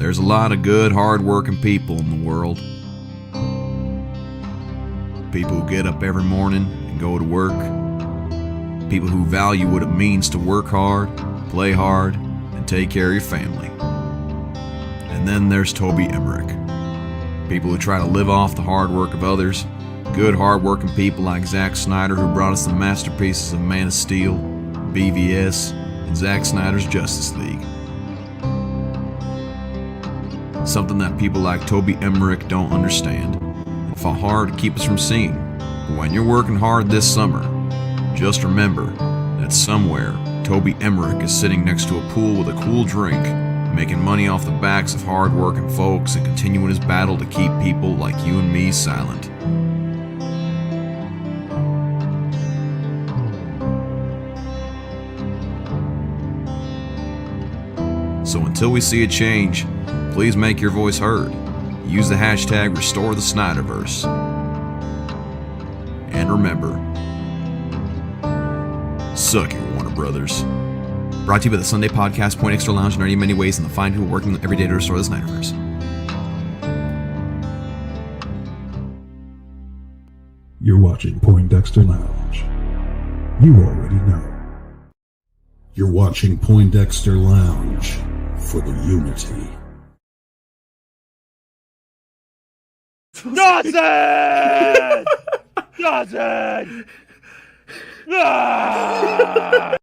There's a lot of good, hard-working people in the world. People who get up every morning and go to work. People who value what it means to work hard, play hard, and take care of your family. And then there's Toby Emmerich. People who try to live off the hard work of others. Good, hard-working people like Zack Snyder, who brought us the masterpieces of Man of Steel, BVS, and Zack Snyder's Justice League. Something that people like Toby Emmerich don't understand and fought hard to keep us from seeing. But when you're working hard this summer, just remember that somewhere Toby Emmerich is sitting next to a pool with a cool drink, making money off the backs of hard-working folks and continuing his battle to keep people like you and me silent. So until we see a change, please make your voice heard. Use the hashtag #RestoreTheSnyderverse. And remember, suck it, Warner Brothers. Brought to you by the Sunday podcast, Point Extra Lounge, and in many ways, and the fine people working every day to restore the Snyderverse. You're watching Poindexter Lounge. You already know. You're watching Poindexter Lounge for the unity. Johnson! Johnson! Ah!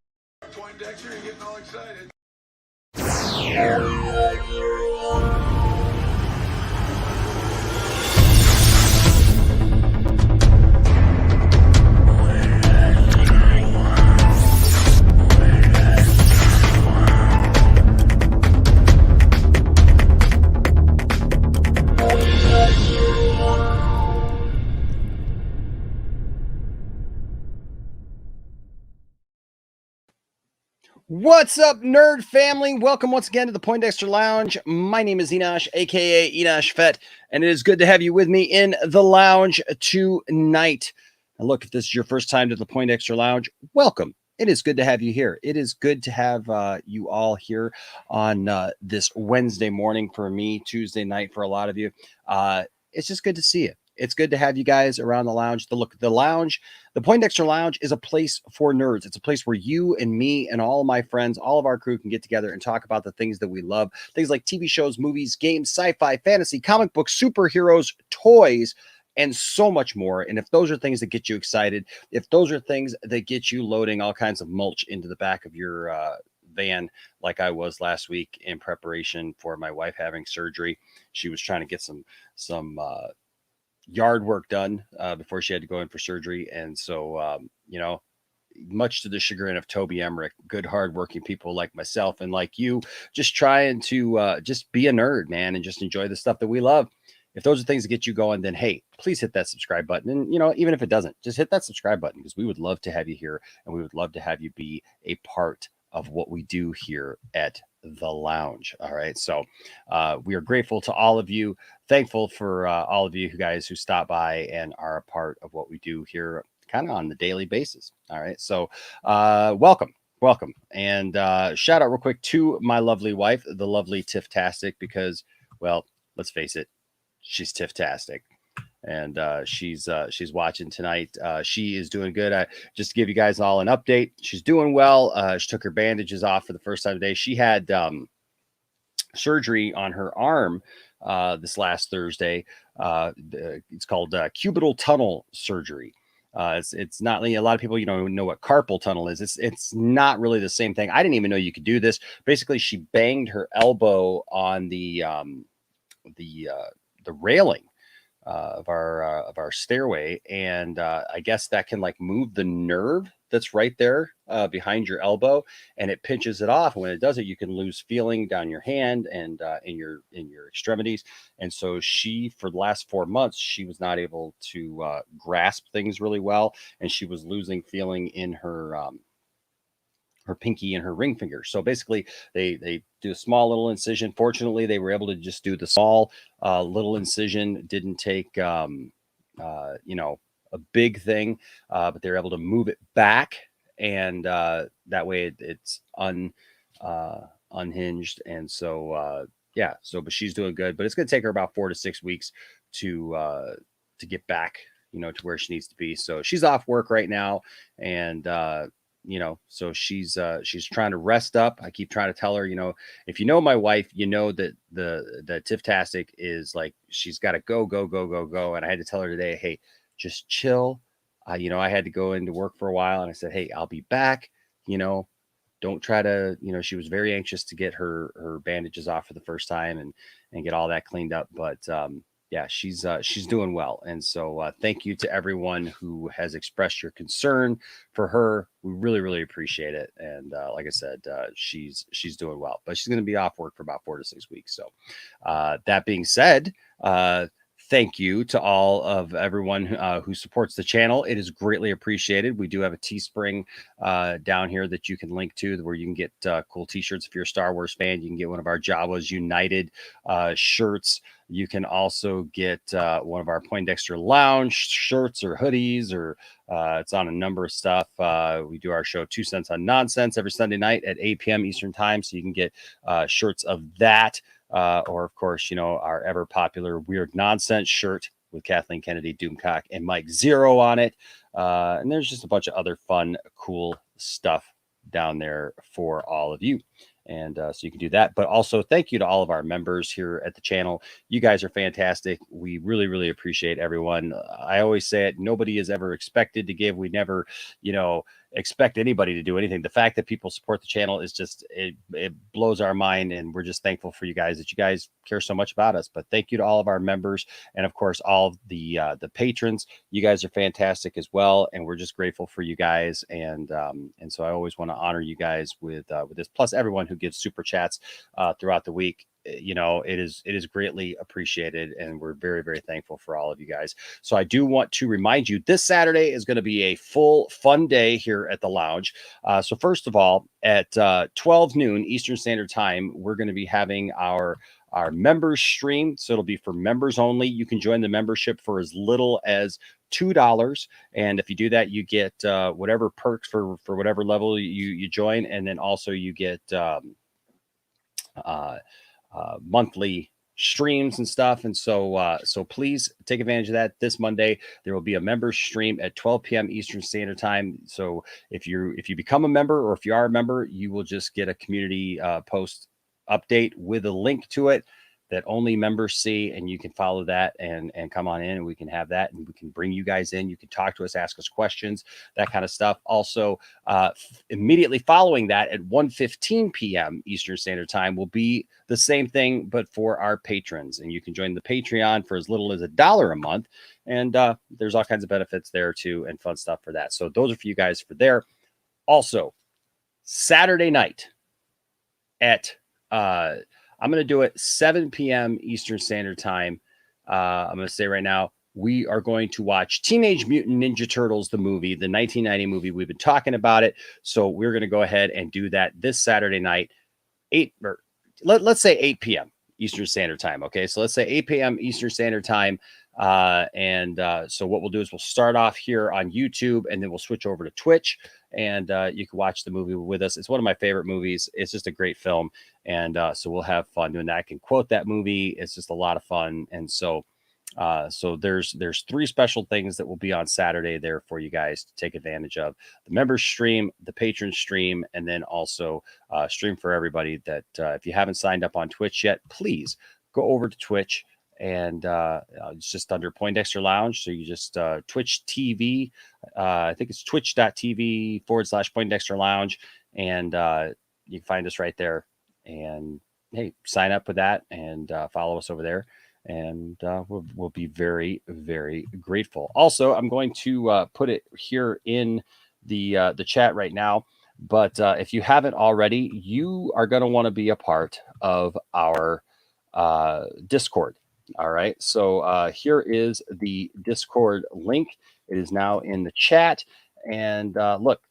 Poindexter, you're getting all excited. What's up, nerd family? Welcome once again to the Poindexter Lounge. My name is Enosh, aka Enosh Fett, and it is good to have you with me in the lounge tonight. And look, if this is your first time to the Poindexter Lounge, welcome. It is good to have you here. It is good to have you all here on this Wednesday morning for me, Tuesday night for a lot of you. It's just good to see you. It's good to have you guys around the lounge. The lounge, the Poindexter Lounge is a place for nerds. It's a place where you and me and all of my friends, all of our crew can get together and talk about the things that we love. Things like TV shows, movies, games, sci-fi, fantasy, comic books, superheroes, toys, and so much more. And if those are things that get you excited, if those are things that get you loading all kinds of mulch into the back of your van, like I was last week in preparation for my wife having surgery, she was trying to get some yard work done before she had to go in for surgery. And so, much to the chagrin of Toby Emmerich, good, hardworking people like myself and like you, just trying to just be a nerd, man, and just enjoy the stuff that we love. If those are things that get you going, then hey, please hit that subscribe button. And, even if it doesn't, just hit that subscribe button, because we would love to have you here, and we would love to have you be a part of what we do here at the lounge. All right. So we are grateful to all of you, thankful for all of you guys who stop by and are a part of what we do here kind of on the daily basis. All right. So welcome. And shout out real quick to my lovely wife, the lovely Tiff-tastic, because, well, let's face it, she's Tiff-tastic. And she's watching tonight. She is doing good. Just to give you guys all an update, she's doing well. She took her bandages off for the first time today. She had surgery on her arm this last Thursday. It's called cubital tunnel surgery. It's not, a lot of people know what carpal tunnel is. It's not really the same thing. I didn't even know you could do this. Basically, she banged her elbow on the railing of our stairway, and I guess that can move the nerve that's right there behind your elbow, and it pinches it off. And when it does it, you can lose feeling down your hand and in your extremities. And so for the last 4 months, she was not able to grasp things really well, and she was losing feeling in her pinky and her ring finger. So basically they do a small little incision. Fortunately, they were able to just do the small little incision. Didn't take, a big thing, but they're able to move it back. And that way it's unhinged. And so yeah, so but she's doing good, but it's going to take her about 4 to 6 weeks to get back, to where she needs to be. So she's off work right now, and so she's trying to rest up. I keep trying to tell her, if you know my wife, that the Tiff-tastic is like, she's got to go, go, go, go, go. And I had to tell her today, hey, just chill. I had to go into work for a while, and I said, hey, I'll be back. Don't try to, she was very anxious to get her bandages off for the first time and get all that cleaned up. But yeah, she's doing well. And so thank you to everyone who has expressed your concern for her. We really, really appreciate it. And like I said, she's doing well, but she's going to be off work for about 4 to 6 weeks. So that being said, thank you to all of everyone who supports the channel. It is greatly appreciated. We do have a Teespring down here that you can link to, where you can get cool t-shirts. If you're a Star Wars fan, you can get one of our Jawas United shirts. You can also get one of our Poindexter Lounge shirts or hoodies, or it's on a number of stuff. We do our show 2 Cents on Nonsense every Sunday night at 8 p.m. Eastern time. So you can get shirts of that. Or, of course, our ever popular Weird Nonsense shirt with Kathleen Kennedy, Doomcock, and Mike Zero on it. And there's just a bunch of other fun, cool stuff down there for all of you. And so you can do that. But also thank you to all of our members here at the channel. You guys are fantastic. We really, really appreciate everyone. I always say it. Nobody is ever expected to give. We never, expect anybody to do anything. The fact that people support the channel is just, it blows our mind. And we're just thankful for you guys, that you guys care so much about us. But thank you to all of our members. And of course, all of the patrons. You guys are fantastic as well. And we're just grateful for you guys. And so I always want to honor you guys with this, plus everyone who gives super chats throughout the week. It is greatly appreciated, and we're very, very thankful for all of you guys. So I do want to remind you, this Saturday is going to be a full fun day here at the lounge. So first of all, at 12 noon Eastern Standard Time, we're going to be having our members stream. So it'll be for members only. You can join the membership for as little as $2. And if you do that, you get whatever perks for whatever level you join. And then also you get monthly streams and stuff. And so please take advantage of that. This Monday there will be a members stream at 12 p.m. Eastern Standard Time. So if you become a member, or if you are a member, you will just get a community post update with a link to it that only members see, and you can follow that and come on in, and we can have that, and we can bring you guys in. You can talk to us, ask us questions, that kind of stuff. Also, immediately following that at 1:15 p.m. Eastern Standard Time will be the same thing, but for our patrons. And you can join the Patreon for as little as $1 a month. And there's all kinds of benefits there too, and fun stuff for that. So those are for you guys for there. Also, Saturday night at I'm going to do it 7 p.m. Eastern Standard Time. I'm going to say right now, we are going to watch Teenage Mutant Ninja Turtles, the movie, the 1990 movie. We've been talking about it. So we're going to go ahead and do that this Saturday night, let's say 8 p.m. Eastern Standard Time. Okay. So let's say 8 p.m. Eastern Standard Time. So what we'll do is we'll start off here on YouTube, and then we'll switch over to Twitch, and you can watch the movie with us. It's one of my favorite movies. It's just a great film. And so we'll have fun doing that. I can quote that movie. It's just a lot of fun. And so there's 3 special things that will be on Saturday there for you guys to take advantage of: the members stream, the patron stream, and then also stream for everybody. That if you haven't signed up on Twitch yet, please go over to Twitch. And it's just under Poindexter Lounge. So you just Twitch TV. I think it's twitch.tv/Poindexter Lounge. And you can find us right there. And hey, sign up with that and follow us over there. And we'll be very, very grateful. Also, I'm going to put it here in the chat right now. But if you haven't already, you are going to want to be a part of our Discord. All right. So here is the Discord link. It is now in the chat. And look,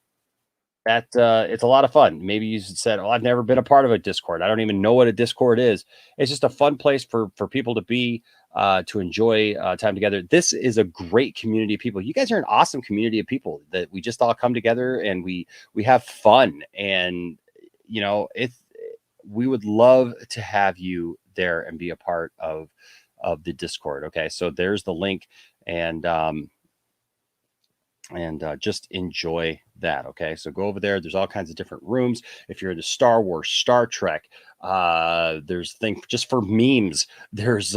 that it's a lot of fun. Maybe you said, "Oh, I've never been a part of a Discord. I don't even know what a Discord is." It's just a fun place for people to be, to enjoy time together. This is a great community of people. You guys are an awesome community of people that we just all come together and we have fun. And we would love to have you there and be a part of the Discord. Okay, so there's the link, and just enjoy that. Okay, so go over there. There's all kinds of different rooms. If you're into Star Wars, Star Trek, there's thing just for memes. There's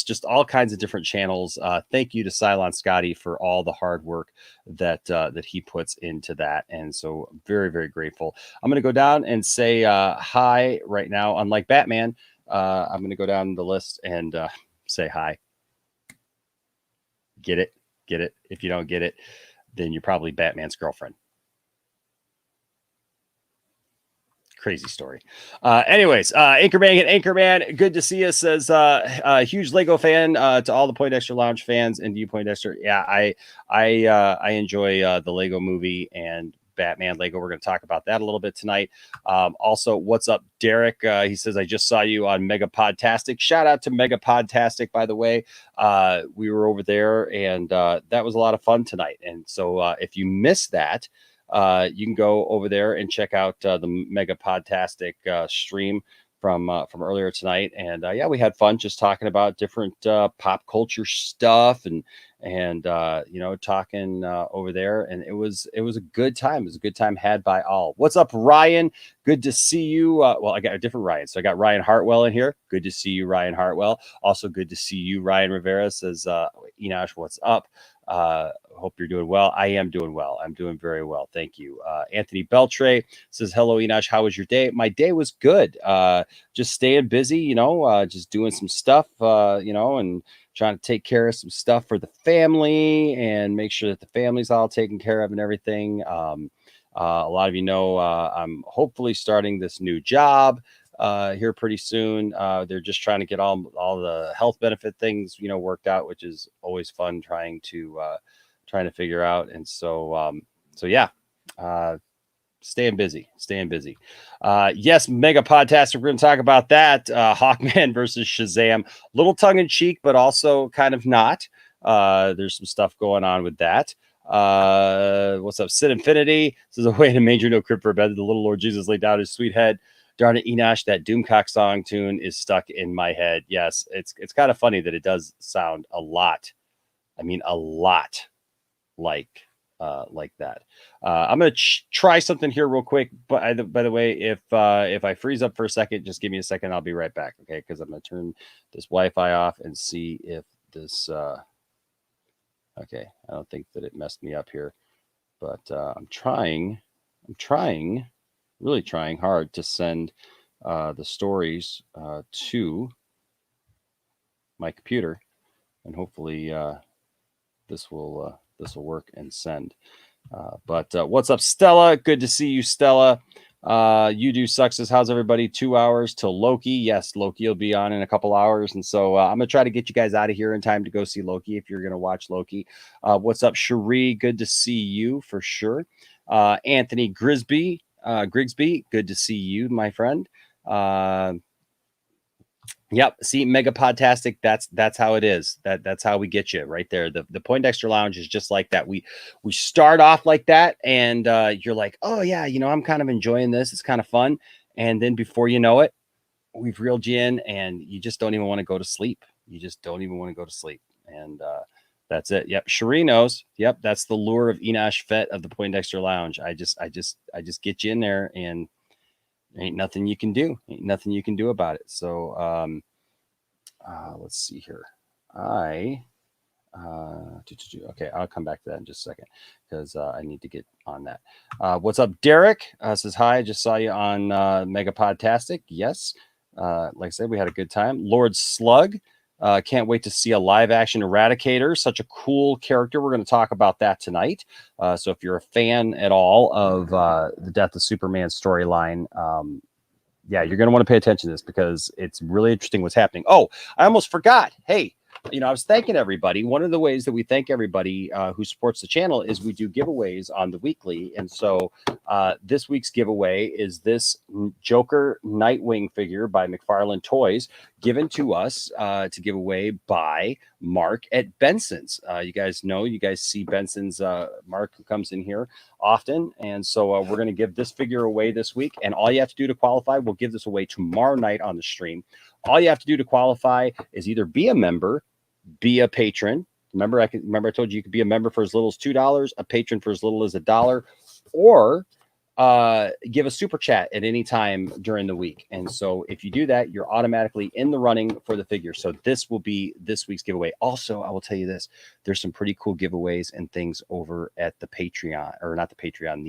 just all kinds of different channels. Thank you to Cylon Scotty for all the hard work that he puts into that, and so very, very grateful. I'm going to go down and say hi right now. Unlike Batman, I'm going to go down the list and say hi. Get it? Get it? If you don't get it, then you're probably Batman's girlfriend. Crazy story. Anyways, Anchorman and Anchorman, good to see you. Says a huge Lego fan to all the Poindexter Lounge fans and you, Poindexter. Yeah, I enjoy the Lego movie and Batman Lego. We're going to talk about that a little bit tonight. Also, what's up, Derek? He says, I just saw you on Mega Podtastic. Shout out to Mega Podtastic, by the way. We were over there, and that was a lot of fun tonight. And so if you missed that, you can go over there and check out the Mega Podtastic stream from earlier tonight. And yeah, we had fun just talking about different pop culture stuff and talking over there, and it was a good time. It was a good time had by all. What's up, Ryan? Good to see you. Well, I got a different Ryan, so I got Ryan Hartwell in here. Good to see you, Ryan Hartwell. Also good to see you, Ryan Rivera. Says Enosh, what's up? Hope you're doing well. I am doing well. I'm doing very well. Thank you. Anthony Beltre says, hello, Enosh. How was your day? My day was good. Just staying busy, just doing some stuff, and trying to take care of some stuff for the family and make sure that the family's all taken care of and everything. A lot of I'm hopefully starting this new job here pretty soon. They're just trying to get all the health benefit things, worked out, which is always fun trying to figure out. And so yeah, staying busy. Yes, Mega Podcast. We're going to talk about that. Hawkman versus Shazam. Little tongue in cheek, but also kind of not. There's some stuff going on with that. What's up, Sid Infinity? This is a way to major no crib for a bed. The little Lord Jesus laid down his sweet head. Darn it, Enosh, that Doomcock song tune is stuck in my head. Yes, it's kind of funny that it does sound a lot. I mean, a lot like that. I'm gonna try something here real quick. But by the way, if I freeze up for a second, just give me a second. I'll be right back. Okay, because I'm gonna turn this Wi-Fi off and see if this. Okay, I don't think that it messed me up here, but I'm really trying hard to send the stories to my computer, and hopefully this will work and send. But what's up, Stella? Good to see you, Stella. You do sucks. How's everybody? 2 hours till Loki. Yes, Loki will be on in a couple hours, and so I'm gonna try to get you guys out of here in time to go see Loki if you're gonna watch Loki. What's up, Cherie? Good to see you for sure. Anthony Grigsby, good to see you, my friend. Yep. See, Mega Podtastic. That's how it is. That's how we get you right there. The Poindexter Lounge is just like that. We start off like that, and you're like, oh yeah, I'm kind of enjoying this. It's kind of fun, and then before you know it, we've reeled you in, and you just don't even want to go to sleep. And that's it. Yep. Cherie knows. Yep. That's the lure of Enosh Fett of the Poindexter Lounge. I just get you in there, and ain't nothing you can do about it. So let's see here. Okay, I'll come back to that in just a second because I need to get on that. What's up, Derek? Says hi. I just saw you on Mega Podtastic. Yes, like I said, we had a good time. Lord Slug, can't wait to see a live action Eradicator. Such a cool character. We're going to talk about that tonight. So if you're a fan at all of the Death of Superman storyline, yeah, you're going to want to pay attention to this because it's really interesting what's happening. Oh, I almost forgot. Hey, I was thanking everybody. One of the ways that we thank everybody who supports the channel is we do giveaways on the weekly. And so this week's giveaway is this Joker Nightwing figure by McFarlane Toys, given to us to give away by Mark at Benson's. You guys see Benson's Mark, who comes in here often. And so we're going to give this figure away this week. And all you have to do to qualify, we'll give this away tomorrow night on the stream. All you have to do to qualify is either be a member, be a patron. Remember I told you could be a member for as little as $2, a patron for as little as $1, or give a super chat at any time during the week. And so if you do that, you're automatically in the running for the figure. So this will be this week's giveaway. Also, I will tell you this, there's some pretty cool giveaways and things over at the Patreon, or not the Patreon,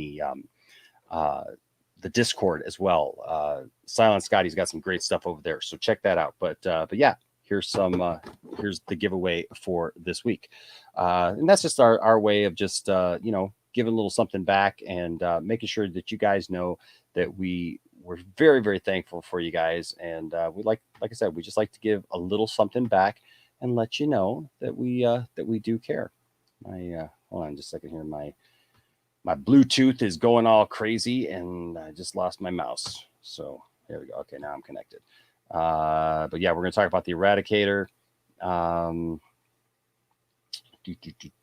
the Discord as well. Silent Scotty's got some great stuff over there. So check that out. But yeah, here's the giveaway for this week. And that's just our way of just, giving a little something back and making sure that you guys know that we're very, very thankful for you guys. And we like I said, we just like to give a little something back and let you know that we do care. Hold on just a second here. My Bluetooth is going all crazy and I just lost my mouse. So there we go. Okay, now I'm connected. But yeah, we're going to talk about the Eradicator.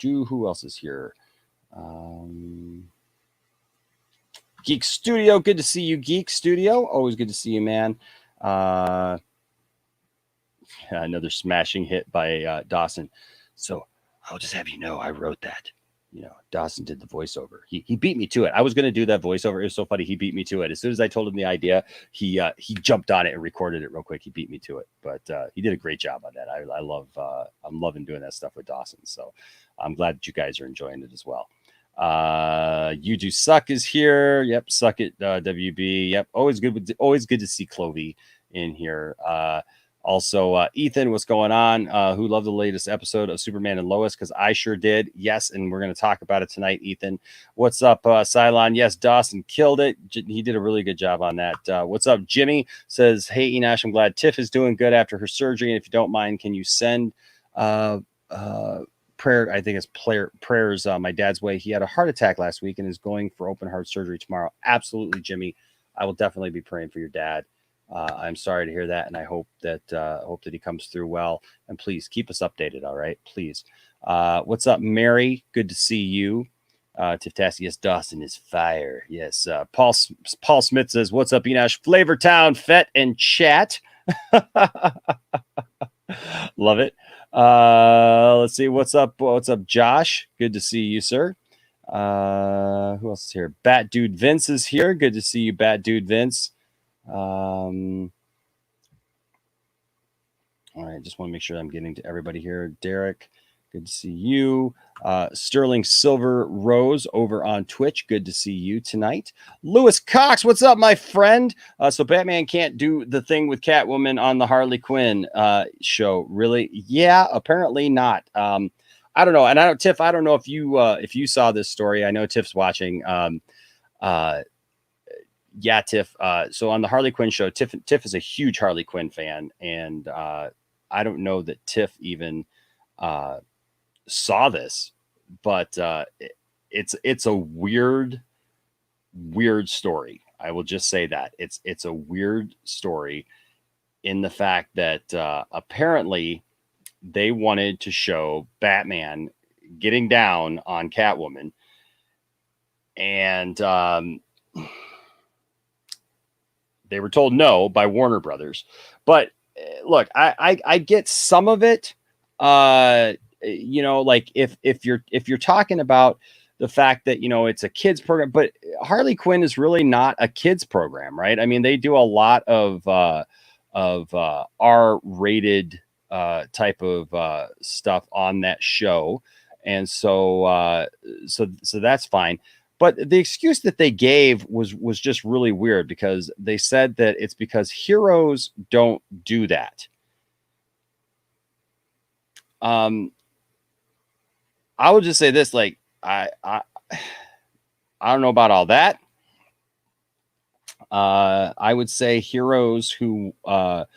Who else is here? Geek Studio, good to see you, Geek Studio. Always good to see you, man. Another smashing hit by Dawson. So I'll just have you know, I wrote that. Dawson did the voiceover. He beat me to it. I was going to do that voiceover. It was so funny. He beat me to it. As soon as I told him the idea, he jumped on it and recorded it real quick. He beat me to it, but he did a great job on that. I'm loving doing that stuff with Dawson. So I'm glad that you guys are enjoying it as well. You Do Suck is here. Yep. Suck it. WB. Yep. Always good to see Clovey in here. Also, Ethan, what's going on? Who loved the latest episode of Superman and Lois? Because I sure did. Yes, and we're going to talk about it tonight, Ethan. What's up, Cylon? Yes, Dawson killed it. He did a really good job on that. What's up, Jimmy? Says, hey, Enosh, I'm glad Tiff is doing good after her surgery. And if you don't mind, can you send prayer? I think it's prayers my dad's way. He had a heart attack last week and is going for open heart surgery tomorrow. Absolutely, Jimmy. I will definitely be praying for your dad. I'm sorry to hear that, and I hope that he comes through well. And please keep us updated. All right, please. What's up, Mary? Good to see you. Tiftassi, yes, Dawson is fire. Yes. Paul Smith says, "What's up, Enosh? Flavortown, Fet and chat." Love it. Let's see. What's up? What's up, Josh? Good to see you, sir. Who else is here? Bat Dude Vince is here. Good to see you, Bat Dude Vince. All right, just want to make sure I'm getting to everybody here. Derek, good to see you. Sterling Silver Rose over on Twitch, good to see you tonight. Lewis Cox, what's up, my friend? So Batman can't do the thing with Catwoman on the Harley Quinn show, really? Yeah, apparently not. I don't know, and Tiff, I don't know if you saw this story. I know Tiff's watching. Yeah, Tiff. So on the Harley Quinn show, Tiff is a huge Harley Quinn fan, and I don't know that Tiff even saw this, but it's a weird story. I will just say that it's a weird story in the fact that apparently they wanted to show Batman getting down on Catwoman, and they were told no by Warner Brothers. But look, I get some of it. Like if you're talking about the fact that, it's a kids program, but Harley Quinn is really not a kids program, right? I mean, they do a lot of R-rated type of stuff on that show. And so that's fine. But the excuse that they gave was just really weird, because they said that it's because heroes don't do that. I would just say this, like, I don't know about all that. I would say heroes who are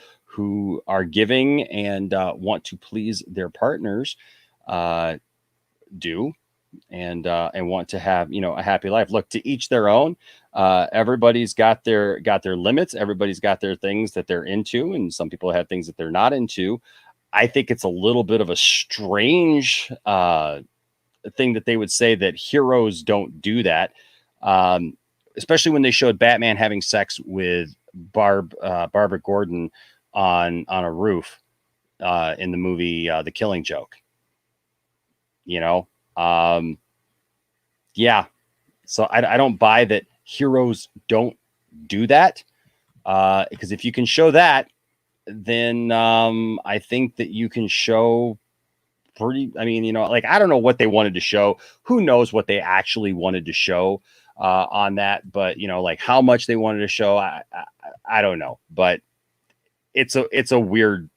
giving and want to please their partners do. And want to have, a happy life. Look, to each their own. Everybody's got their limits. Everybody's got their things that they're into, and some people have things that they're not into. I think it's a little bit of a strange thing that they would say that heroes don't do that, especially when they showed Batman having sex with Barbara Gordon on a roof in the movie The Killing Joke. You know, yeah. So I don't buy that heroes don't do that, because if you can show that, then I think that you can show pretty. I mean, you know, like I don't know what they wanted to show. Who knows what they actually wanted to show on that? But you know, like how much they wanted to show, I don't know. But it's a weird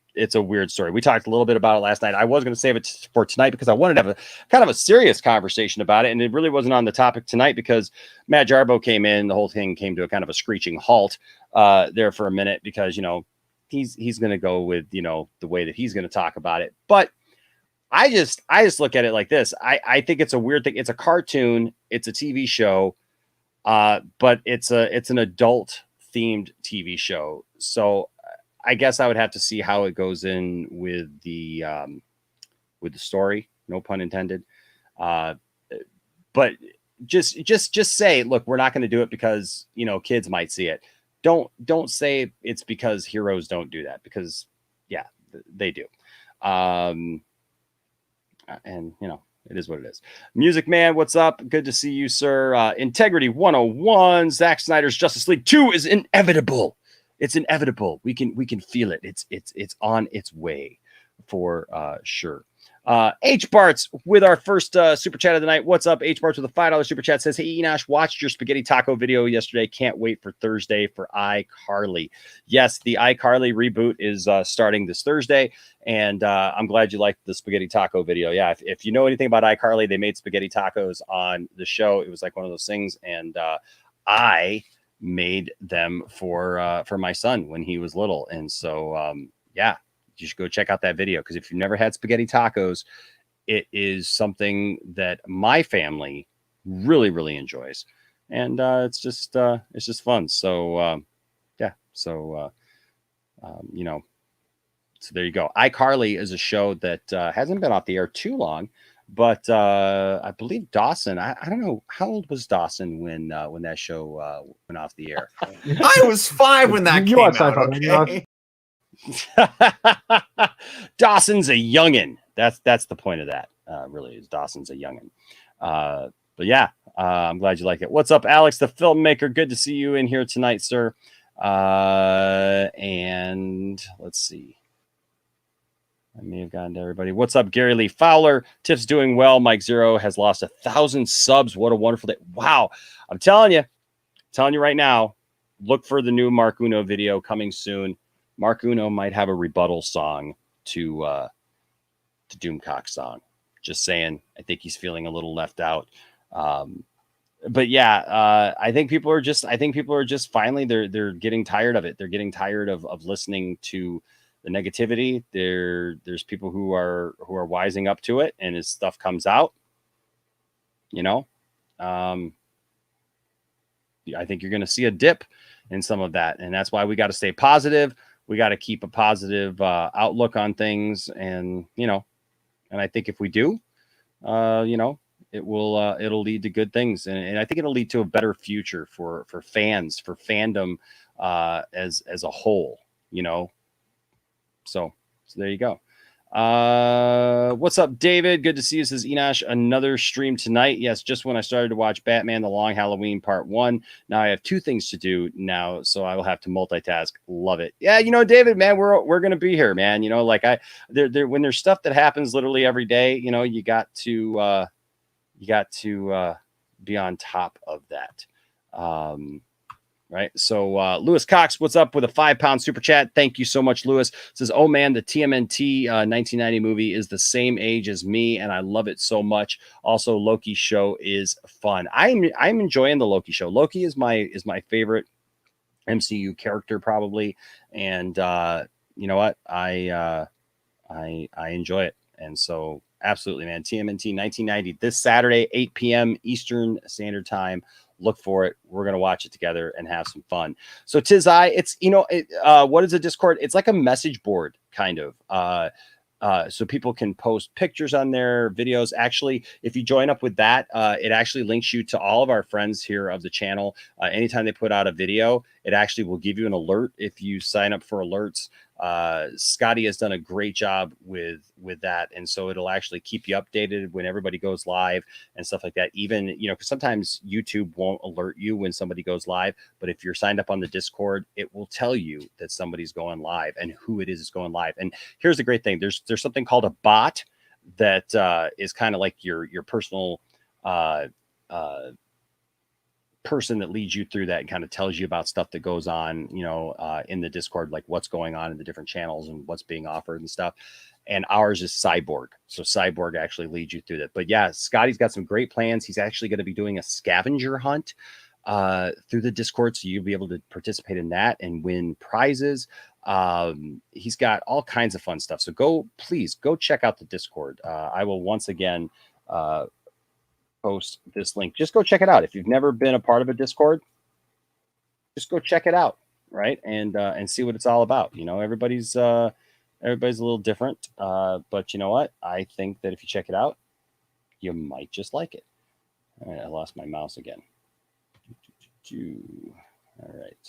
story. We talked a little bit about it last night. I was going to save it for tonight because I wanted to have a kind of a serious conversation about it, and it really wasn't on the topic tonight because Matt Jarbo came in. The whole thing came to a kind of a screeching halt there for a minute because you know he's going to go with you know the way that he's going to talk about it. But I just look at it like this. I think it's a weird thing. It's a cartoon. It's a TV show, but it's an adult themed TV show. So I guess I would have to see how it goes in with the story. No pun intended. But just say, look, we're not going to do it because you know kids might see it. Don't say it's because heroes don't do that because yeah, they do. And you know, it is what it is. Music Man, what's up? Good to see you, sir. Integrity 101. Zack Snyder's Justice League 2 is inevitable. It's inevitable. We can feel it. It's on its way for sure. H Barts with our first super chat of the night. What's up? H Barts with a $5 super chat says, "Hey Enosh, watched your spaghetti taco video yesterday. Can't wait for Thursday for iCarly." Yes, the iCarly reboot is starting this Thursday, and I'm glad you liked the spaghetti taco video. Yeah, if you know anything about iCarly, they made spaghetti tacos on the show. It was like one of those things, and I made them for my son when he was little, and so yeah. You should go check out that video because if you've never had spaghetti tacos, it is something that my family really enjoys, and it's just fun. So yeah, so you know, so there you go. iCarly is a show that hasn't been off the air too long, but I believe Dawson. I don't know how old was Dawson when that show went off the air. I was 5 when that You came watch out. Sci-Fi, Okay? Dawson's a youngin. That's the point of that. Really, is Dawson's a youngin. But yeah, I'm glad you like it. What's up, Alex, the filmmaker? Good to see you in here tonight, sir. And let's see. I may have gotten to everybody. What's up, Gary Lee Fowler? Tiff's doing well. Mike Zero has lost 1,000 subs. What a wonderful day! Wow, I'm telling you right now. Look for the new Mark Uno video coming soon. Mark Uno might have a rebuttal song to Doomcock's song. Just saying. I think he's feeling a little left out. But yeah, I think people are just finally they're getting tired of it. They're getting tired of listening to the negativity. There's people who are wising up to it, and as stuff comes out, you know, I think you're going to see a dip in some of that, and that's why we got to stay positive. We got to keep a positive outlook on things, and you know, and I think if we do, you know, it will it'll lead to good things, and I think it'll lead to a better future for fans, for fandom as a whole, you know. So there you go. What's up, David? Good to see you. Says Enosh, another stream tonight. Yes, just when I started to watch Batman: The Long Halloween Part 1. Now I have 2 things to do now, so I will have to multitask. Love it. Yeah, you know, David, man, we're gonna be here, man. You know, like when there's stuff that happens literally every day, you know, you got to be on top of that. Right. So Lewis Cox, what's up with a £5 super chat? Thank you so much, Lewis. Says, oh man, the TMNT 1990 movie is the same age as me, and I love it so much. Also, Loki show is fun. I'm enjoying the Loki show. Loki is my favorite MCU character probably, and you know what? I enjoy it, and so absolutely, man. TMNT 1990 this Saturday, 8 p.m. Eastern Standard Time. Look for it. We're going to watch it together and have some fun. So Tizai, it's, you know, what is a Discord? It's like a message board kind of. So people can post pictures on their videos. Actually, if you join up with that, it actually links you to all of our friends here of the channel. Anytime they put out a video, it actually will give you an alert if you sign up for alerts. Scotty has done a great job with that, and so it'll actually keep you updated when everybody goes live and stuff like that. Even, you know, because sometimes YouTube won't alert you when somebody goes live, but if you're signed up on the Discord, it will tell you that somebody's going live and who it is going live. And here's the great thing: there's something called a bot that is kind of like your personal person that leads you through that and kind of tells you about stuff that goes on, you know, in the Discord, like what's going on in the different channels and what's being offered and stuff. And ours is Cyborg. So Cyborg actually leads you through that. But yeah, Scotty's got some great plans. He's actually going to be doing a scavenger hunt through the Discord. So you'll be able to participate in that and win prizes. He's got all kinds of fun stuff. So please go check out the Discord. I will once again, post this link. Just go check it out. If you've never been a part of a Discord, just go check it out, right? And see what it's all about. You know, everybody's a little different, but you know what? I think that if you check it out, you might just like it. All right, I lost my mouse again. All right.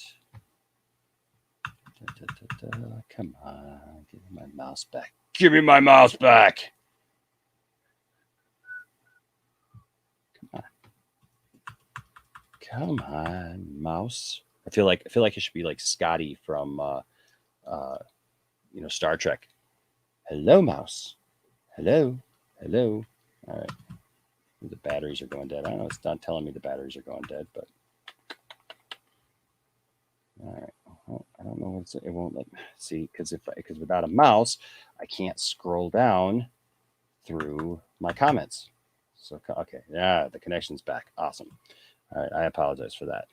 Come on, give me my mouse back. Give me my mouse back. Come on, mouse. I feel like it should be like Scotty from Star Trek. Hello, mouse. Hello. All right. The batteries are going dead. I don't know, it's not telling me the batteries are going dead, but all right. Well, I don't know what's it won't let me see because without a mouse, I can't scroll down through my comments. So okay, yeah, the connection's back. Awesome. All right, I apologize for that.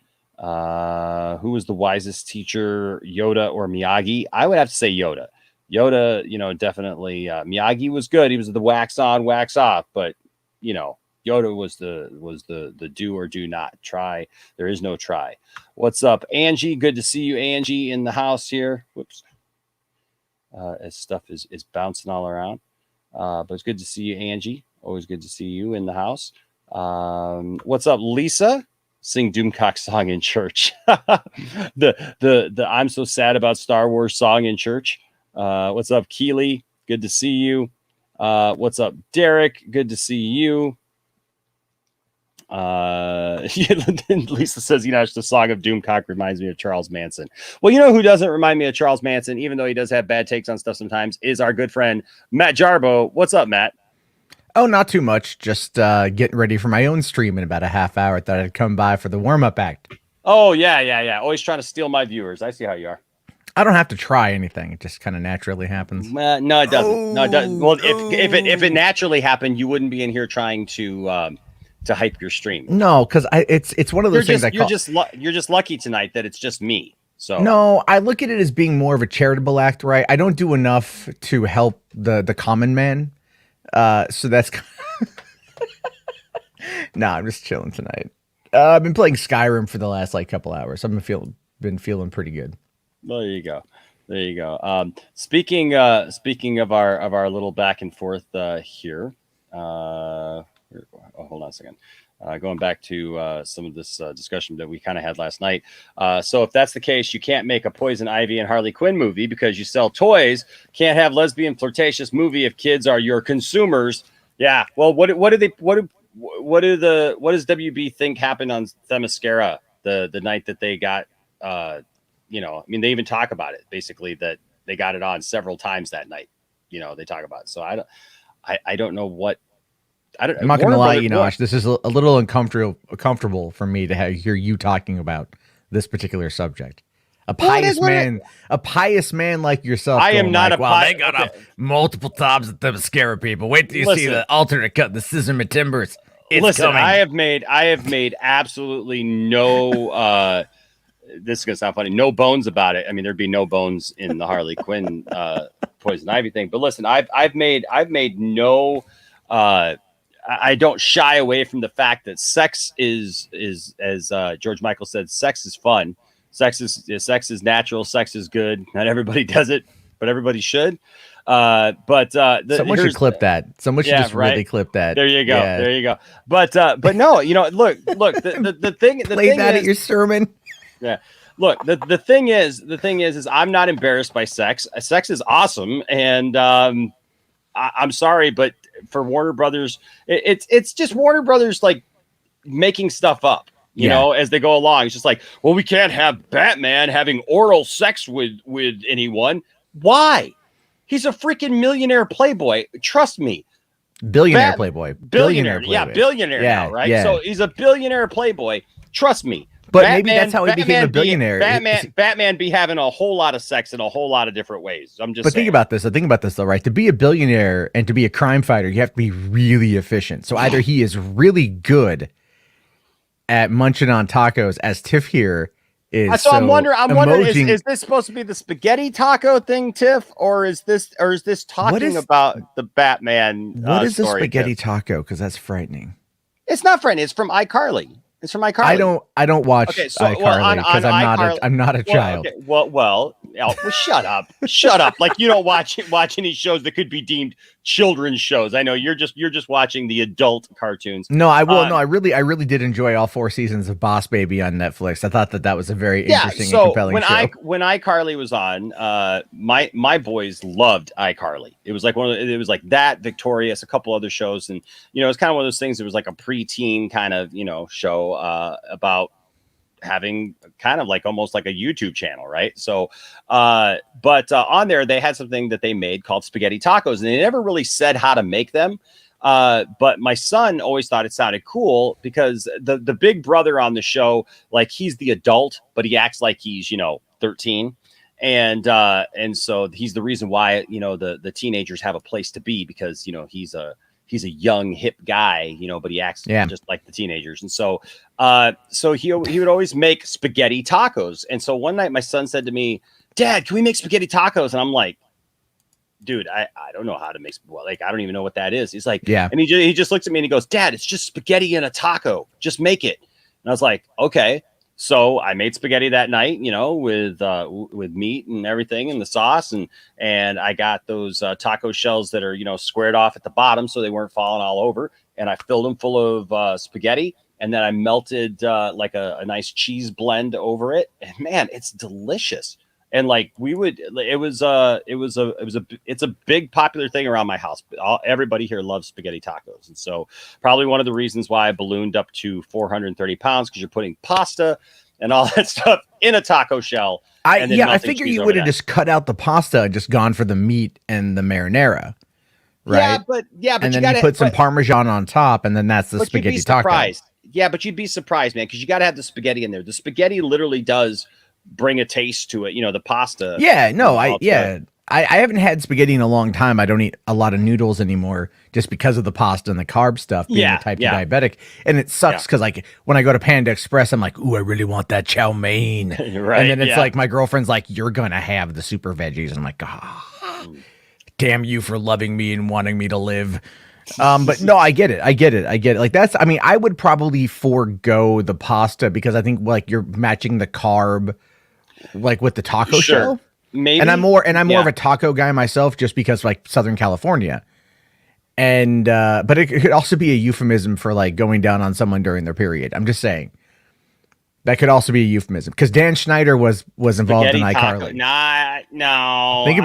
Who was the wisest teacher, Yoda or Miyagi? I would have to say Yoda. Yoda, you know, definitely. Miyagi was good. He was the wax on, wax off. But you know, Yoda was the do or do not. Try. There is no try. What's up, Angie? Good to see you, Angie, in the house here. Whoops. As stuff is bouncing all around. But it's good to see you, Angie. Always good to see you in the house. What's up, Lisa? Sing Doomcock song in church. the I'm so sad about Star Wars song in church. What's up, Keely? Good to see you. What's up, Derek? Good to see you. Lisa says, you know, the song of Doomcock reminds me of Charles Manson. Well, you know who doesn't remind me of Charles Manson, even though he does have bad takes on stuff sometimes, is our good friend Matt Jarbo. What's up, Matt? Oh, not too much. Just getting ready for my own stream in about a half hour. Thought I'd come by for the warm-up act. Oh, yeah. Always trying to steal my viewers. I see how you are. I don't have to try anything. It just kind of naturally happens. No, it doesn't. No, it doesn't. Well, if it naturally happened, you wouldn't be in here trying to hype your stream. No, because it's one of those things. You're just lucky tonight that it's just me. So no, I look at it as being more of a charitable act, right? I don't do enough to help the common man. So that's no, I'm just chilling tonight. I've been playing Skyrim for the last couple hours. I've been feeling pretty good. Well, there you go. Speaking of our little back and forth here. Hold on a second. Going back to some of this discussion that we kind of had last night. So if that's the case, you can't make a Poison Ivy and Harley Quinn movie because you sell toys. Can't have lesbian flirtatious movie if kids are your consumers. Yeah. Well, what does WB think happened on Themyscira the night that they got? You know, I mean, they even talk about it basically that they got it on several times that night. You know, they talk about it. So I don't know what. I'm not going to lie, Enosh, this is a little uncomfortable for me to hear you talking about this particular subject. A pious man like yourself. I am not they got multiple times at the mascara people. Wait till you see the alternate cut, the scissor timbers. It's coming. I have made absolutely no. This is gonna sound funny. No bones about it. I mean, there'd be no bones in the Harley Quinn Poison Ivy thing. But listen, I've made no. I don't shy away from the fact that sex is as George Michael said, sex is fun. Sex is natural. Sex is good. Not everybody does it, but everybody should. Someone should clip that. Someone should really clip that. There you go. Yeah. There you go. But no, you know, look. The thing. Play that at your sermon. Yeah. look, the thing is I'm not embarrassed by sex. Sex is awesome, and I'm sorry, but for Warner Brothers, it's just Warner Brothers like making stuff up, you know, as they go along. It's just like, well, we can't have Batman having oral sex with anyone. Why? He's a freaking millionaire playboy. Trust me. Billionaire playboy. Billionaire. Yeah, billionaire now, right? Yeah. So he's a billionaire playboy. Trust me. But maybe that's how he became a billionaire. Batman be having a whole lot of sex in a whole lot of different ways. I'm just saying. Think about this. Think about this though, right? To be a billionaire and to be a crime fighter, you have to be really efficient. So either he is really good at munching on tacos, as Tiff here is. So I'm wondering, is this supposed to be the spaghetti taco thing, Tiff, or is this talking about the Batman? What is story, the spaghetti Tiff? taco? Because that's frightening. It's not frightening. It's from iCarly. It's from iCarly. I don't watch iCarly because I'm not a child. Okay, well, shut up. Shut up. Like you don't watch any shows that could be deemed children's shows. I know you're just watching the adult cartoons. No, I will. I really did enjoy all 4 seasons of Boss Baby on Netflix. I thought that was a very interesting and compelling show. When iCarly was on, my boys loved iCarly. It was like it was like that, Victorious, a couple other shows, and you know, it's kind of one of those things. It was like a preteen kind of show about having kind of like almost like a YouTube channel, right? So but on there they had something that they made called spaghetti tacos, and they never really said how to make them, but my son always thought it sounded cool because the big brother on the show, like he's the adult but he acts like he's 13, and so he's the reason why the teenagers have a place to be, because he's a young hip guy, but he acts just like the teenagers. And so, he would always make spaghetti tacos. And so one night my son said to me, "Dad, can we make spaghetti tacos?" And I'm like, "Dude, I don't know how to make, like, I don't even know what that is." He's like, "Yeah." And he just looks at me and he goes, "Dad, it's just spaghetti in a taco. Just make it." And I was like, "Okay." So I made spaghetti that night, with meat and everything and the sauce, and I got those taco shells that are squared off at the bottom so they weren't falling all over, and I filled them full of spaghetti, and then I melted like a nice cheese blend over it, and man, it's delicious. And like it's a big popular thing around my house. Everybody here loves spaghetti tacos. And so probably one of the reasons why I ballooned up to 430 pounds, because you're putting pasta and all that stuff in a taco shell. I figure you would have just cut out the pasta and just gone for the meat and the marinara. Right. Yeah, but and then you put some Parmesan on top, and then that's the spaghetti taco. Yeah, but you'd be surprised, man, because you got to have the spaghetti in there. The spaghetti literally does bring a taste to it, the pasta. I haven't had spaghetti in a long time. I don't eat a lot of noodles anymore just because of the pasta and the carb stuff, being a type 2 diabetic. And it sucks because like when I go to Panda Express, I'm like, "Ooh, I really want that chow mein." Right. And then it's like my girlfriend's like, "You're gonna have the super veggies." And I'm like, damn you for loving me and wanting me to live. But no, I get it. Like I would probably forego the pasta because I think like you're matching the carb like with the taco shell. Maybe. And I'm more of a taco guy myself, just because like Southern California. And but it could also be a euphemism for like going down on someone during their period. I'm just saying. That could also be a euphemism because Dan Schneider was involved in iCarly. No. Think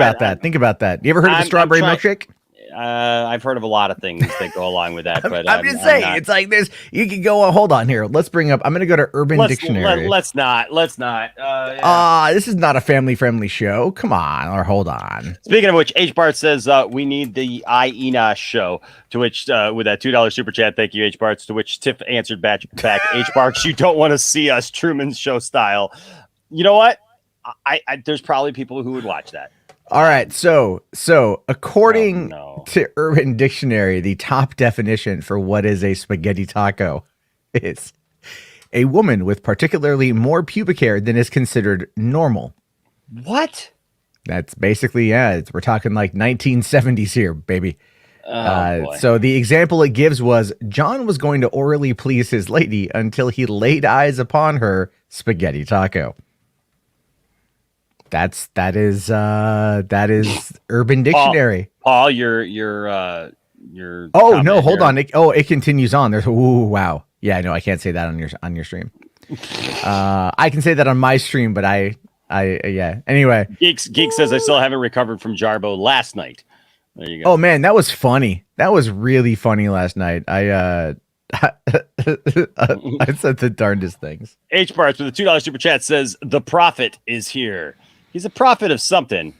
about that. You ever heard of the strawberry milkshake? I've heard of a lot of things that go along with that, but I'm just saying it's like this. You could go. Hold on here. Let's bring up. I'm going to go to Urban Dictionary. Let's not. This is not a family-friendly show. Come on, or hold on. Speaking of which, H Bart says we need the Enosh show. To which, with that $2 super chat, thank you, H Barts. To which Tiff answered back, H Barts, you don't want to see us Truman Show style. You know what? I there's probably people who would watch that. All right, so according to Urban Dictionary, the top definition for what is a spaghetti taco is a woman with particularly more pubic hair than is considered normal. What? That's basically, we're talking like 1970s here, baby. So the example it gives was John was going to orally please his lady until he laid eyes upon her spaghetti taco. That is Urban Dictionary. Paul, your oh no, hold on. It continues on. There's wow. Yeah, no, I can't say that on your stream. I can say that on my stream, but yeah. Anyway, Geek says I still haven't recovered from Jarbo last night. There you go. Oh man, that was funny. That was really funny last night. I said the darndest things. H Barts with a $2 super chat says the prophet is here. He's a prophet of something.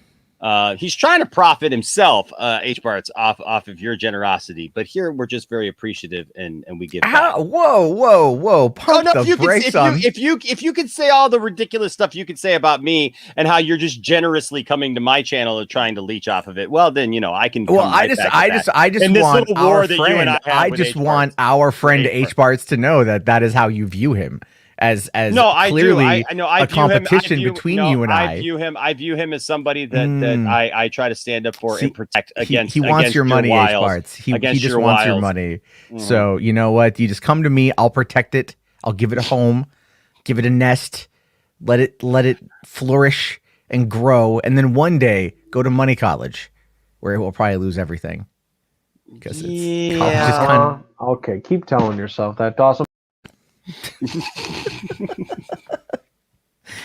He's trying to profit himself, H Barts, off of your generosity. But here we're just very appreciative and we give back. Whoa. Pump the brakes on. If you could say all the ridiculous stuff you could say about me and how you're just generously coming to my channel and trying to leech off of it, well then I can. Well, I just want our friend. I just want our friend H Barts to know that is how you view him. As clearly a competition between you and I. I view him as somebody that I try to stand up for and protect against. He wants your money, H Barts. He just wants your money. So you know what? You just come to me. I'll protect it. I'll give it a home, give it a nest, let it flourish and grow, and then one day go to money college, where it will probably lose everything. Because it's just kind of okay. Keep telling yourself that, Dawson.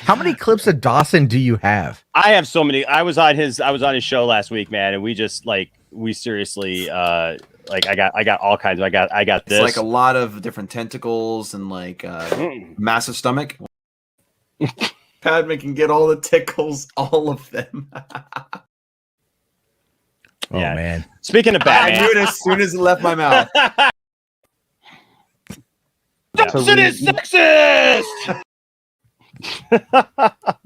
How many clips of Dawson do you have? I have so many. I was on his show last week, man, and we seriously I got all kinds of I got this. It's like a lot of different tentacles and like massive stomach. Padme can get all the tickles, all of them. Oh man. Speaking of Batman, I knew it as soon as it left my mouth. Dawson is sexist.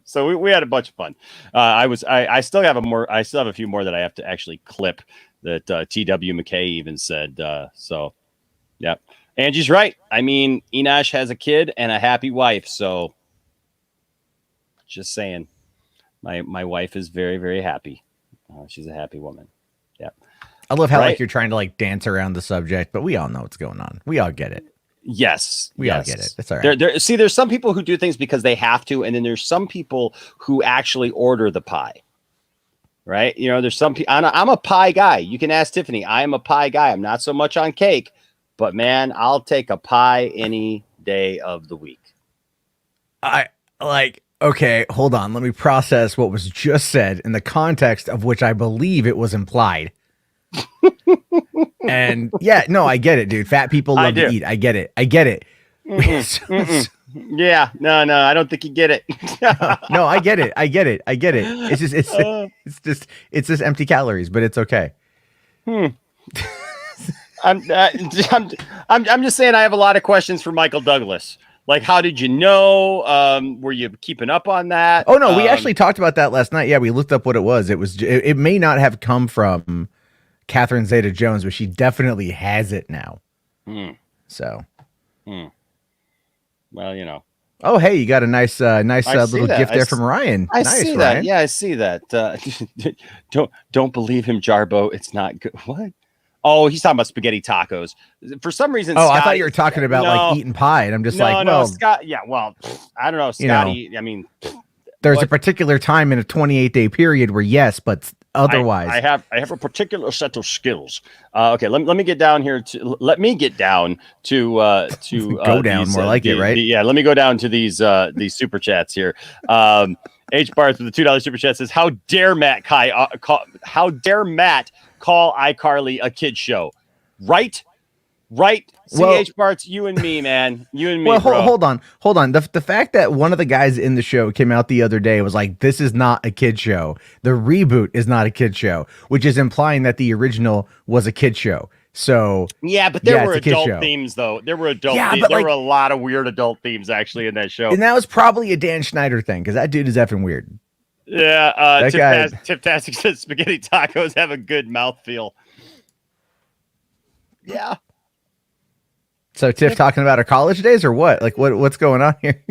So we had a bunch of fun. I still have a few more that I have to actually clip that TW McKay even said. So yeah, Angie's right. I mean, Enosh has a kid and a happy wife. So just saying, my wife is very, very happy. She's a happy woman. Yeah. I love how like you're trying to like dance around the subject, but we all know what's going on. We all get it. Yes, we all get it. It's all right. There's some people who do things because they have to, and then there's some people who actually order the pie. Right? There's some people. I'm a pie guy. You can ask Tiffany. I am a pie guy. I'm not so much on cake, but man, I'll take a pie any day of the week. Okay, hold on. Let me process what was just said in the context of which I believe it was implied. And yeah, no, I get it, dude. Fat people love to eat. I get it. Yeah, no, I don't think you get it. No, I get it. It's just empty calories, but it's okay. I'm just saying I have a lot of questions for Michael Douglas. Like, how did you know? Were you keeping up on that? Oh no, we actually talked about that last night. Yeah, we looked up what it was. It may not have come from Catherine Zeta-Jones, but she definitely has it now. So, well, Oh, hey, you got a nice little gift there from Ryan. I nice, see Ryan. that. Yeah, I see that. Don't believe him, Jarbo. It's not good. What? Oh, he's talking about spaghetti tacos. For some reason, I thought you were talking about like eating pie, and I'm just Scott. Yeah, well, I don't know, Scotty. I mean, there's a particular time in a 28-day period where yes, but otherwise, I have a particular set of skills. Okay, let me get down here to go down these, more like it, right? Yeah, let me go down to these super chats here. H Barth with the $2 super chat says, "How dare Matt call iCarly a kid show?" Right. CH Bart's you and me, man. You and me. Well, bro. hold on. The fact that one of the guys in the show came out the other day was like, "This is not a kid show. The reboot is not a kid show," which is implying that the original was a kid show. So yeah, but there were adult themes though. There were adult. Themes. There were a lot of weird adult themes actually in that show, and that was probably a Dan Schneider thing because that dude is effing weird. Yeah, Tiptastic says spaghetti tacos have a good mouthfeel. Yeah. So Tiff talking about her college days or what? Like what's going on here?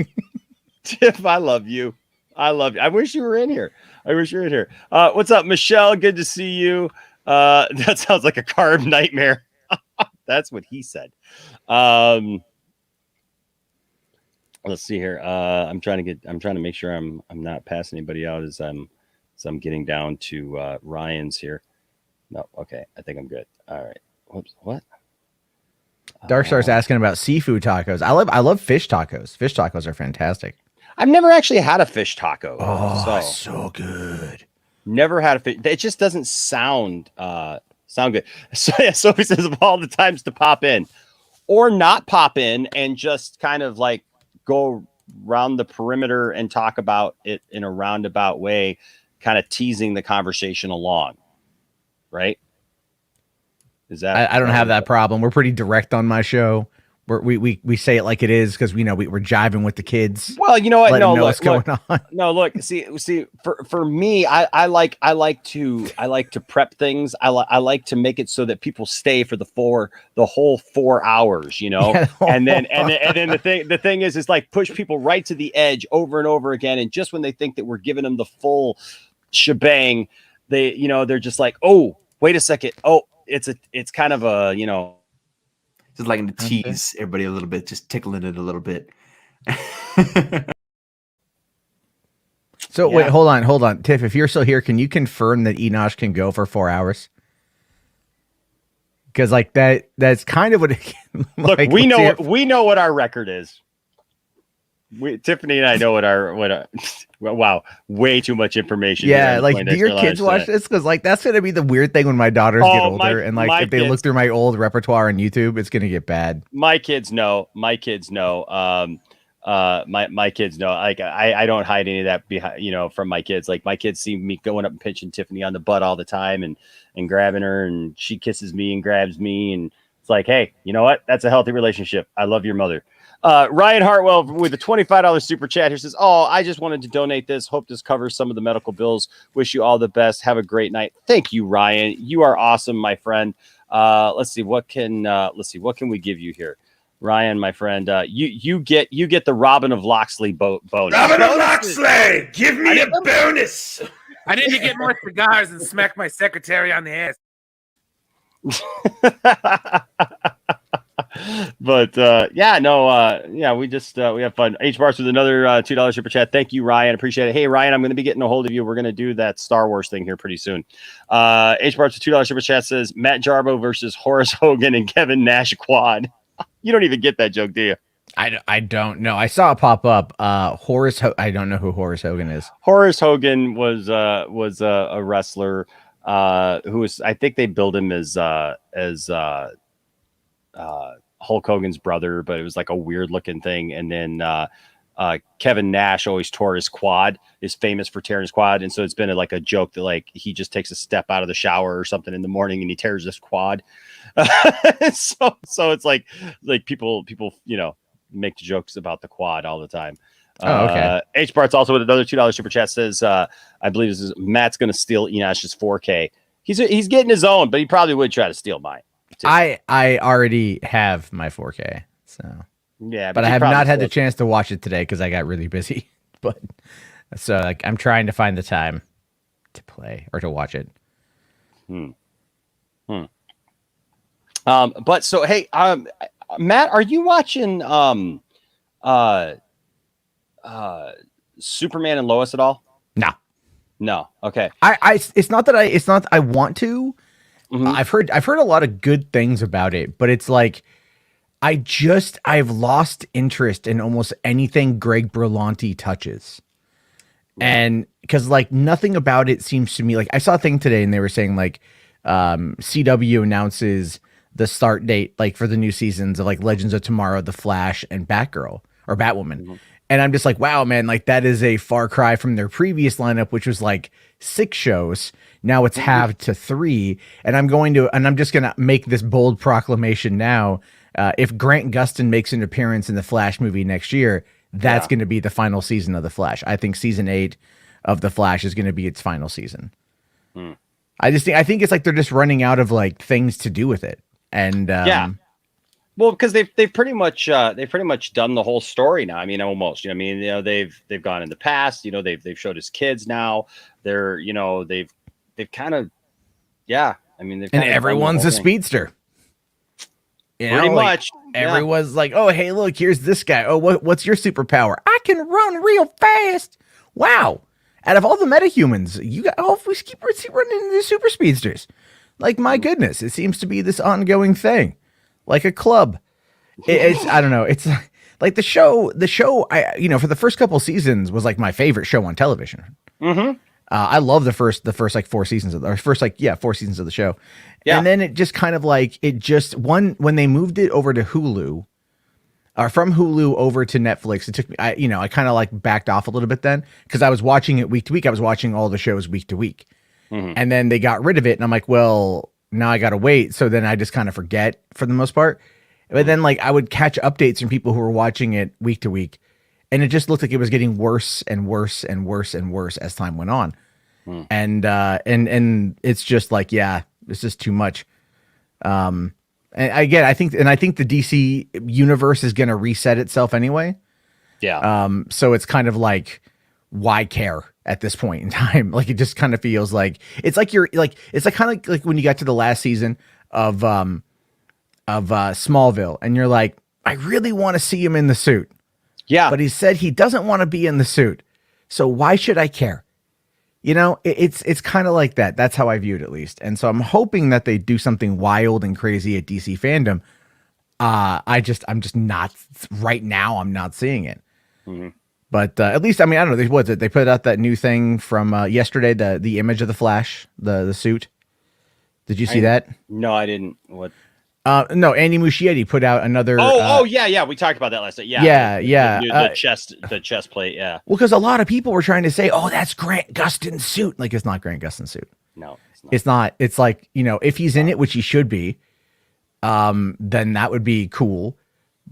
Tiff, I love you. I wish you were in here. What's up, Michelle? Good to see you. That sounds like a carb nightmare. That's what he said. Let's see here. I'm trying to make sure I'm not passing anybody out as I'm getting down to Ryan's here. No, okay. I think I'm good. All right. Whoops. What? Darkstar's asking about seafood tacos. I love fish tacos. Fish tacos are fantastic. I've never actually had a fish taco. Oh, so good. Never had a fish. It just doesn't sound good. So yeah, Sophie says of all the times to pop in or not pop in and just kind of like go around the perimeter and talk about it in a roundabout way, kind of teasing the conversation along. Right? Is that I don't have that problem. We're pretty direct on my show. We say it like it is because we're jiving with the kids. Well, you know what? No, what's going on. No, look. See. For me, I like to prep things. I like to make it so that people stay for the whole 4 hours. You know, Yeah. and then the thing is like push people right to the edge over and over again. And just when they think that we're giving them the full shebang, they're just like, oh, wait a second. Oh, it's kind of a Just liking to tease everybody a little bit, just tickling it a little bit. So wait, hold on. Tiff, if you're still here, can you confirm that Enosh can go for 4 hours? Because like that's kind of what it look, like, we know what our record is. Tiffany and I know wow, way too much information. Yeah, like do your kids watch this? Because like that's gonna be the weird thing when my daughters get older and like if they look through my old repertoire on YouTube, it's gonna get bad. My kids know. My kids know. My kids know. Like I don't hide any of that behind from my kids. Like my kids see me going up and pinching Tiffany on the butt all the time and grabbing her, and she kisses me and grabs me, and it's like, hey, you know what? That's a healthy relationship. I love your mother. Ryan Hartwell with a $25 super chat here says, oh, I just wanted to donate this. Hope this covers some of the medical bills. Wish you all the best. Have a great night. Thank you, Ryan. You are awesome, my friend. Let's see. What can we give you here? Ryan, my friend, you get the Robin of Locksley bonus. Robin of Locksley, give me a bonus. I need to get more cigars and smack my secretary on the ass. But we just we have fun. H Bars with another $2 super chat. Thank you, Ryan. Appreciate it. Hey, Ryan, I'm going to be getting a hold of you. We're going to do that Star Wars thing here pretty soon. H Bars with $2 super chat says Matt Jarbo versus Horace Hogan and Kevin Nash quad. You don't even get that joke, do you? I don't know. I saw it pop up. I don't know who Horace Hogan is. Horace Hogan was a wrestler who was, I think they billed him as Hulk Hogan's brother, but it was like a weird looking thing. And then Kevin Nash always tore his quad, is famous for tearing his quad. And so it's been like a joke that like he just takes a step out of the shower or something in the morning and he tears this quad. So it's like people, make jokes about the quad all the time. Oh, okay. H Bart's also with another $2 super chat says, I believe this is Matt's going to steal Enosh's 4K. He's getting his own, but he probably would try to steal mine. I already have my 4K, so yeah, but I have not had the chance to watch it today because I got really busy. But so like I'm trying to find the time to play or to watch it. But so hey, Matt, are you watching Superman and Lois at all? No. Okay. It's not I want to. Mm-hmm. I've heard a lot of good things about it, but it's like I've lost interest in almost anything Greg Berlanti touches. And because like nothing about it seems to me like I saw a thing today and they were saying like CW announces the start date like for the new seasons of like Legends of Tomorrow, The Flash, and Batgirl or Batwoman. Mm-hmm. And I'm just like, wow, man, like that is a far cry from their previous lineup, which was like 6 shows. Now it's halved to 3. And I'm just going to make this bold proclamation now. If Grant Gustin makes an appearance in the Flash movie next year, that's going to be the final season of the Flash. I think season 8 of the Flash is going to be its final season. I think it's like they're just running out of like things to do with it. And well, because they've pretty much done the whole story now. I mean, almost. They've gone in the past. They've showed his kids now. They've kind of, yeah. I mean, and everyone's a speedster. Pretty much. Everyone's like, oh, hey, look, here's this guy. Oh, what's your superpower? I can run real fast. Wow. Out of all the metahumans, we keep running into the super speedsters. Like, my goodness, it seems to be this ongoing thing. Like a club. it's I don't know. It's like the show. For the first couple seasons was like my favorite show on television. Mm-hmm. I love the first like 4 seasons of 4 seasons of the show. Yeah. And then it just kind of like when they moved it over to Hulu, or from Hulu over to Netflix, it took me, I kind of like backed off a little bit then because I was watching it week to week. I was watching all the shows week to week. Mm-hmm. And then they got rid of it. And I'm like, well, now I got to wait. So then I just kind of forget for the most part. But then like I would catch updates from people who were watching it week to week. And it just looked like it was getting worse and worse and worse and worse as time went on. And it's just like, yeah, it's just too much. And again, I think the DC universe is going to reset itself anyway. Yeah. So it's kind of like, why care at this point in time? Like, it just kind of feels like it's like it's like kind of like when you got to the last season of Smallville and you're like, I really want to see him in the suit. Yeah. But he said he doesn't want to be in the suit. So why should I care? It's kind of like that. That's how I view it, at least. And so I'm hoping that they do something wild and crazy at DC fandom. I'm just not right now. I'm not seeing it. Mm-hmm. But at least, I mean, I don't know. They put out that new thing from yesterday, the image of the Flash, the suit. Did you see that? No, I didn't. What? No, Andy Muschietti put out another. Yeah. We talked about that last night. Yeah. The chest plate. Yeah. Well, because a lot of people were trying to say, "Oh, that's Grant Gustin's suit." Like, it's not Grant Gustin's suit. No, it's not. It's like, if he's in it, which he should be, then that would be cool.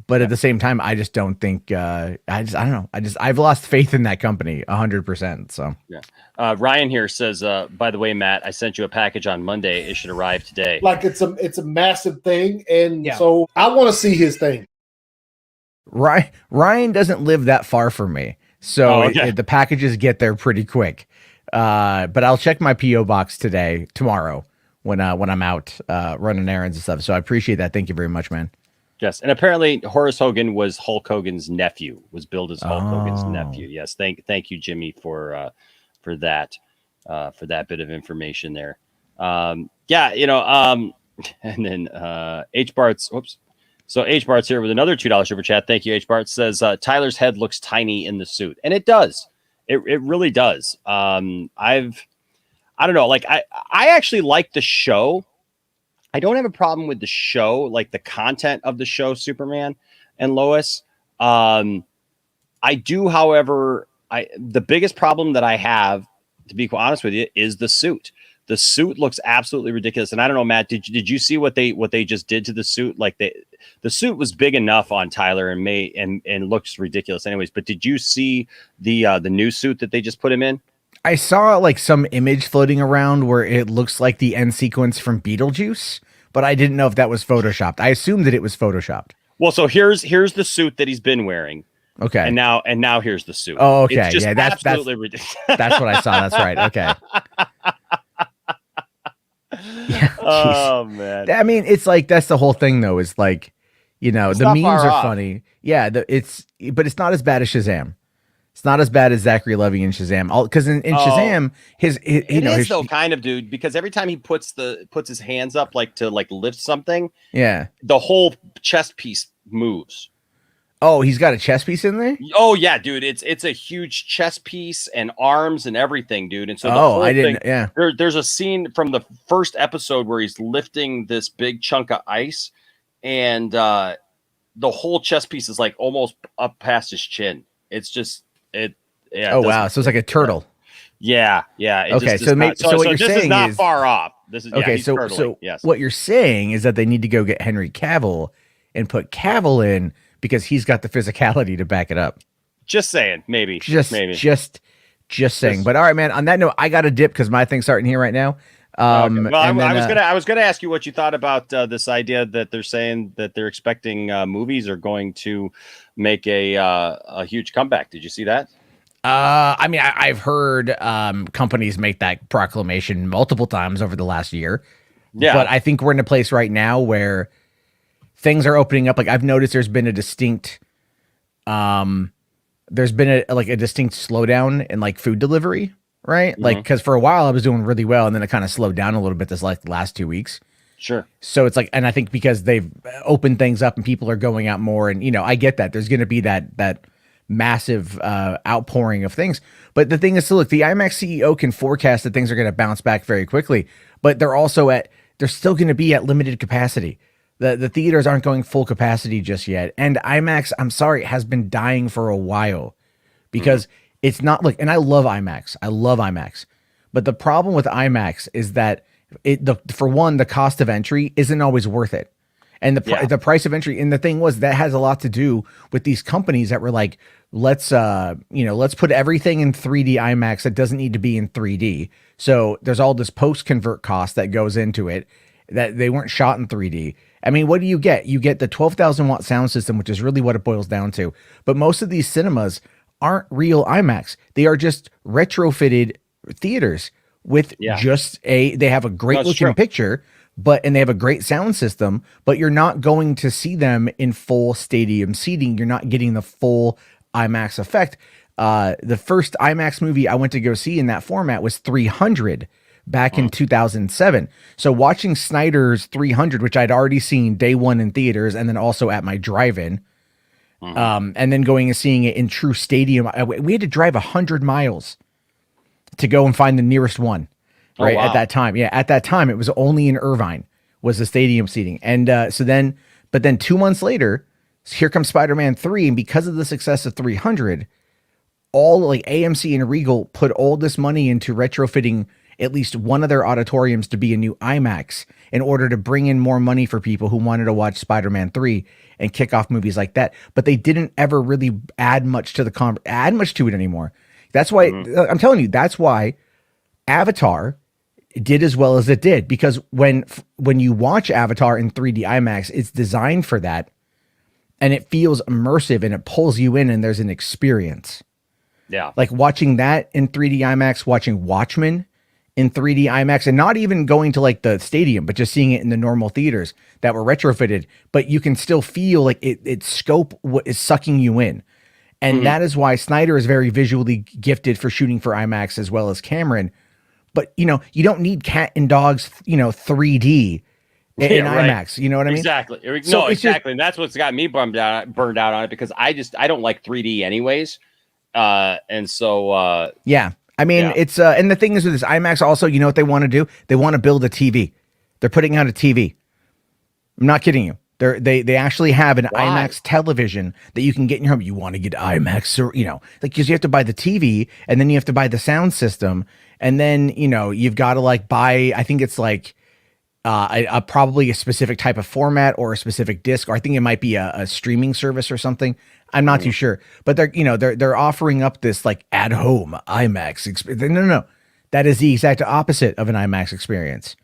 But at the same time, I just don't think. I don't know. I've lost faith in that company 100%. So yeah. Ryan here says, by the way, Matt, I sent you a package on Monday. It should arrive today. Like it's a massive thing, and so I want to see his thing. Ryan doesn't live that far from me, so the packages get there pretty quick. But I'll check my PO box tomorrow when I'm out running errands and stuff. So I appreciate that. Thank you very much, man. Yes, and apparently Horace Hogan was Hulk Hogan's nephew. Was billed as Hulk Hogan's nephew. Yes, thank you, Jimmy, for that bit of information there. And then H Bart's. Whoops. So H Bart's here with another $2 super chat. Thank you, H Bart. Says Tyler's head looks tiny in the suit, and it does. It really does. I don't know. Like I actually like the show. I don't have a problem with the show, like the content of the show, Superman and Lois. I do, however, the biggest problem that I have, to be quite honest with you, is the suit. The suit looks absolutely ridiculous. And I don't know, Matt, did you see what they just did to the suit? Like the suit was big enough on Tyler and looks ridiculous anyways. But did you see the new suit that they just put him in? I saw like some image floating around where it looks like the end sequence from Beetlejuice, but I didn't know if that was Photoshopped. I assumed that it was Photoshopped. Well, so here's the suit that he's been wearing. Okay. And now here's the suit. Oh, okay. It's just that's ridiculous. That's what I saw. That's right. Okay. Yeah, oh man. I mean, it's like that's the whole thing though, is like, the memes are funny. Yeah, but it's not as bad as Shazam. It's not as bad as Zachary Levi in Shazam. Because in Shazam, his kind of, dude, because every time he puts his hands up like to like lift something, yeah, the whole chest piece moves. Oh, he's got a chest piece in there? Oh yeah, dude. It's a huge chest piece and arms and everything, dude. And so the whole thing, there's a scene from the first episode where he's lifting this big chunk of ice, and the whole chest piece is like almost up past his chin. It's just oh wow, so it's like a turtle. Yeah. Okay, so what you're saying is not far off. This is okay. So yes. What you're saying is that they need to go get Henry Cavill and put Cavill in because he's got the physicality to back it up. Just saying, maybe. Just saying. But all right, man. On that note, I got to dip because my thing's starting here right now. Okay. Well, I was gonna ask you what you thought about this idea that they're saying that they're expecting movies are going to make a huge comeback. Did you see that? I mean, I've heard companies make that proclamation multiple times over the last year. Yeah, but I think we're in a place right now where things are opening up. Like I've noticed there's been a distinct slowdown in like food delivery. Right. Mm-hmm. Like, because for a while I was doing really well and then it kind of slowed down a little bit this like last 2 weeks. Sure. So it's like, and I think because they've opened things up and people are going out more, and I get that there's going to be that massive outpouring of things. But the thing is, so look, the IMAX CEO can forecast that things are going to bounce back very quickly, but they're still going to be at limited capacity. The theaters aren't going full capacity just yet. And IMAX, I'm sorry, has been dying for a while because it's not like, and I love IMAX. But the problem with IMAX is that for one, the cost of entry isn't always worth it. And the price of entry, and the thing was, that has a lot to do with these companies that were like, let's put everything in 3D IMAX that doesn't need to be in 3D. So there's all this post convert cost that goes into it that they weren't shot in 3D. I mean, what do you get? You get the 12,000 watt sound system, which is really what it boils down to. But most of these cinemas aren't real IMAX. They are just retrofitted theaters with they have a great looking picture, and they have a great sound system, but you're not going to see them in full stadium seating. You're not getting the full IMAX effect. The first IMAX movie I went to go see in that format was 300 back in 2007. So watching Snyder's 300, which I'd already seen day one in theaters and then also at my drive-in, and then going and seeing it in true stadium, we had to drive 100 miles to go and find the nearest one. Right. At that time. Yeah. At that time, it was only in Irvine was the stadium seating. And but then 2 months later, here comes Spider-Man 3. And because of the success of 300, all like AMC and Regal put all this money into retrofitting at least one of their auditoriums to be a new IMAX in order to bring in more money for people who wanted to watch Spider-Man 3 and kick off movies like that. But they didn't ever really add much to it anymore. That's why I'm telling you, that's why Avatar did as well as it did, because when you watch Avatar in 3D IMAX, it's designed for that, and it feels immersive and it pulls you in, and there's an experience. Yeah. Like watching that in 3D IMAX, watching Watchmen in 3D IMAX, and not even going to like the stadium, but just seeing it in the normal theaters that were retrofitted, but you can still feel like its scope is sucking you in. And that is why Snyder is very visually gifted for shooting for IMAX as well as Cameron. But, you don't need cat and dogs, 3D in IMAX. You know what I mean? Exactly. So exactly. And that's what's got me burned out on it, because I don't like 3D anyways. And so, it's, and the thing is with this IMAX also, you know what they want to do? They want to build a TV. They're putting out a TV. I'm not kidding you. They actually have an IMAX television that you can get in your home. You want to get IMAX, or because you have to buy the TV, and then you have to buy the sound system, and then you've got to like buy. I think it's like probably a specific type of format or a specific disc, or I think it might be a streaming service or something. I'm not too sure, but they're offering up this like at home IMAX experience. No, that is the exact opposite of an IMAX experience.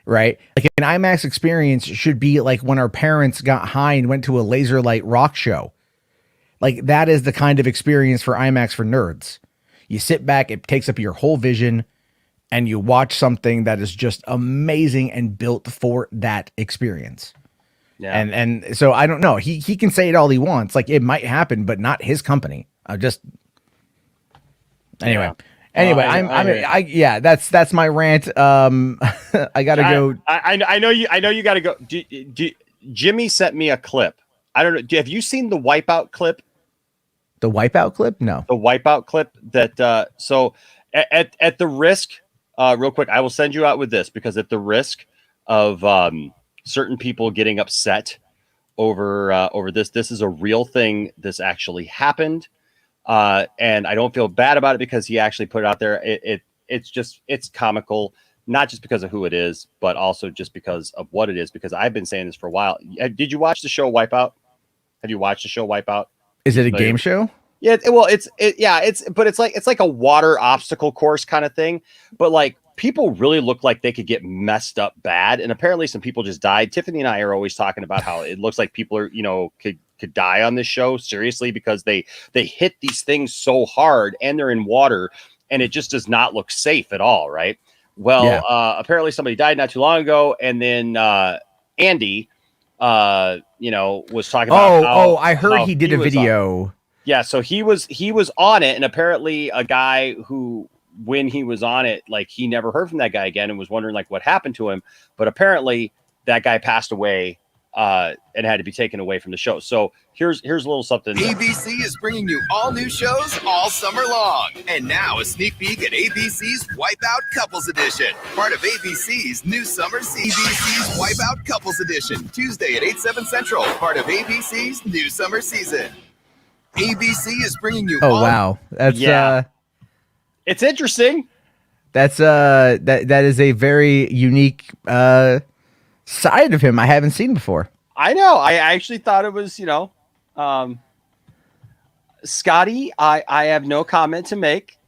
Right? Like an IMAX experience should be like when our parents got high and went to a laser light rock show. Like that is the kind of experience for IMAX for nerds. You sit back, it takes up your whole vision, and you watch something that is just amazing and built for that experience. Yeah. And so I don't know. He can say it all he wants. Like it might happen, but not his company. Anyway. Yeah. Anyway, that's my rant. I gotta go. I know you gotta go. Jimmy sent me a clip. I don't know. Have you seen the Wipeout clip? The Wipeout clip? No. The Wipeout clip that. So at the risk, real quick, I will send you out with this, because at the risk of certain people getting upset over this is a real thing. This actually happened. And I don't feel bad about it, because he actually put it out there. It's comical, not just because of who it is, but also just because of what it is, because I've been saying this for a while. Did you watch the show Wipeout? Have you watched the show Wipeout? Is it a game show? Yeah. Well, it's like a water obstacle course kind of thing, but like people really look like they could get messed up bad. And apparently some people just died. Tiffany and I are always talking about how it looks like people are, could die on this show, seriously, because they hit these things so hard and they're in water, and it just does not look safe at all. Right. Well, apparently somebody died not too long ago. And then Andy, was talking about I heard he did a video. Yeah. So he was on it. And apparently a guy who, when he was on it, like he never heard from that guy again and was wondering like what happened to him. But apparently that guy passed away and had to be taken away from the show. So here's a little something. ABC is bringing you all new shows all summer long. And now a sneak peek at ABC's Wipeout Couples Edition, part of ABC's new summer season. ABC's Wipeout Couples Edition, Tuesday at 8, 7 Central, part of ABC's new summer season. ABC is bringing you wow. That's it's interesting. That's that is a very unique side of him I haven't seen before. I know. I actually thought it was, Scotty, I have no comment to make.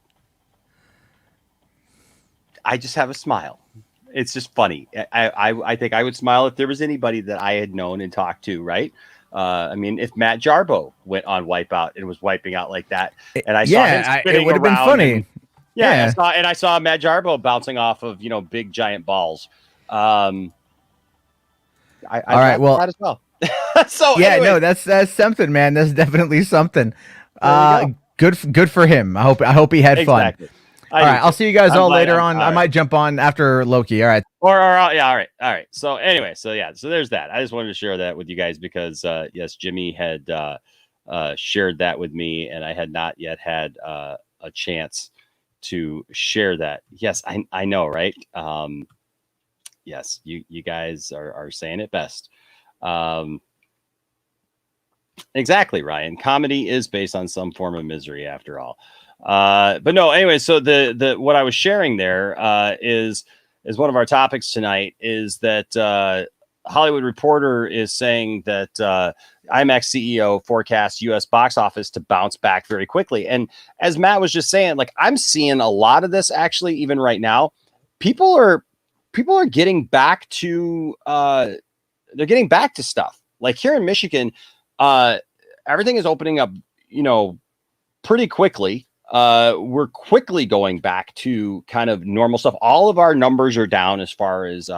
I just have a smile. It's just funny. I think I would smile if there was anybody that I had known and talked to, right? I mean, if Matt Jarbo went on Wipeout and was wiping out like that, and I saw him spinning it would have been funny. I saw Matt Jarbo bouncing off of, big giant balls. All right, well, that as well. So yeah, anyway. no, that's something, man. That's definitely something. Good for him. I hope he had fun. All right, I'll see you guys all later on. I might jump on after Loki. All right. Yeah, all right. So anyway, so there's that. I just wanted to share that with you guys because yes, Jimmy had shared that with me, and I had not yet had a chance to share that. Yes, I know, right? Yes, you guys are saying it best. Exactly, Ryan. Comedy is based on some form of misery, after all. But no, anyway. So the what I was sharing there is one of our topics tonight. Is that Hollywood Reporter is saying that IMAX CEO forecasts U.S. box office to bounce back very quickly. And as Matt was just saying, like I'm seeing a lot of this actually, even right now. People are getting back to they're getting back to stuff. Like here in Michigan, everything is opening up, pretty quickly. We're quickly going back to kind of normal stuff. All of our numbers are down as far as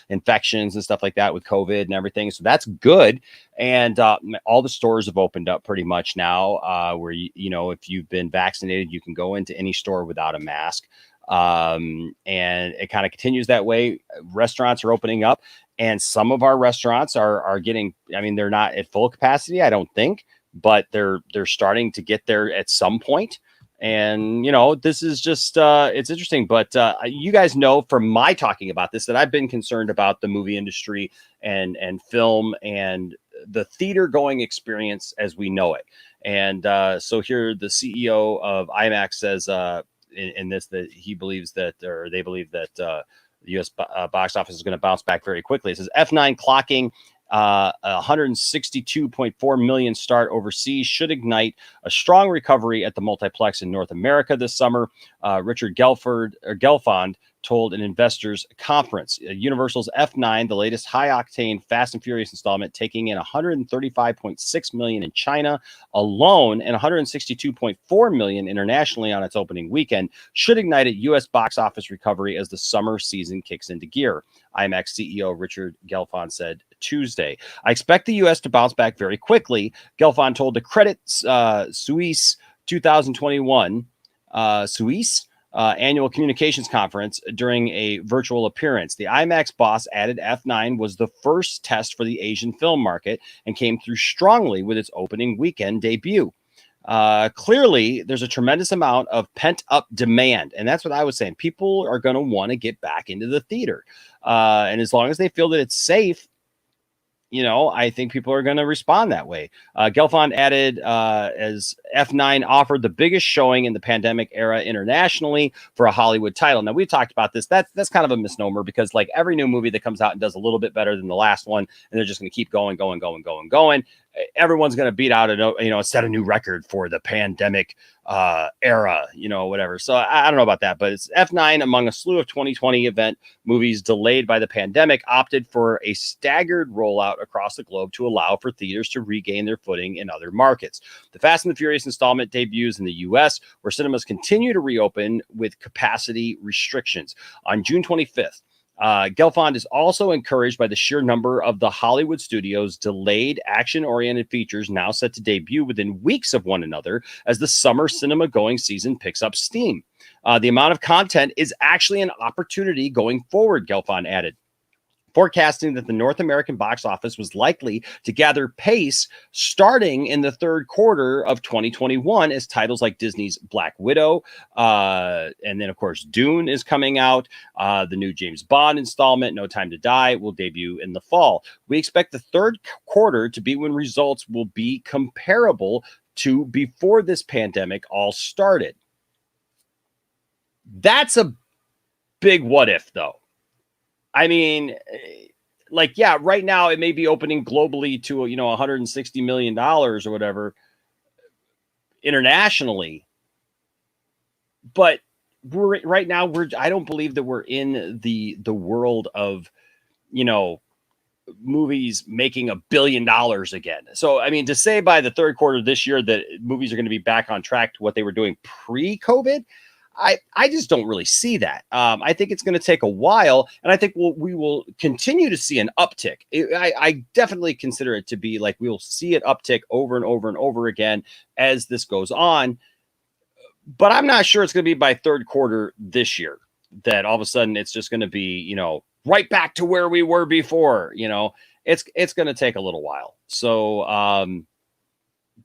infections and stuff like that with COVID and everything. So that's good. And all the stores have opened up pretty much now where, if you've been vaccinated, you can go into any store without a mask. And it kind of continues that way. Restaurants are opening up, and some of our restaurants are getting, they're not at full capacity, I don't think, but they're starting to get there at some point. And, this is just, it's interesting, but you guys know from my talking about this that I've been concerned about the movie industry and film and the theater going experience as we know it. And so here the CEO of IMAX says, in this, that he believes that, or they believe that the U.S. box office is going to bounce back very quickly. It says F9 clocking 162.4 million start overseas should ignite a strong recovery at the multiplex in North America this summer. Richard Gelfond told an investors conference. Universal's F9, the latest high-octane Fast and Furious installment, taking in 135.6 million in China alone and 162.4 million internationally on its opening weekend, should ignite a U.S. box office recovery as the summer season kicks into gear. IMAX CEO Richard Gelfond said Tuesday. I expect the U.S. to bounce back very quickly, Gelfond told the Credit Suisse 2021 annual communications conference during a virtual appearance. The IMAX boss added F9 was the first test for the Asian film market and came through strongly with its opening weekend debut. Clearly, there's a tremendous amount of pent-up demand, and that's what I was saying. People are going to want to get back into the theater, and as long as they feel that it's safe, I think people are going to respond that way. Gelfond added, as F9 offered the biggest showing in the pandemic era internationally for a Hollywood title. Now, we've talked about this. That's kind of a misnomer because like every new movie that comes out and does a little bit better than the last one, and they're just going to keep going. Everyone's going to beat out set a new record for the pandemic era, whatever. So I don't know about that, but it's F9 among a slew of 2020 event movies delayed by the pandemic opted for a staggered rollout across the globe to allow for theaters to regain their footing in other markets. The Fast and the Furious installment debuts in the U.S., where cinemas continue to reopen with capacity restrictions. On June 25th, Gelfond is also encouraged by the sheer number of the Hollywood studios' delayed action-oriented features now set to debut within weeks of one another as the summer cinema-going season picks up steam. The amount of content is actually an opportunity going forward, Gelfond added. forecasting that the North American box office was likely to gather pace starting in the third quarter of 2021 as titles like Disney's Black Widow, and then, of course, Dune is coming out. The new James Bond installment, No Time to Die, will debut in the fall. We expect the third quarter to be when results will be comparable to before this pandemic all started. That's a big what if, though. I mean, like, yeah, right now it may be opening globally to, $160 million or whatever internationally. But right now, I don't believe that we're in the world of, movies making $1 billion again. So, I mean, to say by the third quarter of this year that movies are going to be back on track to what they were doing pre-COVID, I just don't really see that. I think it's going to take a while, and I think we will continue to see an uptick. I definitely consider it to be like we'll see it uptick over and over and over again as this goes on. But I'm not sure it's going to be by third quarter this year that all of a sudden it's just going to be, right back to where we were before. It's going to take a little while. So,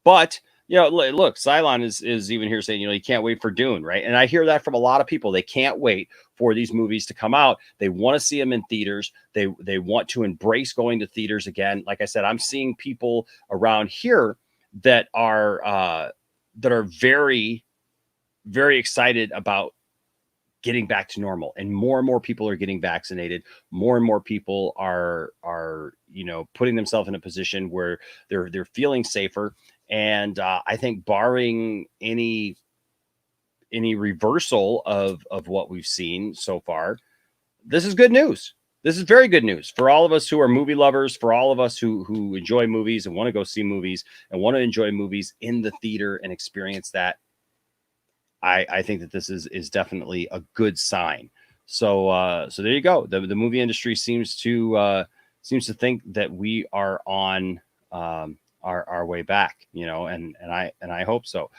but look, Cylon is even here saying, you can't wait for Dune, right? And I hear that from a lot of people. They can't wait for these movies to come out. They want to see them in theaters. They want to embrace going to theaters again. Like I said, I'm seeing people around here that are very, very excited about getting back to normal, and more people are getting vaccinated. More and more people are putting themselves in a position where they're feeling safer. And I think barring any reversal of what we've seen so far, this is good news. This is very good news for all of us who are movie lovers, for all of us who enjoy movies and want to go see movies and want to enjoy movies in the theater and experience that. I think that this is definitely a good sign. So there you go. The movie industry seems to think that we are on our way back, and I hope so.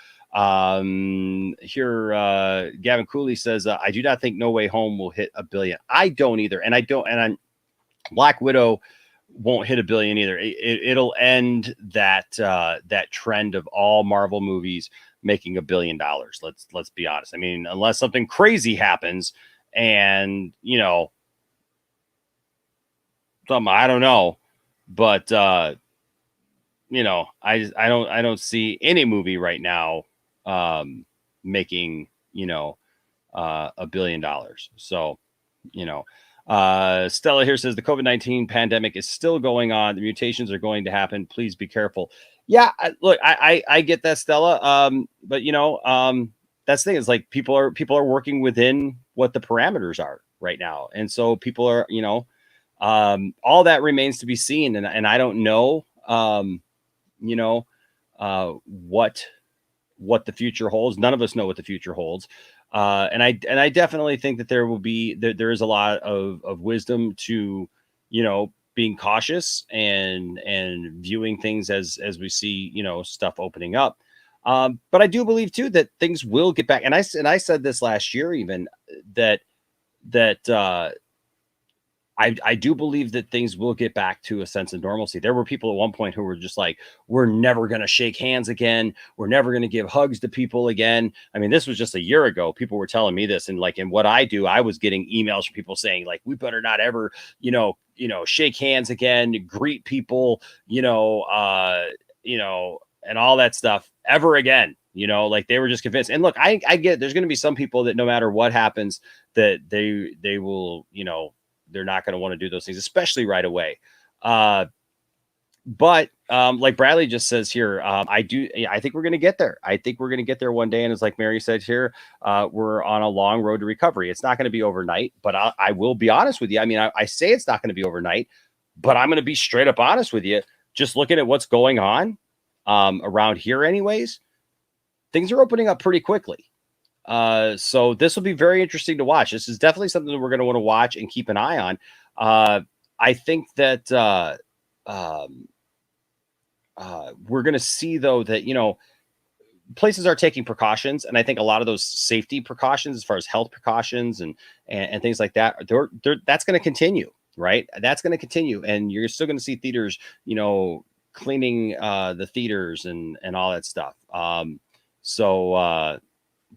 Here, Gavin Cooley says, I do not think No Way Home will hit $1 billion. I don't either. And Black Widow won't hit $1 billion either. It'll end that trend of all Marvel movies making $1 billion. Let's be honest. I mean, unless something crazy happens and, something, I don't know, but, I don't see any movie right now making, $1 billion. So, Stella here says the COVID-19 pandemic is still going on. The mutations are going to happen. Please be careful. Yeah, look, I get that, Stella. But that's the thing is like people are working within what the parameters are right now, and so people are, all that remains to be seen, and I don't know. What the future holds. None of us know what the future holds. And I definitely think that there is a lot of wisdom to, being cautious and viewing things as we see, stuff opening up. But I do believe too, that things will get back. And I said this last year, even that I do believe that things will get back to a sense of normalcy. There were people at one point who were just like, we're never going to shake hands again. We're never going to give hugs to people again. I mean, this was just a year ago. People were telling me this, and like, in what I do, I was getting emails from people saying like, we better not ever, shake hands again, greet people, and all that stuff ever again. Like they were just convinced. And look, I get it. There's going to be some people that no matter what happens, that they will, they're not going to want to do those things, especially right away. But like Bradley just says here, I think we're going to get there. I think we're going to get there one day. And it's like Mary said here, we're on a long road to recovery. It's not going to be overnight, but I will be honest with you. I mean, I say it's not going to be overnight, but I'm going to be straight up honest with you. Just looking at what's going on around here anyways, things are opening up pretty quickly. So this will be very interesting to watch. This is definitely something that we're going to want to watch and keep an eye on. I think that we're going to see, though, that, places are taking precautions. And I think a lot of those safety precautions, as far as health precautions and things like that, that's going to continue. right? That's going to continue, and you're still going to see theaters, cleaning the theaters and all that stuff.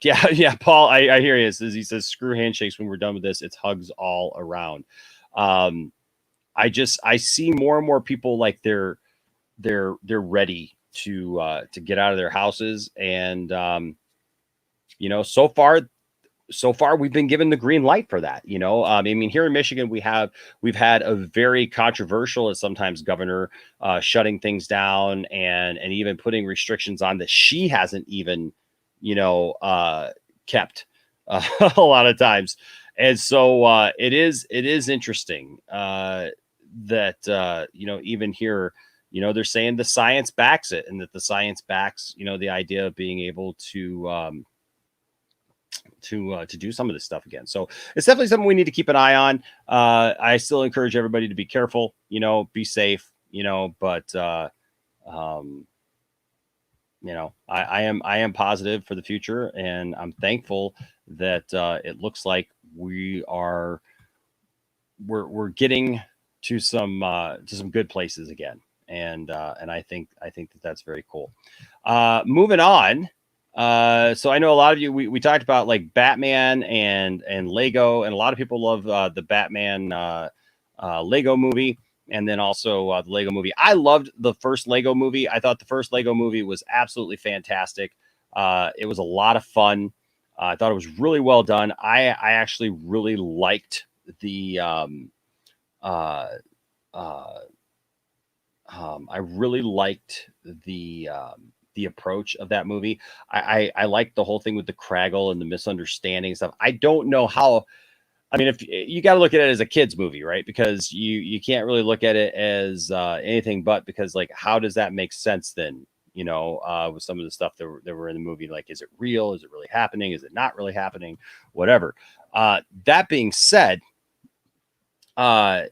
Yeah, Paul, I hear you. He says, screw handshakes when we're done with this. It's hugs all around. I see more and more people like they're ready to get out of their houses, and so far we've been given the green light for that. I mean, here in Michigan we've had a very controversial, and sometimes governor shutting things down and even putting restrictions on that she hasn't even kept a lot of times. And so it is interesting that even here, they're saying the science backs it, and that the science backs the idea of being able to do some of this stuff again. So it's definitely something we need to keep an eye on. I still encourage everybody to be careful, be safe, but I am positive for the future, and I'm thankful that it looks like we're getting to some good places again. And I think that's very cool. Moving on. So I know a lot of you, we talked about like Batman and Lego, and a lot of people love the Batman Lego movie, and then also the Lego movie. I loved the first Lego movie. I thought the first Lego movie was absolutely fantastic. It was a lot of fun. I thought it was really well done. I actually really liked the I really liked the approach of that movie. I liked the whole thing with the Craggle and the misunderstanding stuff. I don't know how. I mean, if you got to look at it as a kid's movie, right? Because you can't really look at it as anything but, because like, how does that make sense then? With some of the stuff that were in the movie, like, is it real? Is it really happening? Is it not really happening? Whatever. That being said, the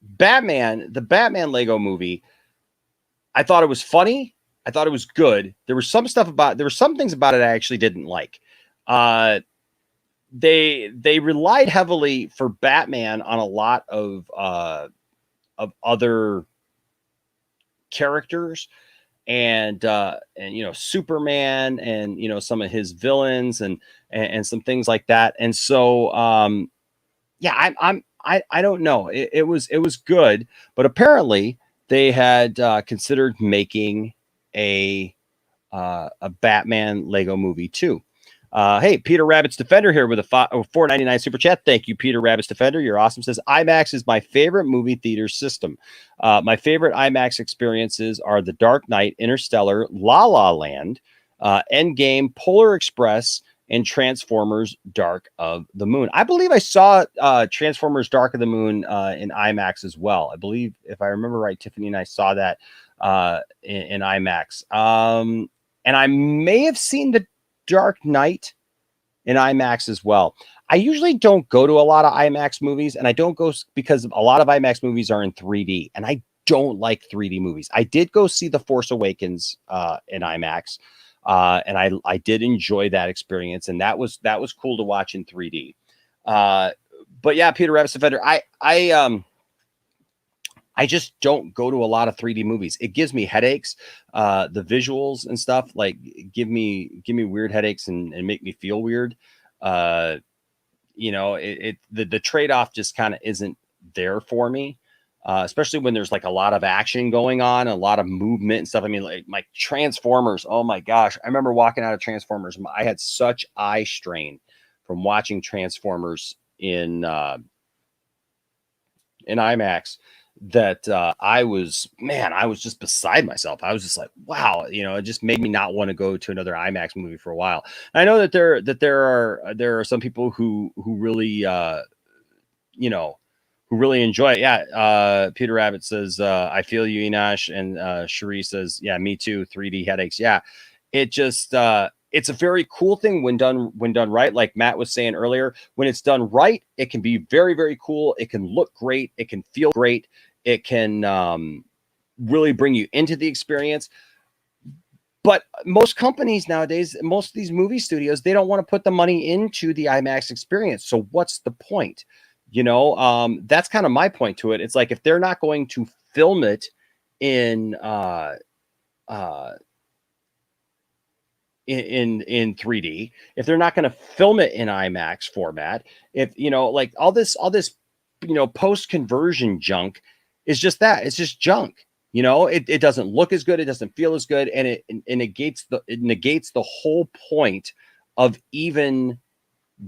Batman Lego movie, I thought it was funny. I thought it was good. There were some things about it I actually didn't like. They relied heavily for Batman on a lot of other characters, and Superman, and some of his villains, and some things like that. And so I don't know. It was good, but apparently they had considered making a Batman Lego movie too. Hey, Peter Rabbit's Defender here with a $4.99 super chat. Thank you, Peter Rabbit's Defender. You're awesome. Says IMAX is my favorite movie theater system. My favorite IMAX experiences are The Dark Knight, Interstellar, La La Land, Endgame, Polar Express, and Transformers Dark of the Moon. I believe I saw Transformers Dark of the Moon in IMAX as well. I believe, if I remember right, Tiffany and I saw that in IMAX. And I may have seen The Dark Knight in IMAX as well. I usually don't go to a lot of IMAX movies, and I don't go because a lot of IMAX movies are in 3D, and I don't like 3D movies. I did go see The Force Awakens in IMAX. And I did enjoy that experience, and that was cool to watch in 3D. But yeah, Peter Rabbit's Defender, I just don't go to a lot of 3D movies. It gives me headaches. The visuals and stuff like give me weird headaches and make me feel weird. The trade-off just kind of isn't there for me. Especially when there's like a lot of action going on, a lot of movement and stuff. I mean, like Transformers. Oh my gosh. I remember walking out of Transformers. I had such eye strain from watching Transformers in IMAX that I was just beside myself. I was just like, wow, it just made me not want to go to another IMAX movie for a while. And I know that there are some people who really, who really enjoy it. Yeah. Peter Rabbit says, I feel you, Enosh. And Cherie says, yeah, me too. 3D headaches. Yeah. It just, it's a very cool thing when done right. Like Matt was saying earlier, when it's done right, it can be very, very cool. It can look great. It can feel great. It can really bring you into the experience. But most companies nowadays, most of these movie studios, they don't want to put the money into the IMAX experience. So what's the point? That's kind of my point to it. It's like, if they're not going to film it in 3D, if they're not going to film it in IMAX format, if like all this post conversion junk is just that, it's just junk. It doesn't look as good, it doesn't feel as good, and it negates the whole point of even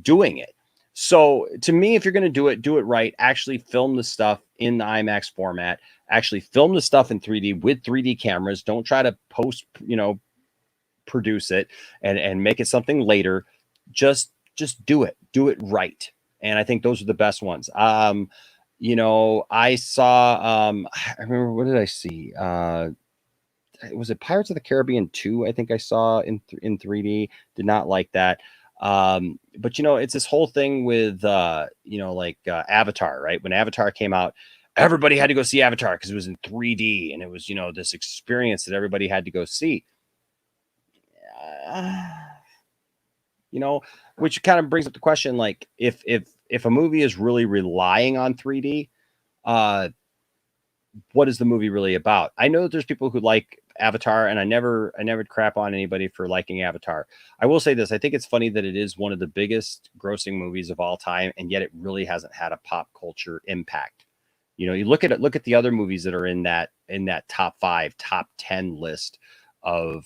doing it. So to me, if you're going to do it right. Actually film the stuff in the IMAX format, actually film the stuff in 3D with 3D cameras. Don't try to produce it and make it something later. Just do it right. And I think those are the best ones. I saw I remember, what did I see? Was it Pirates of the Caribbean 2? I think I saw in 3D. Did not like that. But it's this whole thing with Avatar, right? When Avatar came out, everybody had to go see Avatar because it was in 3D, and it was this experience that everybody had to go see. Which kind of brings up the question, like, if a movie is really relying on 3D, what is the movie really about? I know that there's people who like Avatar, and I never crap on anybody for liking Avatar. I will say this: I think it's funny that it is one of the biggest grossing movies of all time, and yet it really hasn't had a pop culture impact. You look at the other movies that are in that top 5, top 10 list of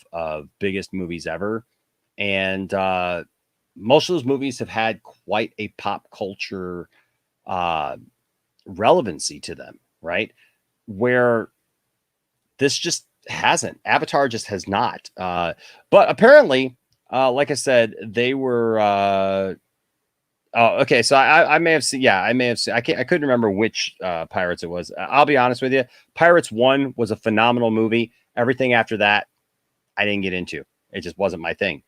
biggest movies ever, and most of those movies have had quite a pop culture relevancy to them, right? Where this just hasn't. Avatar just has not. But apparently, like I said, they were. Oh, okay. So I may have seen. Yeah, I may have seen. I couldn't remember which Pirates it was. I'll be honest with you. Pirates 1 was a phenomenal movie. Everything after that, I didn't get into. It just wasn't my thing.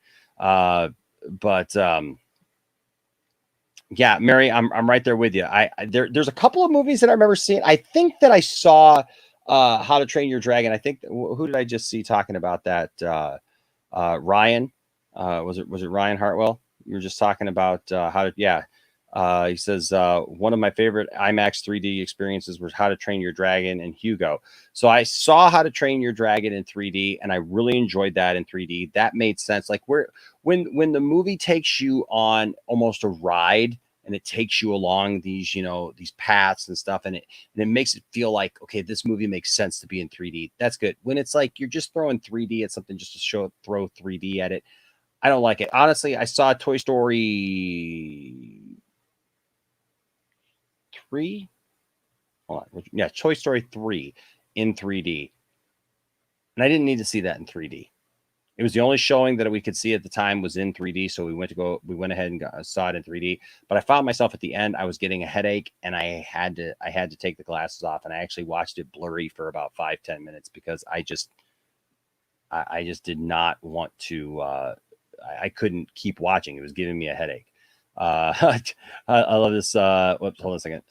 Yeah, Mary, I'm right there with you. There's a couple of movies that I remember seeing. I think that I saw How to Train Your Dragon. I think, who did I just see talking about that? Ryan, was it Ryan Hartwell? You were just talking about how to, yeah. He says, one of my favorite IMAX 3D experiences was How to Train Your Dragon and Hugo. So I saw How to Train Your Dragon in 3D, and I really enjoyed that in 3D. That made sense. Like, when the movie takes you on almost a ride, and it takes you along these, these paths and stuff, and it makes it feel like, okay, this movie makes sense to be in 3D. That's good. When it's like you're just throwing 3D at something just to throw 3D at it, I don't like it. Honestly, I saw Toy Story 3. Hold on. Yeah, Toy Story 3 in 3D. And I didn't need to see that in 3D. It was the only showing that we could see at the time was in 3D. So we went ahead and saw it in 3D. But I found myself at the end, I was getting a headache, and I had to take the glasses off, and I actually watched it blurry for about 5-10 minutes because I just did not want to. I couldn't keep watching. It was giving me a headache. I love this. Whoops, hold on a second.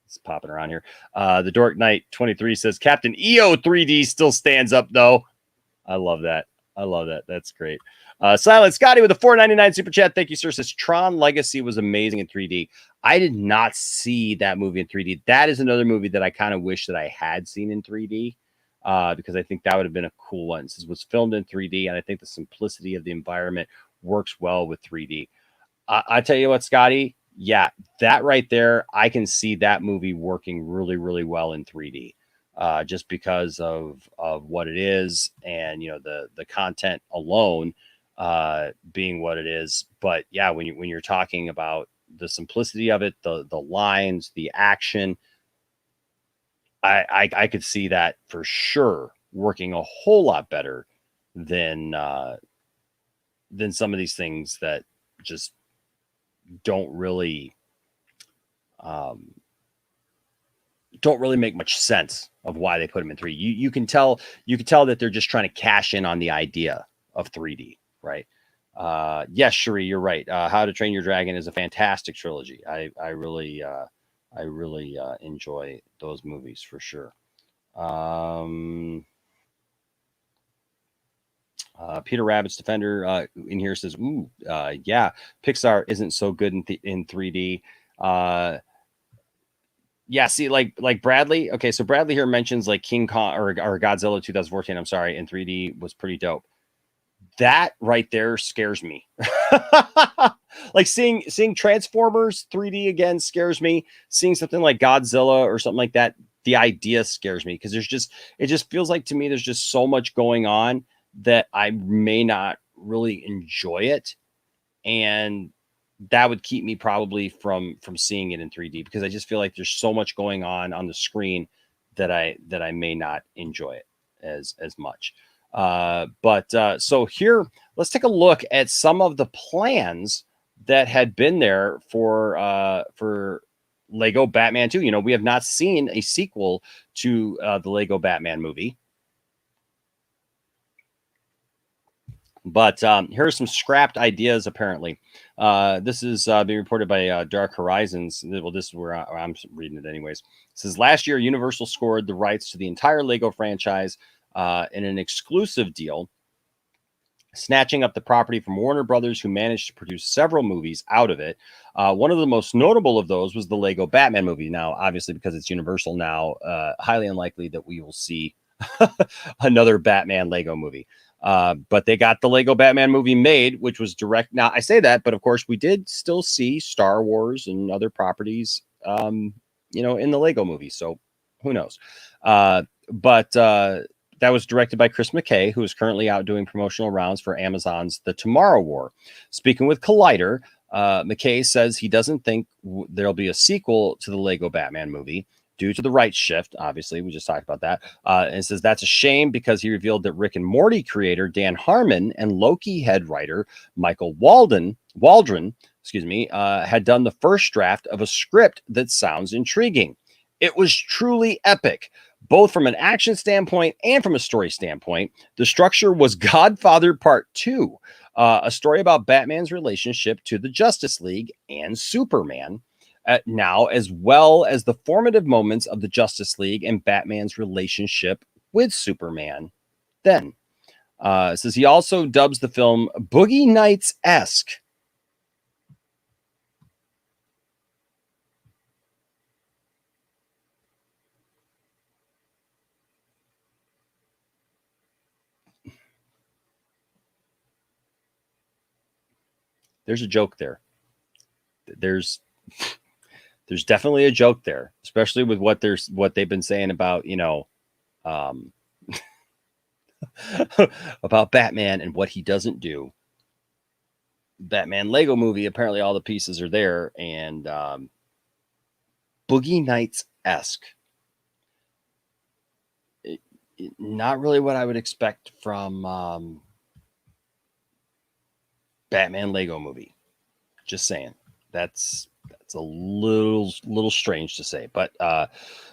It's popping around here. The Dork Knight 23 says Captain EO 3D still stands up though. I love that. That's great. Silent Scotty with a $4.99 super chat. Thank you, sir. Says Tron Legacy was amazing in 3D. I did not see that movie in 3D. That is another movie that I kind of wish that I had seen in 3D. Because I think that would have been a cool one. This was filmed in 3D, and I think the simplicity of the environment works well with 3D. I tell you what, Scotty, yeah, that right there, I can see that movie working really, really well in 3D, just because of what it is, and the content alone being what it is. But yeah, when you're talking about the simplicity of it, the lines, the action, I could see that for sure working a whole lot better than some of these things that just don't really make much sense of why they put them in 3D. You can tell that they're just trying to cash in on the idea of 3D, right? Yes, Cherie, you're right. How to Train Your Dragon is a fantastic trilogy. I really enjoy those movies for sure. Peter Rabbit's Defender in here says, "Ooh, yeah, Pixar isn't so good in 3D." yeah, see, like Bradley. Okay, so Bradley here mentions like King Kong or Godzilla 2014. I'm sorry, in 3D was pretty dope. That right there scares me. Like seeing Transformers 3D again scares me. Seeing something like Godzilla or something like that, the idea scares me because it just feels like to me there's just so much going on that I may not really enjoy it, and that would keep me probably from seeing it in 3D because I just feel like there's so much going on the screen that I may not enjoy it as much. So here, let's take a look at some of the plans that had been there for Lego Batman 2. You know, we have not seen a sequel to the Lego Batman movie. But here are some scrapped ideas, apparently. This is being reported by Dark Horizons. Well, this is where I'm reading it anyways. It says, last year, Universal scored the rights to the entire Lego franchise in an exclusive deal, snatching up the property from Warner Brothers, who managed to produce several movies out of it. One of the most notable of those was the Lego Batman movie. Now, obviously, because it's Universal now, highly unlikely that we will see another Batman Lego movie. But they got the Lego Batman movie made, which was direct. Now, I say that, but of course, we did still see Star Wars and other properties, in the Lego movie. So who knows? But that was directed by Chris McKay, who is currently out doing promotional rounds for Amazon's The Tomorrow War. Speaking with Collider, McKay says he doesn't think there'll be a sequel to the Lego Batman movie due to the rights shift. Obviously, we just talked about that. And says that's a shame because he revealed that Rick and Morty creator Dan Harmon and Loki head writer Michael Waldron, had done the first draft of a script that sounds intriguing. It was truly epic, both from an action standpoint and from a story standpoint. The structure was Godfather Part 2, a story about Batman's relationship to the Justice League and Superman now, as well as the formative moments of the Justice League and Batman's relationship with Superman then. Says he also dubs the film Boogie Nights-esque. There's a joke there. There's definitely a joke there, especially with what they've been saying about, about Batman and what he doesn't do. Batman Lego movie, apparently all the pieces are there, and Boogie Nights-esque. Not really what I would expect from Batman Lego movie. Just saying. That's a little strange to say, but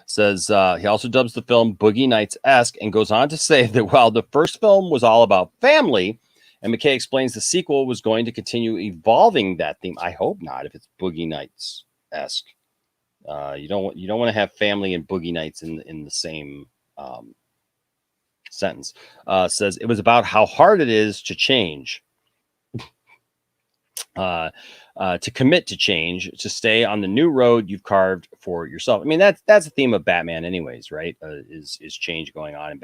says he also dubs the film Boogie Nights-esque and goes on to say that while the first film was all about family, and McKay explains the sequel was going to continue evolving that theme. I hope not, if it's Boogie Nights-esque. You don't want to have family and Boogie Nights in the same sentence. Says it was about how hard it is to change. To commit to change, to stay on the new road you've carved for yourself. I mean, that's the theme of Batman anyways, right? Is change going on, and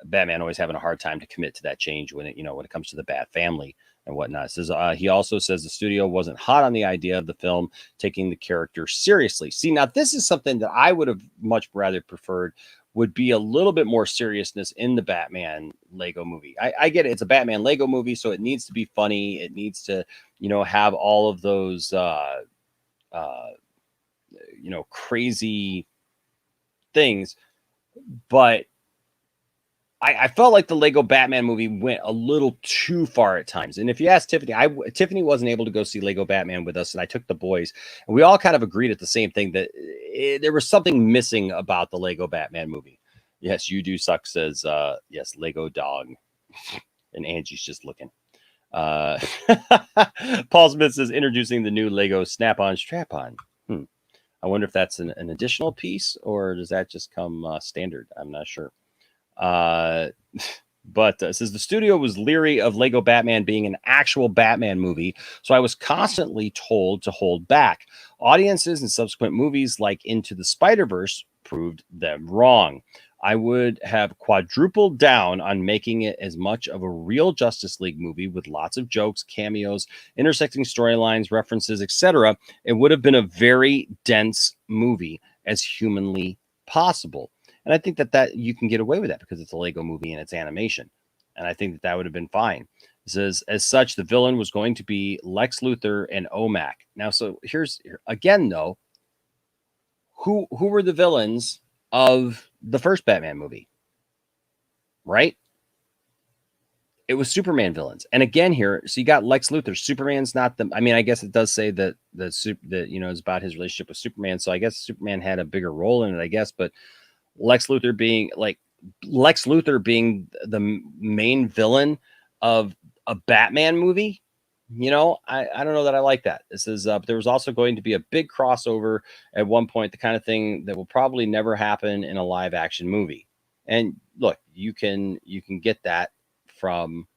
Batman always having a hard time to commit to that change when it comes to the Bat family and whatnot. Says he also says the studio wasn't hot on the idea of the film taking the character seriously. See, now this is something that I would have much rather preferred, would be a little bit more seriousness in the Batman Lego movie. I get it. It's a Batman Lego movie, so it needs to be funny. It needs to, have all of those, crazy things. But I felt like the Lego Batman movie went a little too far at times. And if you ask Tiffany, Tiffany wasn't able to go see Lego Batman with us, and I took the boys, and we all kind of agreed at the same thing that there was something missing about the Lego Batman movie. Yes, you do suck, says yes, Lego dog. And Angie's just looking. Paul Smith says introducing the new Lego Snap-on Strap-on. I wonder if that's an additional piece, or does that just come standard? I'm not sure. But it says the studio was leery of Lego Batman being an actual Batman movie, so I was constantly told to hold back. Audiences in subsequent movies like Into the Spider-Verse proved them wrong. I would have quadrupled down on making it as much of a real Justice League movie with lots of jokes, cameos, intersecting storylines, references, etc. It would have been a very dense movie as humanly possible. And I think that you can get away with that because it's a Lego movie and it's animation. And I think that would have been fine. It says, as such, the villain was going to be Lex Luthor and OMAC. Now, so here's again, though, who were the villains of the first Batman movie? Right? It was Superman villains. And again, here, so you got Lex Luthor. Superman's not the, I mean, I guess it does say that it's about his relationship with Superman. So I guess Superman had a bigger role in it, I guess, but Lex Luthor being the main villain of a Batman movie, I don't know that I like that. This is there was also going to be a big crossover at one point, the kind of thing that will probably never happen in a live action movie. And look, you can get that from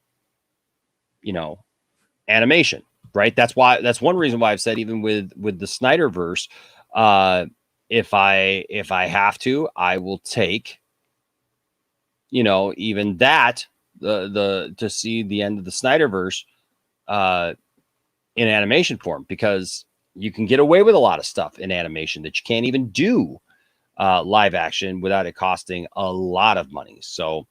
animation, right? That's one reason why I've said even with the Snyderverse, if I have to, I will take, even that to see the end of the Snyderverse in animation form, because you can get away with a lot of stuff in animation that you can't even do live action without it costing a lot of money. So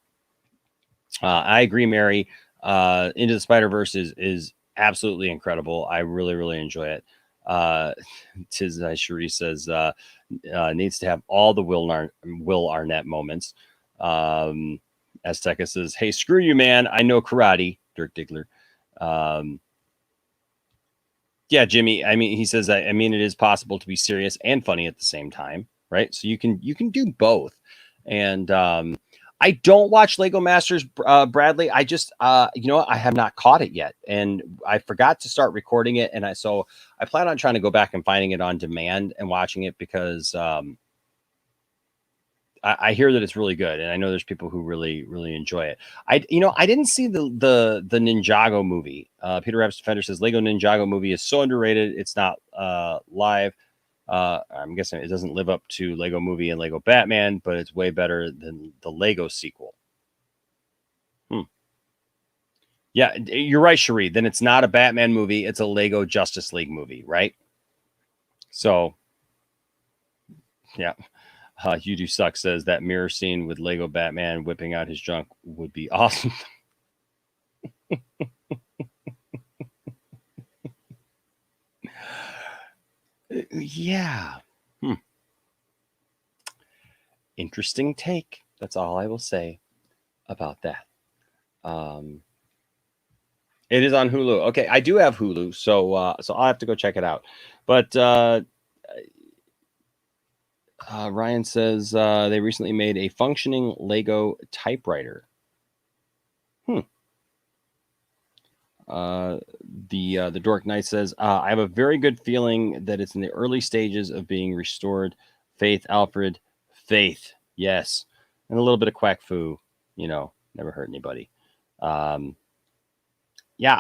I agree, Mary. Into the Spider-Verse is absolutely incredible. I really, really enjoy it. Tis Cherie says needs to have all the Will Arnett moments. Azteca says, hey, screw you, man. I know karate. Dirk Diggler. Yeah, Jimmy. I mean, he says, I mean, it is possible to be serious and funny at the same time, right? So you can do both. And I don't watch Lego Masters, Bradley. I just, I have not caught it yet, and I forgot to start recording it. And I plan on trying to go back and finding it on demand and watching it, because I hear that it's really good, and I know there's people who really, really enjoy it. I didn't see the Ninjago movie. Peter Rabbit's Defender says Lego Ninjago movie is so underrated. It's not live. I'm guessing it doesn't live up to Lego Movie and Lego Batman, but it's way better than the Lego sequel. Yeah, you're right, Cherie. Then it's not a Batman movie. It's a Lego Justice League movie, right? So, yeah. You Do Suck says that mirror scene with Lego Batman whipping out his junk would be awesome. Yeah. Interesting take. That's all I will say about that. It is on Hulu. Okay, I do have Hulu, so I'll have to go check it out. But Ryan says they recently made a functioning Lego typewriter. The Dork Knight says, I have a very good feeling that it's in the early stages of being restored. Faith, Alfred, faith. Yes. And a little bit of quack foo, never hurt anybody. Yeah,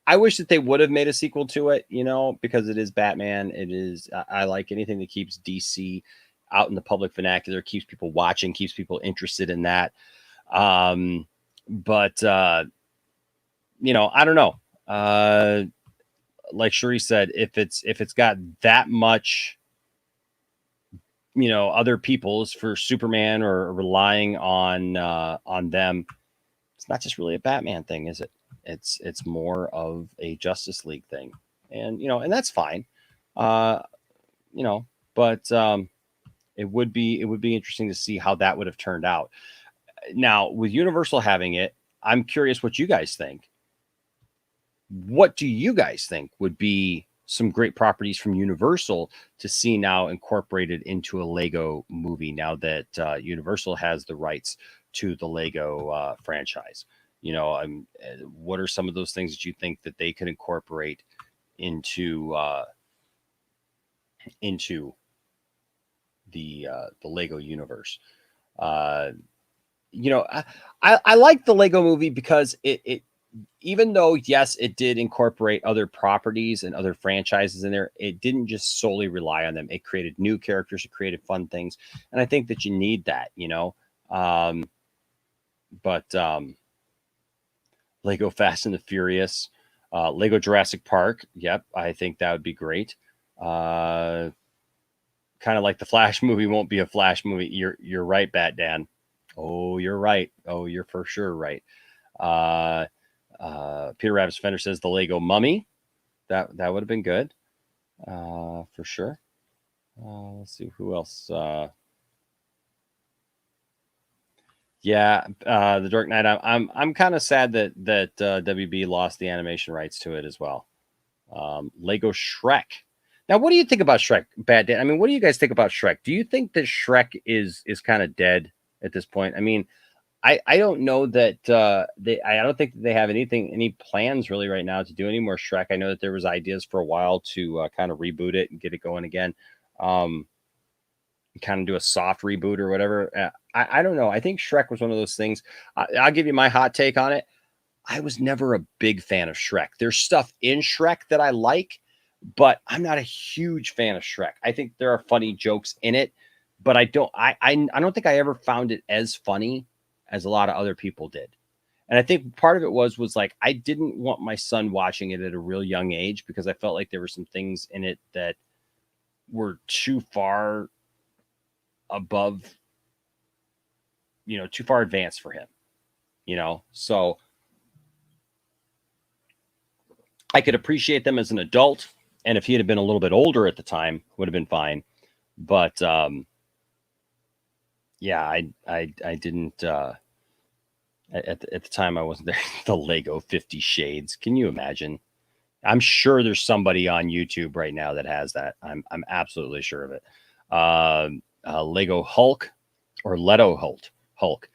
I wish that they would have made a sequel to it, because it is Batman. It is, I like anything that keeps DC out in the public vernacular, keeps people watching, keeps people interested in that. But I don't know. Like Cherie said, if it's got that much, other people's for Superman or relying on them, it's not just really a Batman thing, is it? It's more of a Justice League thing, and and that's fine. But it would be interesting to see how that would have turned out. Now, with Universal having it, I'm curious what you guys think. What do you guys think would be some great properties from Universal to see now incorporated into a Lego movie, now that Universal has the rights to the Lego franchise? What are some of those things that you think that they could incorporate into the Lego universe? I like the Lego movie because it even though, yes, it did incorporate other properties and other franchises in there, it didn't just solely rely on them. It created new characters, it created fun things. And I think that you need that, Lego Fast and the Furious, Lego Jurassic Park. Yep. I think that would be great. Kind of like the Flash movie won't be a Flash movie. You're right, Bat Dan. Oh, you're right. Oh, you're for sure right. Peter Rabbit's Fender says the Lego Mummy. That would have been good. For sure. Let's see who else. The Dark Knight. I'm kind of sad that WB lost the animation rights to it as well. Lego Shrek. Now, what do you think about Shrek, Bad Dan? I mean, what do you guys think about Shrek? Do you think that Shrek is kind of dead at this point? I mean, I don't know that I don't think that they have any plans really right now to do any more Shrek. I know that there was ideas for a while to kind of reboot it and get it going again. Kind of do a soft reboot or whatever. I don't know. I think Shrek was one of those things. I'll give you my hot take on it. I was never a big fan of Shrek. There's stuff in Shrek that I like, but I'm not a huge fan of Shrek. I think there are funny jokes in it, but I don't think I ever found it as funny as a lot of other people did. And I think part of it was like, I didn't want my son watching it at a real young age because I felt like there were some things in it that were too far above, too far advanced for him, so I could appreciate them as an adult. And if he had been a little bit older at the time, would have been fine. But, I didn't, at the time I wasn't there. The Lego 50 Shades. Can you imagine? I'm sure there's somebody on YouTube right now that has that. I'm absolutely sure of it. Lego Hulk or Leto Hulk.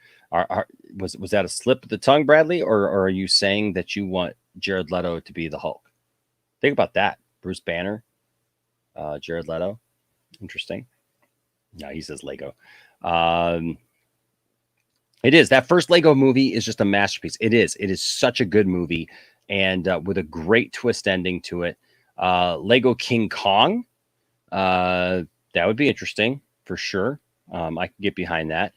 Was that a slip of the tongue, Bradley? Or are you saying that you want Jared Leto to be the Hulk? Think about that. Bruce Banner, Jared Leto. Interesting. No, he says Lego. It is. That first Lego movie is just a masterpiece. It is. It is such a good movie, and with a great twist ending to it. Lego King Kong. That would be interesting for sure. I can get behind that.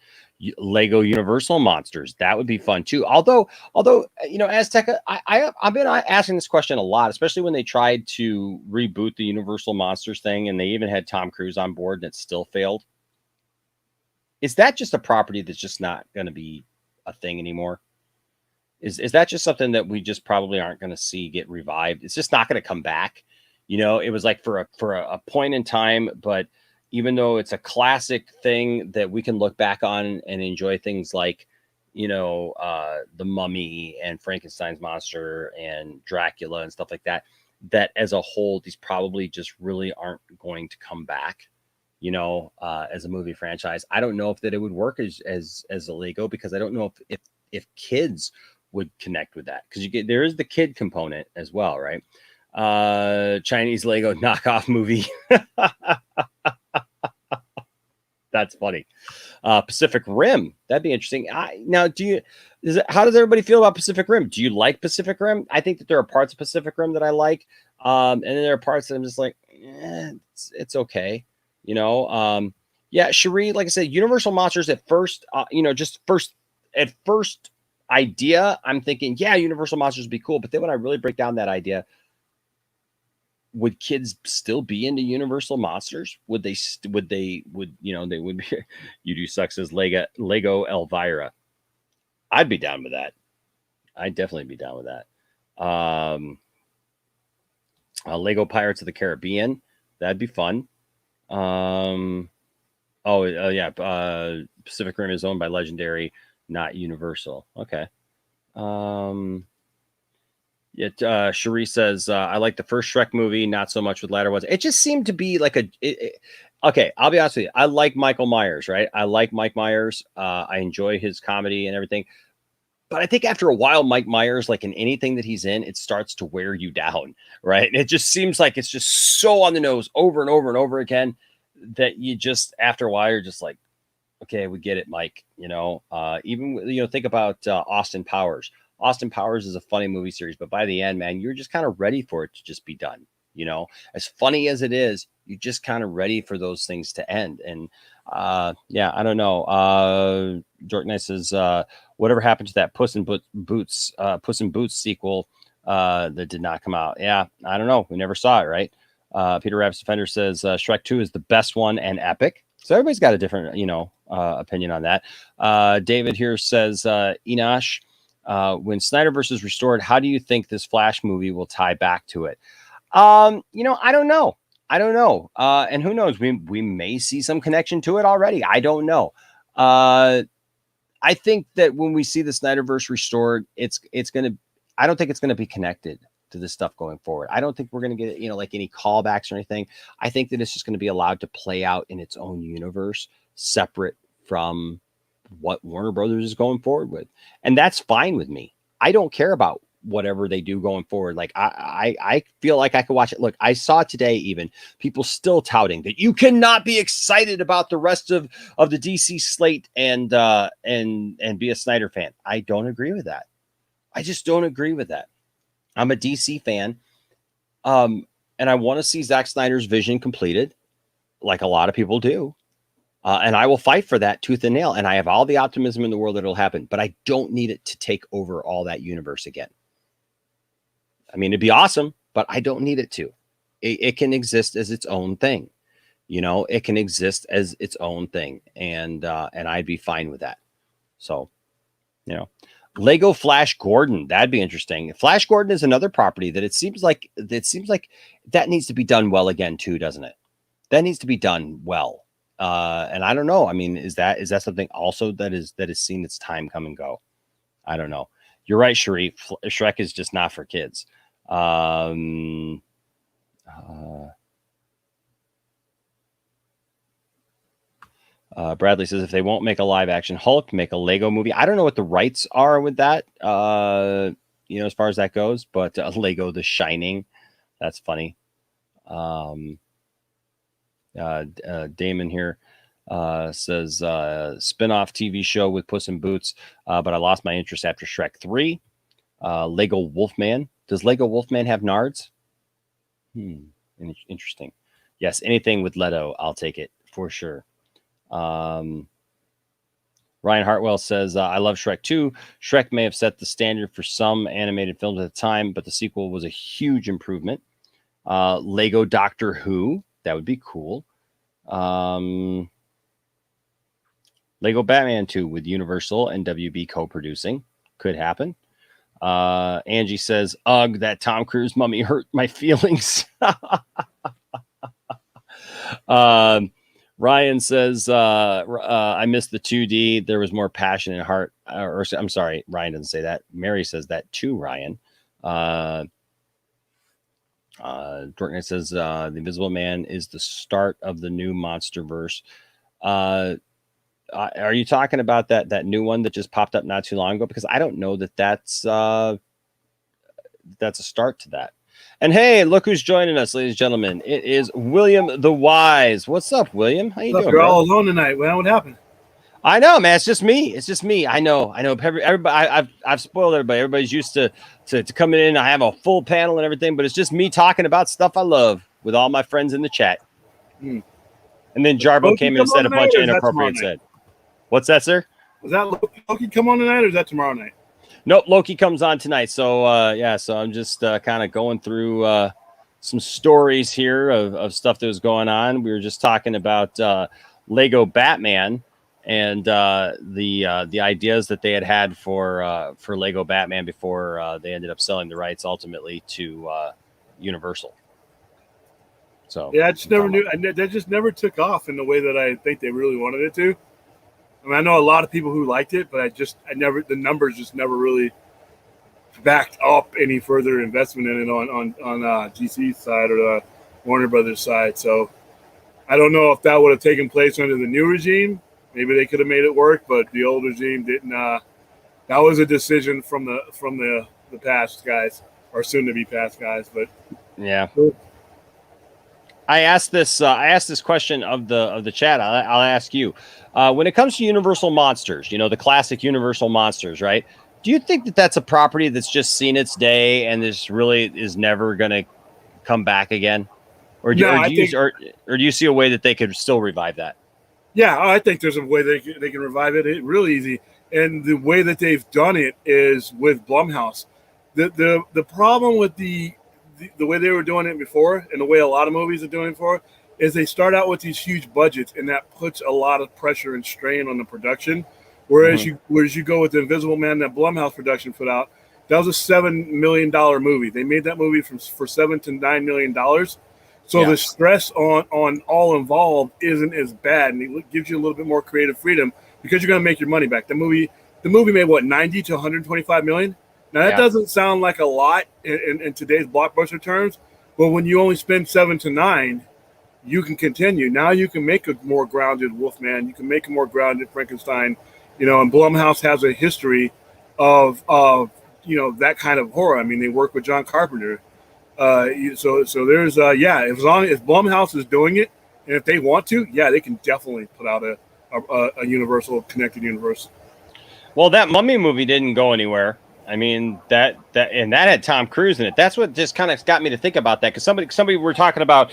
Lego Universal Monsters. That would be fun too. Although Azteca, I've been asking this question a lot, especially when they tried to reboot the Universal Monsters thing, and they even had Tom Cruise on board, and it still failed. Is that just a property that's just not going to be a thing anymore? Is that just something that we just probably aren't going to see get revived? It's just not going to come back. It was like for a point in time, but even though it's a classic thing that we can look back on and enjoy things like, The Mummy and Frankenstein's monster and Dracula and stuff like that, that as a whole, these probably just really aren't going to come back, as a movie franchise. I don't know if that it would work as a Lego, because I don't know if kids would connect with that, because there is the kid component as well, right? Chinese Lego knockoff movie. That's funny. Pacific Rim. That'd be interesting. How does everybody feel about Pacific Rim? Do you like Pacific Rim? I think that there are parts of Pacific Rim that I like. And then there are parts that I'm just like, it's okay. Cherie, like I said, Universal Monsters at first, at first idea, I'm thinking, Universal Monsters would be cool. But then when I really break down that idea, would kids still be into Universal Monsters? Would you do sucks as Lego Elvira. I'd be down with that. I'd definitely be down with that. Lego Pirates of the Caribbean. That'd be fun. Pacific Rim is owned by Legendary, not Universal. Okay. Cherie says, I like the first Shrek movie, not so much with latter ones. It just seemed to be like okay, I'll be honest with you. I like Michael Myers, right? I like Mike Myers. I enjoy his comedy and everything. But I think after a while, Mike Myers, like in anything that he's in, it starts to wear you down, right? It just seems like it's just so on the nose over and over and over again that you just, after a while, you're just like, Okay, we get it, Mike. Even think about Austin Powers. Austin Powers is a funny movie series, but by the end, man, you're just kind of ready for it to just be done. As funny as it is, you're just kind of ready for those things to end. And I don't know. Jordan Knight says, whatever happened to that Puss in Boots sequel that did not come out? Yeah, I don't know. We never saw it, right? Peter Rabbit's Defender says Shrek 2 is the best one and epic. So everybody's got a different, opinion on that. David here says, Enosh, when Snyderverse is restored, how do you think this Flash movie will tie back to it? I don't know. And who knows? We may see some connection to it already. I don't know. I think that when we see the Snyderverse restored, I don't think it's gonna be connected to this stuff going forward. I don't think we're gonna get like any callbacks or anything. I think that it's just gonna be allowed to play out in its own universe, separate from what Warner Brothers is going forward with, and that's fine with me. I don't care about whatever they do going forward. Like I feel like I could watch it. Look, I saw today even people still touting that you cannot be excited about the rest of the DC slate and be a Snyder fan. I don't agree with that. I just don't agree with that. I'm a DC fan. And I want to see Zack Snyder's vision completed, like a lot of people do. And I will fight for that tooth and nail. And I have all the optimism in the world that it'll happen, but I don't need it to take over all that universe again. I mean, it'd be awesome, but I don't need it to. It can exist as its own thing. It can exist as its own thing. And I'd be fine with that. So, Lego Flash Gordon, that'd be interesting. Flash Gordon is another property that it seems like that needs to be done well again too, doesn't it? That needs to be done well. And I don't know. I mean, is that something also that is seen its time come and go? I don't know. You're right, Sharif. Shrek is just not for kids. Bradley says if they won't make a live action Hulk, make a Lego movie. I don't know what the rights are with that, as far as that goes, but Lego The Shining, that's funny. Damon here says spin-off TV show with Puss in Boots, but I lost my interest after Shrek 3. Lego Wolfman. Does Lego Wolfman have Nards? Interesting. Yes, anything with Leto, I'll take it for sure. Ryan Hartwell says, I love Shrek 2. Shrek may have set the standard for some animated films at the time, but the sequel was a huge improvement. Lego Doctor Who. That would be cool. Lego Batman 2 with Universal and WB co-producing. Could happen. Angie says, ugh, that Tom Cruise mummy hurt my feelings. Ryan says, I missed the 2D. There was more passion and heart. I'm sorry, Ryan doesn't say that. Mary says that too, Ryan. Dortmund says, The Invisible Man is the start of the new Monsterverse. Are you talking about that new one that just popped up not too long ago? Because I don't know that's a start to that. And hey, look who's joining us, ladies and gentlemen. It is William the Wise. What's up, William? How you doing? You're all alone tonight. Well, what happened? I know, man. It's just me. I know. Everybody, I've spoiled everybody. Everybody's used to coming in. I have a full panel and everything, but it's just me talking about stuff I love with all my friends in the chat. And then Jarbo came in and said a bunch of inappropriate said. What's that, sir? Was that Loki come on tonight, or is that tomorrow night? Nope, Loki comes on tonight. So so I'm just kind of going through some stories here of stuff that was going on. We were just talking about Lego Batman and the ideas that they had for Lego Batman before they ended up selling the rights ultimately to Universal. So yeah, I just never knew. That just never took off in the way that I think they really wanted it to. I mean, I know a lot of people who liked it, but the numbers just never really backed up any further investment in it on GC's side or the Warner Brothers side. So I don't know if that would have taken place under the new regime. Maybe they could have made it work, but the old regime didn't. That was a decision from the past guys, or soon to be past guys. But yeah. I asked this question of the chat. I'll ask you. When it comes to Universal monsters, the classic Universal monsters, right? Do you think that that's a property that's just seen its day and this really is never going to come back again? Or do you see a way that they could still revive that? Yeah, I think there's a way they can revive it. It's really easy. And the way that they've done it is with Blumhouse. The problem with the way they were doing it before, and the way a lot of movies are doing it before, is they start out with these huge budgets, and that puts a lot of pressure and strain on the production. Whereas you go with the Invisible Man that Blumhouse production put out, that was a $7 million movie. They made that movie for $7 to $9 million. So the stress on all involved isn't as bad, and it gives you a little bit more creative freedom because you're going to make your money back. The movie made what, 90 to 125 million. Now that doesn't sound like a lot in today's blockbuster terms, but when you only spend 7 to 9, you can continue. Now you can make a more grounded Wolfman. You can make a more grounded Frankenstein. And Blumhouse has a history of that kind of horror. I mean, they work with John Carpenter. So there's as long as Blumhouse is doing it, and if they want to, they can definitely put out a universal connected universe. Well, that Mummy movie didn't go anywhere. I mean, that had Tom Cruise in it. That's what just kind of got me to think about that, because somebody we were talking about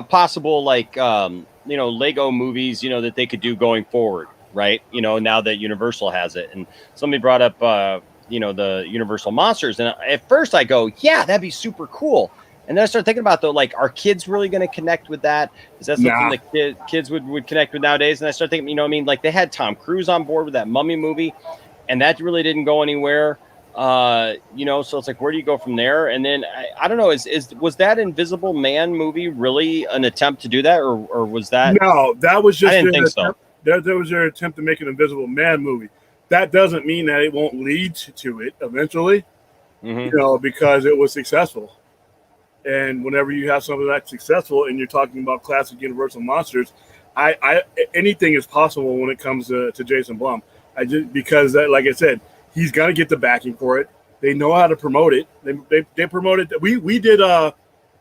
possible Lego movies, that they could do going forward, right? Now that Universal has it, and somebody brought up the Universal monsters, and at first I go, yeah, that'd be super cool. And then I started thinking about, though, are kids really going to connect with that? Is that something that kids would connect with nowadays? And I started thinking, they had Tom Cruise on board with that Mummy movie, and that really didn't go anywhere. So it's where do you go from there? And then I don't know, was that Invisible Man movie really an attempt to do that, or was that? No, that was just. I didn't think so. That was their attempt to make an Invisible Man movie. That doesn't mean that it won't lead to it eventually, because it was successful. And whenever you have something that's successful and you're talking about classic Universal monsters, anything is possible when it comes to Jason Blum. Because like I said, he's got to get the backing for it. They know how to promote it. They promoted. We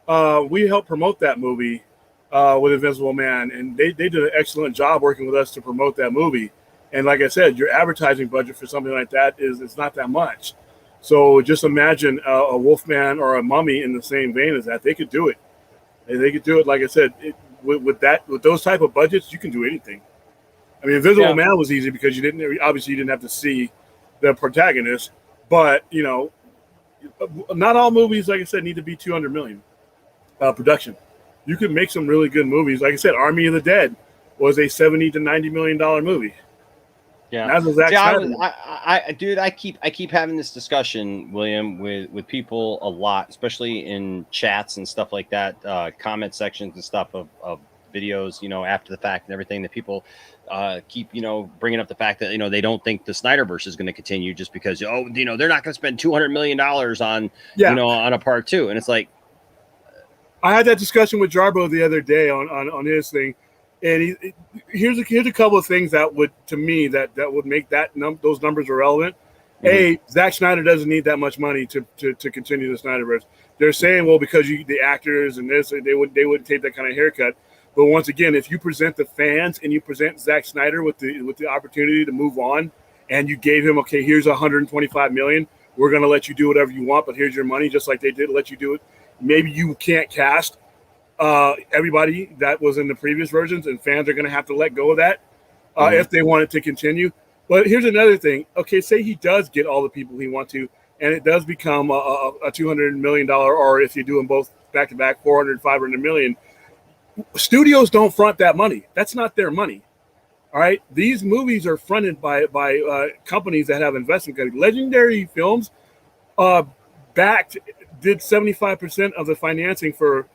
helped promote that movie with Invisible Man, and they did an excellent job working with us to promote that movie. And like I said, your advertising budget for something like that it's not that much. So just imagine a Wolfman or a Mummy in the same vein as that. They could do it. And they could do it. Like I said, with those type of budgets, you can do anything. I mean, Invisible Man was easy because you didn't have to see the protagonist. But not all movies, like I said, need to be 200 million production. You can make some really good movies. Like I said, Army of the Dead was a $70 to $90 million movie. Yeah, that's exactly. I keep having this discussion, William, with people a lot, especially in chats and stuff like that, comment sections and stuff of videos, after the fact and everything, that people keep, bringing up the fact that, they don't think the Snyderverse is going to continue just because, they're not going to spend $200 million on, on a part 2. And it's like, I had that discussion with Jarbo the other day on his thing. And here's a couple of things that would, to me, that would make those numbers irrelevant. Mm-hmm. Zack Snyder doesn't need that much money to continue the Snyderverse. They're saying, well, because the actors and this, they wouldn't take that kind of haircut. But once again, if you present the fans and you present Zack Snyder with the opportunity to move on, and you gave him, okay, here's $125 million, we're going to let you do whatever you want, but here's your money, just like they did let you do it. Maybe you can't cast everybody that was in the previous versions, and fans are going to have to let go of that if they want it to continue. But here's another thing. Okay, say he does get all the people he wants to, and it does become a $200 million, or if you do them both back to back, 400, 500 million. Studios don't front that money. That's not their money. All right, these movies are fronted by companies that have investment. Legendary Films did 75% of the financing for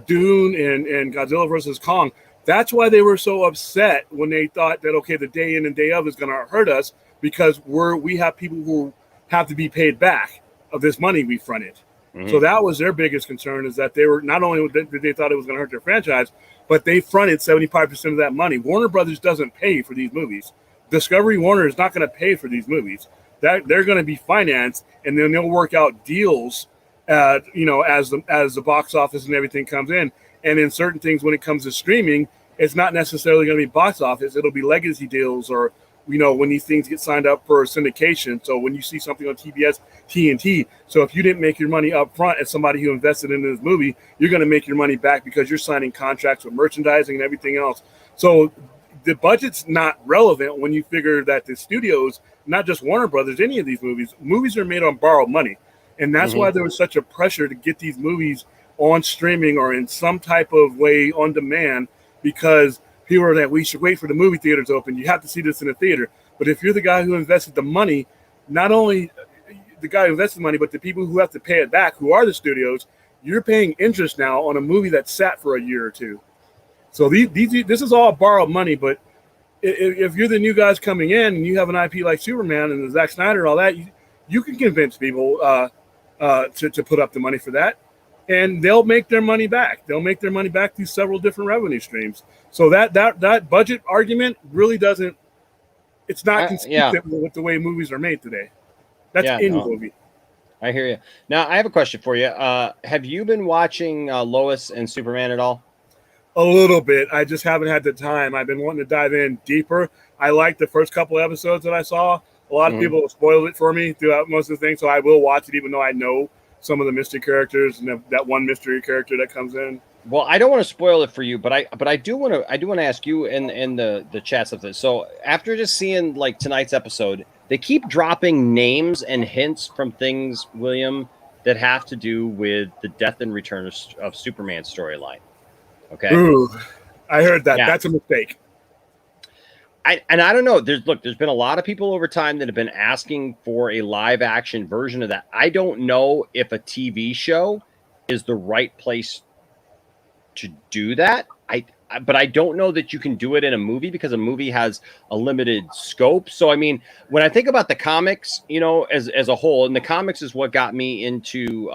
Dune and Godzilla versus Kong. That's why they were so upset when they thought that, okay, the day in and day of is going to hurt us because we have people who have to be paid back of this money we fronted. Mm-hmm. So that was their biggest concern, is that they were not only did they thought it was going to hurt their franchise, but they fronted 75% of that money. Warner Brothers doesn't pay for these movies. Discovery Warner is not going to pay for these movies. That they're going to be financed, and then they'll work out deals, as the box office and everything comes in. And in certain things, when it comes to streaming, it's not necessarily going to be box office. It'll be legacy deals, or when these things get signed up for syndication. So when you see something on TBS, TNT. So if you didn't make your money up front as somebody who invested into this movie, you're going to make your money back because you're signing contracts with merchandising and everything else. So the budget's not relevant when you figure that the studios, not just Warner Brothers, any of these movies are made on borrowed money. And that's why there was such a pressure to get these movies on streaming or in some type of way on demand, because people are like, we should wait for the movie theaters open. You have to see this in a theater. But if you're the guy who invested the money, not only the guy who invested the money, but the people who have to pay it back, who are the studios, you're paying interest now on a movie that sat for a year or two. So this is all borrowed money. But if you're the new guys coming in and you have an IP like Superman and Zack Snyder and all that, you can convince people to put up the money for that. And they'll make their money back. They'll make their money back through several different revenue streams. So that budget argument really doesn't. It's not consistent with the way movies are made today. That's any movie. I hear you. Now I have a question for you. Have you been watching Lois and Superman at all? A little bit. I just haven't had the time. I've been wanting to dive in deeper. I liked the first couple episodes that I saw. A lot of people have spoiled it for me throughout most of the things, so I will watch it even though I know some of the mystery characters and that one mystery character that comes in. Well, I don't want to spoil it for you, but I do want to ask you in the chats of this. So after just seeing like tonight's episode, they keep dropping names and hints from things, William, that have to do with the death and return of Superman storyline. Okay. Ooh, I heard that. Yeah. That's a mistake. I don't know. There's been a lot of people over time that have been asking for a live action version of that. I don't know if a TV show is the right place to do that. But I don't know that you can do it in a movie because a movie has a limited scope. So, I mean, when I think about the comics, as a whole, and the comics is what got me into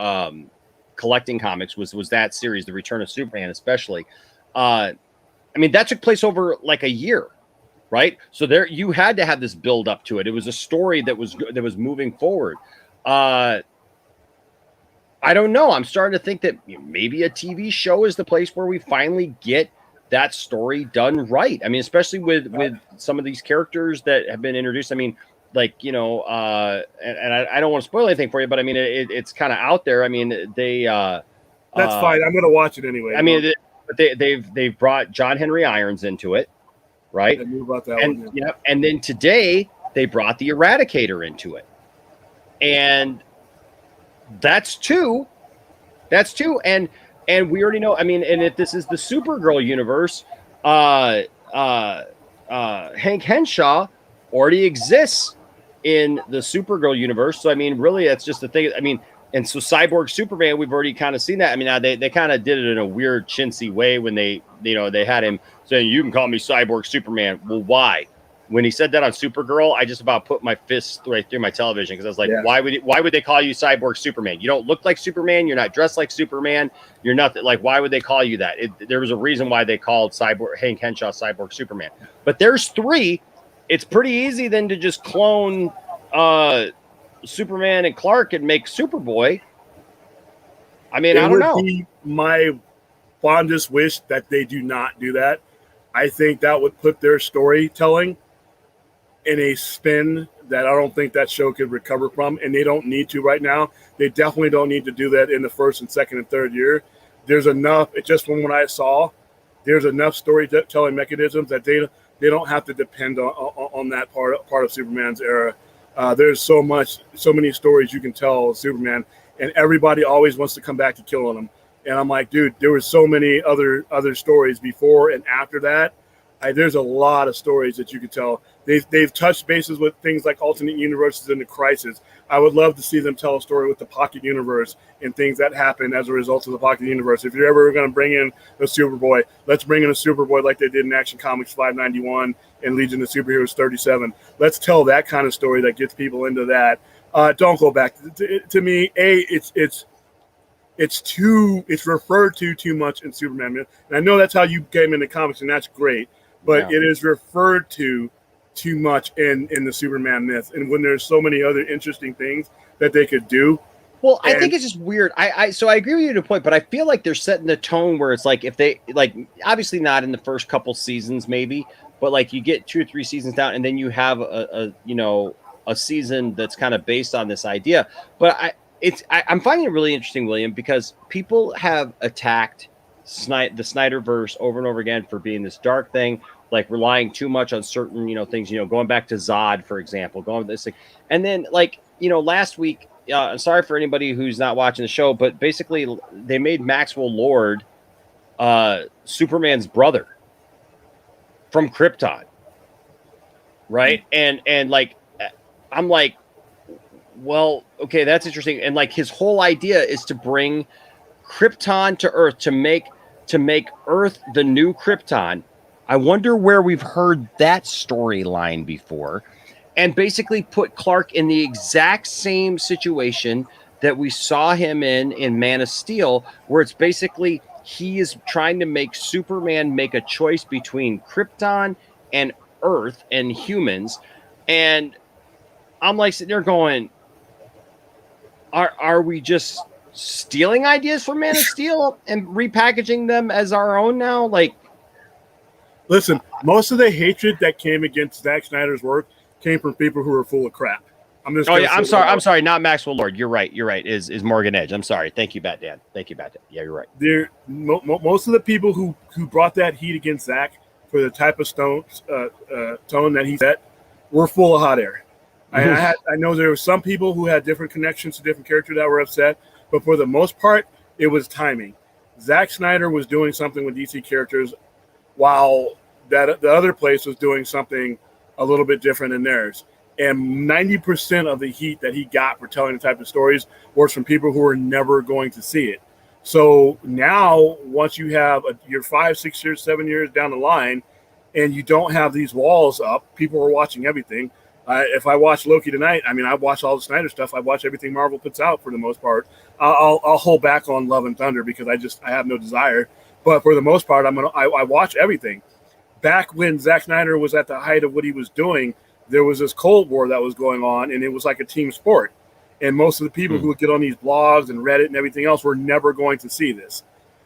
collecting comics was that series, The Return of Superman, especially. I mean, that took place over like a year. Right. So there you had to have this build up to it. It was a story that was moving forward. I don't know. I'm starting to think that maybe a TV show is the place where we finally get that story done right. I mean, especially with some of these characters that have been introduced. I mean, like, and I don't want to spoil anything for you, but I mean, it's kind of out there. I mean, that's fine. I'm going to watch it anyway. I mean, they've brought John Henry Irons into it. Right. And then today they brought the Eradicator into it. And that's two. And we already know, I mean, and if this is the Supergirl universe, Hank Henshaw already exists in the Supergirl universe. So I mean, really that's just the thing. I mean, and so Cyborg Superman, we've already kind of seen that. I mean, now they kind of did it in a weird chintzy way when they had him saying, you can call me Cyborg Superman. Well, why? When he said that on Supergirl, I just about put my fist right through my television because I was like, why would they call you Cyborg Superman? You don't look like Superman. You're not dressed like Superman. You're nothing. Like, why would they call you that? There was a reason why they called Hank Henshaw Cyborg Superman. But there's three. It's pretty easy then to just clone Superman and Clark and make Superboy. I mean, I don't know. Be my fondest wish that they do not do that. I think that would put their storytelling in a spin that I don't think that show could recover from, and they don't need to right now. They definitely don't need to do that in the first and second and third year. There's enough, just from what I saw, there's enough storytelling mechanisms that they don't have to depend on that part of Superman's era. There's so many stories you can tell of Superman, and everybody always wants to come back to killing him. And I'm like, dude, there were so many other stories before and after that. There's a lot of stories that you could tell. They've touched bases with things like alternate universes and the Crisis. I would love to see them tell a story with the Pocket Universe and things that happen as a result of the Pocket Universe. If you're ever going to bring in a Superboy, let's bring in a Superboy like they did in Action Comics 591 and Legion of Superheroes 37. Let's tell that kind of story that gets people into that. Don't go back. To me, it's referred to too much in Superman. And I know that's how you came into comics, and that's great. But it is referred to too much in the Superman myth. And when there's so many other interesting things that they could do, Well, I think it's just weird. So I agree with you to a point, but I feel like they're setting the tone where it's like if they like obviously not in the first couple seasons, maybe, but like you get 2 or 3 seasons down, and then you have a season that's kind of based on this idea. But I'm finding it really interesting, William, because people have attacked the Snyderverse over and over again for being this dark thing, like relying too much on certain things. Going back to Zod, for example, going with this thing, and then last week. Sorry for anybody who's not watching the show, but basically they made Maxwell Lord Superman's brother from Krypton, right? And I'm like, well, okay, that's interesting. And like his whole idea is to bring Krypton to Earth to make Earth the new Krypton. I wonder where we've heard that storyline before. And basically put Clark in the exact same situation that we saw him in Man of Steel, where it's basically he is trying to make Superman make a choice between Krypton and Earth and humans. And I'm like sitting there going, are we just stealing ideas from Man of Steel and repackaging them as our own now? Like, listen, most of the hatred that came against Zack Snyder's work came from people who are full of crap. I'm sorry, not Maxwell Lord. You're right. Is Morgan Edge. I'm sorry. Thank you, Batman. Yeah, you're right. Most of the people who brought that heat against Zack for the type of tone that he set were full of hot air. I know there were some people who had different connections to different characters that were upset, but for the most part, it was timing. Zack Snyder was doing something with DC characters, while the other place was doing something a little bit different in theirs. And 90% of the heat that he got for telling the type of stories was from people who were never going to see it. So now, once you have you're 5, 6 years, 7 years down the line, and you don't have these walls up, people are watching everything. If I watch Loki tonight, I mean, I watch all the Snyder stuff. I watch everything Marvel puts out for the most part. I'll hold back on Love and Thunder because I have no desire. But for the most part, I watch everything. Back when Zack Snyder was at the height of what he was doing, there was this Cold War that was going on, and it was like a team sport. And most of the people who would get on these blogs and Reddit and everything else were never going to see this.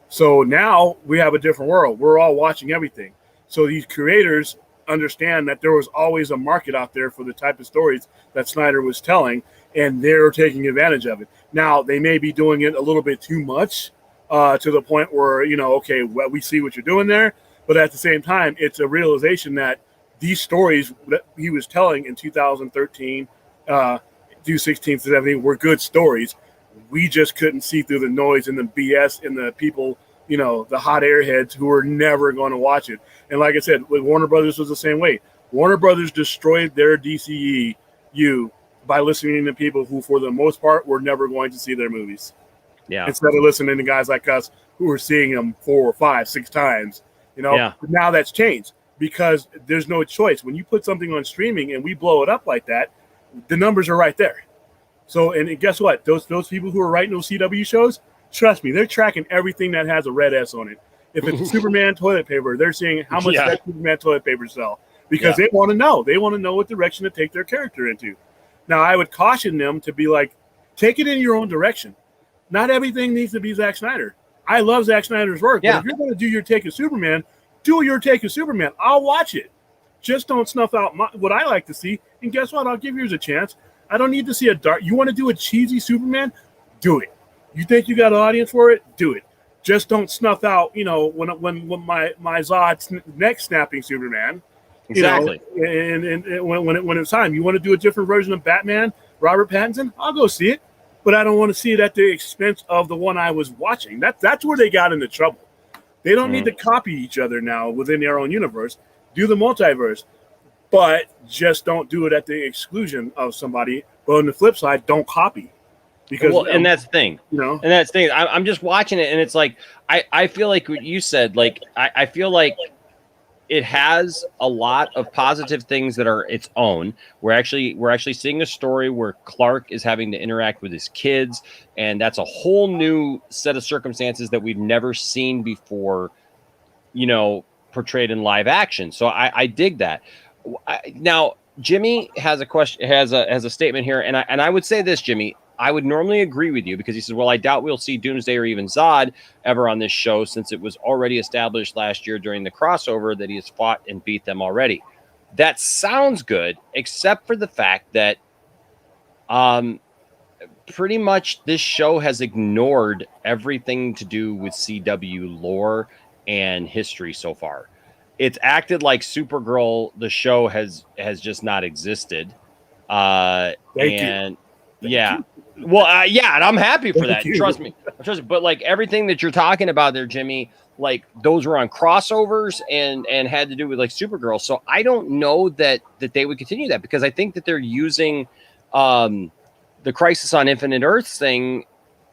So now we have a different world. We're all watching everything. So these creators understand that there was always a market out there for the type of stories that Snyder was telling, and they're taking advantage of it. Now, they may be doing it a little bit too much to the point where, okay, well, we see what you're doing there. But at the same time, it's a realization that these stories that he was telling in 2013, 2016 to 17 were good stories. We just couldn't see through the noise and the BS and the people, the hot airheads who were never going to watch it. And like I said, with Warner Brothers was the same way. Warner Brothers destroyed their DCEU by listening to people who, for the most part, were never going to see their movies. Yeah. Instead of listening to guys like us who were seeing them 4, 5, 6 times. Yeah. But now that's changed because there's no choice. When you put something on streaming and we blow it up like that, the numbers are right there. So, and guess what? Those people who are writing those CW shows, trust me, they're tracking everything that has a red S on it. If it's Superman toilet paper, they're seeing how much that Superman toilet paper sell because they want to know. They want to know what direction to take their character into. Now, I would caution them to be like, take it in your own direction. Not everything needs to be Zack Snyder. I love Zack Snyder's work. But if you're going to do your take of Superman, do your take of Superman. I'll watch it. Just don't snuff out what I like to see. And guess what? I'll give yours a chance. I don't need to see a dark. You want to do a cheesy Superman? Do it. You think you got an audience for it? Do it. Just don't snuff out, when my Zod neck snapping Superman. Exactly. And when it's time, you want to do a different version of Batman, Robert Pattinson? I'll go see it. But I don't want to see it at the expense of the one I was watching. That's where they got into trouble. They don't need to copy each other now within their own universe. Do the multiverse, but just don't do it at the exclusion of somebody. But on the flip side, don't copy. Because and that's the thing. And that's the thing. I'm just watching it, and it's like I feel like what you said. Like I feel like it has a lot of positive things that are its own. We're actually seeing a story where Clark is having to interact with his kids, and that's a whole new set of circumstances that we've never seen before, portrayed in live action. So I dig that. Now Jimmy has a question, has a statement here, and I would say this, Jimmy. I would normally agree with you because he says, well, I doubt we'll see Doomsday or even Zod ever on this show since it was already established last year during the crossover that he has fought and beat them already. That sounds good, except for the fact that pretty much this show has ignored everything to do with CW lore and history so far. It's acted like Supergirl, the show has just not existed. Thank you. Yeah. Well, yeah, and I'm happy for that. Trust me. But like everything that you're talking about there, Jimmy, like those were on crossovers and had to do with like Supergirl. So I don't know that they would continue that because I think that they're using the Crisis on Infinite Earths thing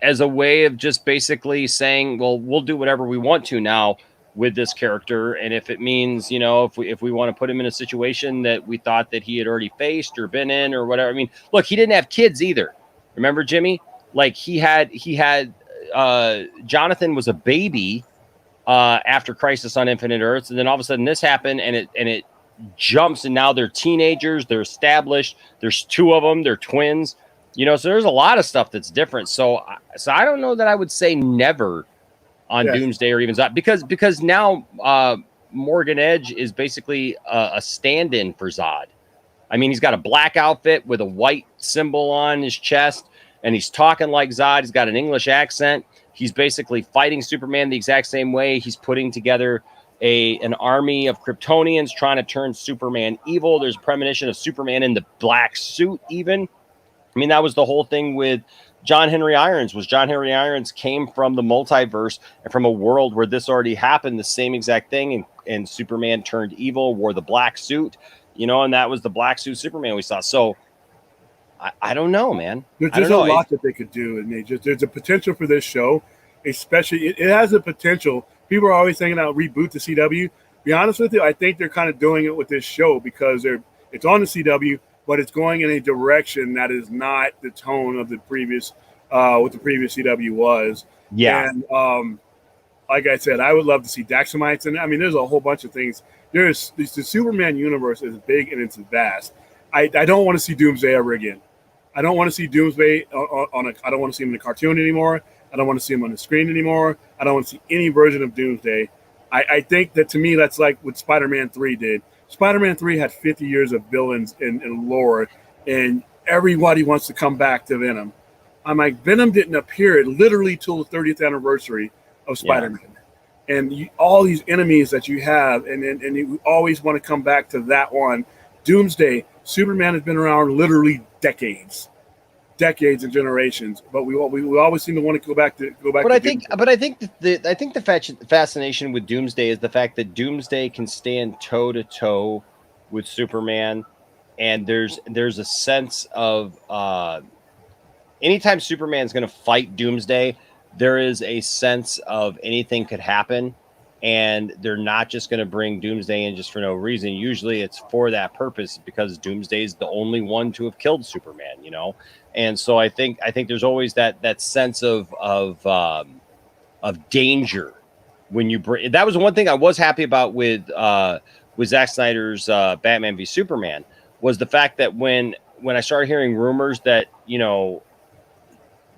as a way of just basically saying, well, we'll do whatever we want to now with this character. And if it means, you know, if we want to put him in a situation that we thought that he had already faced or been in or whatever. I mean, look, he didn't have kids either. Remember, Jimmy? Like he had Jonathan was a baby after Crisis on Infinite Earths. And then all of a sudden this happened and it jumps and now they're teenagers. They're established. There's two of them. They're twins. You know, so there's a lot of stuff that's different. So I don't know that I would say never on Doomsday or even Zod because now Morgan Edge is basically a stand-in for Zod. I mean, he's got a black outfit with a white symbol on his chest, and he's talking like Zod. He's got an English accent. He's basically fighting Superman the exact same way. He's putting together an army of Kryptonians trying to turn Superman evil. There's a premonition of Superman in the black suit even. I mean, that was the whole thing with John Henry Irons. John Henry Irons came from the multiverse and from a world where this already happened, the same exact thing, and Superman turned evil, wore the black suit, you know, and that was the black suit Superman we saw. So I don't know, man. There's a lot that they could do, and there's a potential for this show, especially it has a potential. People are always thinking about reboot the CW. Be honest with you, I think they're kind of doing it with this show because it's on the CW. But it's going in a direction that is not the tone of the previous, what the previous CW was. Yeah. And like I said, I would love to see Daxamites. And I mean, there's a whole bunch of things. The Superman universe is big and it's vast. I don't want to see Doomsday ever again. I don't want to see Doomsday I don't want to see him in a cartoon anymore. I don't want to see him on the screen anymore. I don't want to see any version of Doomsday. I think that to me, that's like what Spider-Man 3 did. Spider-Man 3 had 50 years of villains and lore, and everybody wants to come back to Venom. I'm like, Venom didn't appear literally till the 30th anniversary of Spider-Man. Yeah. And all these enemies that you have, and you always want to come back to that one. Doomsday, Superman has been around literally decades and generations, but we always seem to want to go back. But I think the fascination with Doomsday is the fact that Doomsday can stand toe to toe with Superman, and there's a sense of anytime Superman's going to fight Doomsday, there is a sense of anything could happen, and they're not just going to bring Doomsday in just for no reason. Usually, it's for that purpose because Doomsday is the only one to have killed Superman, you know. And so I think there's always that sense of danger when you bring. That was one thing I was happy about with Zack Snyder's Batman v Superman was the fact that when I started hearing rumors that, you know,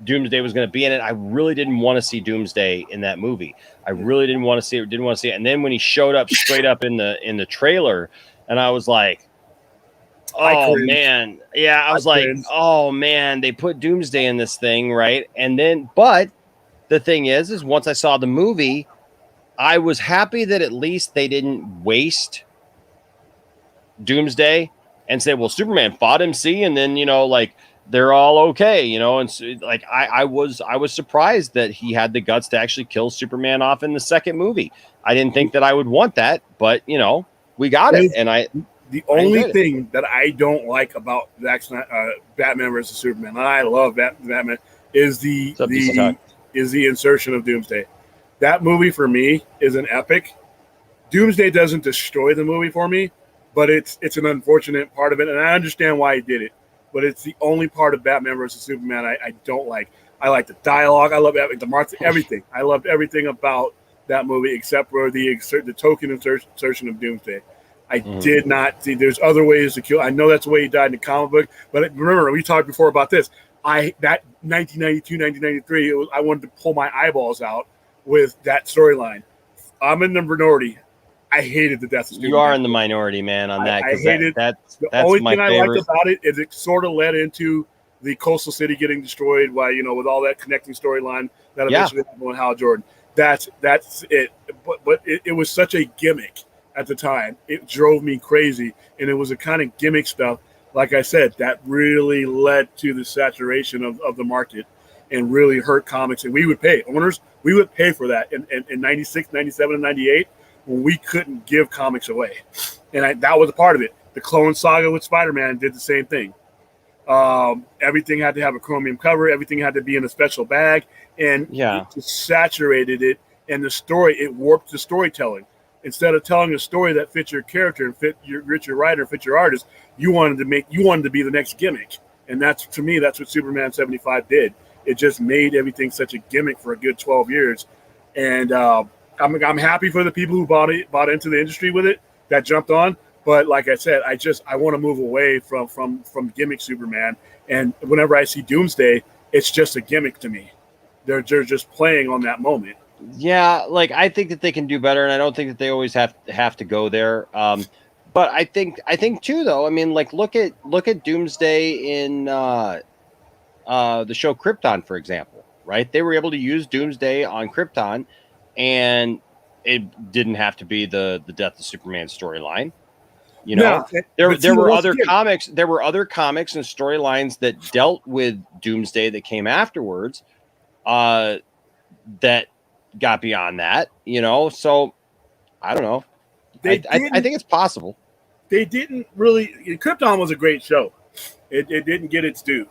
Doomsday was going to be in it, I really didn't want to see Doomsday in that movie. I really didn't want to see it. And then when he showed up straight up in the trailer, and I was like, oh man, yeah, I was like, oh man, they put Doomsday in this thing, right? And then, but the thing is once I saw the movie, I was happy that at least they didn't waste Doomsday and say, well, Superman fought him, see, and then, you know, like they're all okay, you know, and so, like I was surprised that he had the guts to actually kill Superman off in the second movie. I didn't think that I would want that, but you know, we got it, and the only thing that I don't like about Batman versus Superman, and I love Batman, is the insertion of Doomsday. That movie for me is an epic. Doomsday doesn't destroy the movie for me, but it's an unfortunate part of it, and I understand why he did it. But it's the only part of Batman versus Superman I don't like. I like the dialogue. I love everything. I loved everything about that movie except for the token insertion of Doomsday. I did not see. There's other ways to kill. I know that's the way he died in the comic book, but remember we talked before about this. That 1992, 1993, I wanted to pull my eyeballs out with that storyline. I'm in the minority. I hated the death of Superman. You are in the minority, man, on that. I hated that's the that's only my thing I favorite. liked about it is it sort of led into the coastal city getting destroyed by, with all that connecting storyline that eventually happened with Hal Jordan. That's it. But it was such a gimmick at the time. It drove me crazy, and it was a kind of gimmick stuff. Like I said, that really led to the saturation of the market and really hurt comics. And we would pay owners. We would pay for that in 96, 97, and 98 when we couldn't give comics away. And that was a part of it. The Clone Saga with Spider-Man did the same thing. Everything had to have a chromium cover. Everything had to be in a special bag. And it just saturated it. And the story, it warped the storytelling. Instead of telling a story that fits your character and fit your writer, fit your artist, you wanted to be the next gimmick. And to me, that's what Superman 75 did. It just made everything such a gimmick for a good 12 years. And I'm happy for the people who bought into the industry with it, that jumped on. But like I said, I want to move away from gimmick Superman. And whenever I see Doomsday, it's just a gimmick to me. They're just playing on that moment. Yeah, like I think that they can do better, and I don't think that they always have to go there. But I think too, though. I mean, like look at Doomsday in the show Krypton, for example. Right? They were able to use Doomsday on Krypton, and it didn't have to be the death of Superman storyline. There were other comics. There were other comics and storylines that dealt with Doomsday that came afterwards. That got beyond that, so I don't know. I think it's possible. They didn't really. Krypton was a great show. It didn't get its due.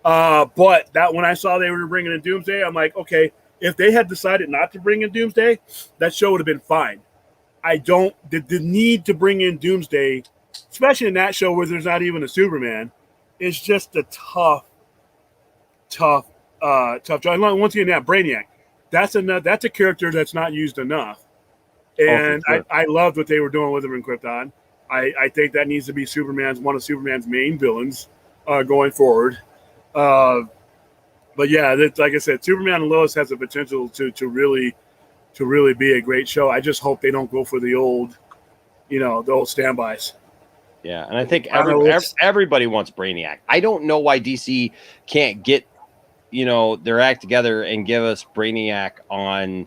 But that when I saw they were bringing in Doomsday, I'm like, okay, if they had decided not to bring in Doomsday, that show would have been fine. The need to bring in Doomsday, especially in that show where there's not even a Superman, is just a tough job. Once again, Brainiac. That's a character that's not used enough. And sure. I loved what they were doing with him in Krypton. I think that needs to be one of Superman's main villains going forward. But yeah, like I said, Superman and Lois has the potential to really be a great show. I just hope they don't go for the old standbys. Yeah, and I think everybody wants Brainiac. I don't know why DC can't get their act together and give us Brainiac on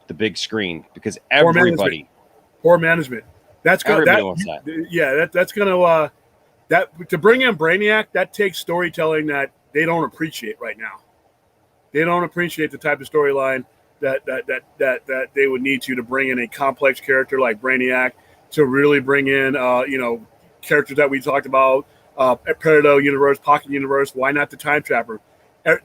the big screen, because everybody poor management. That's going that's going to bring in Brainiac. That takes storytelling that they don't appreciate right now. They don't appreciate the type of storyline that they would need to bring in a complex character like Brainiac, to really bring in characters that we talked about, parallel universe, pocket universe. Why not the Time Trapper?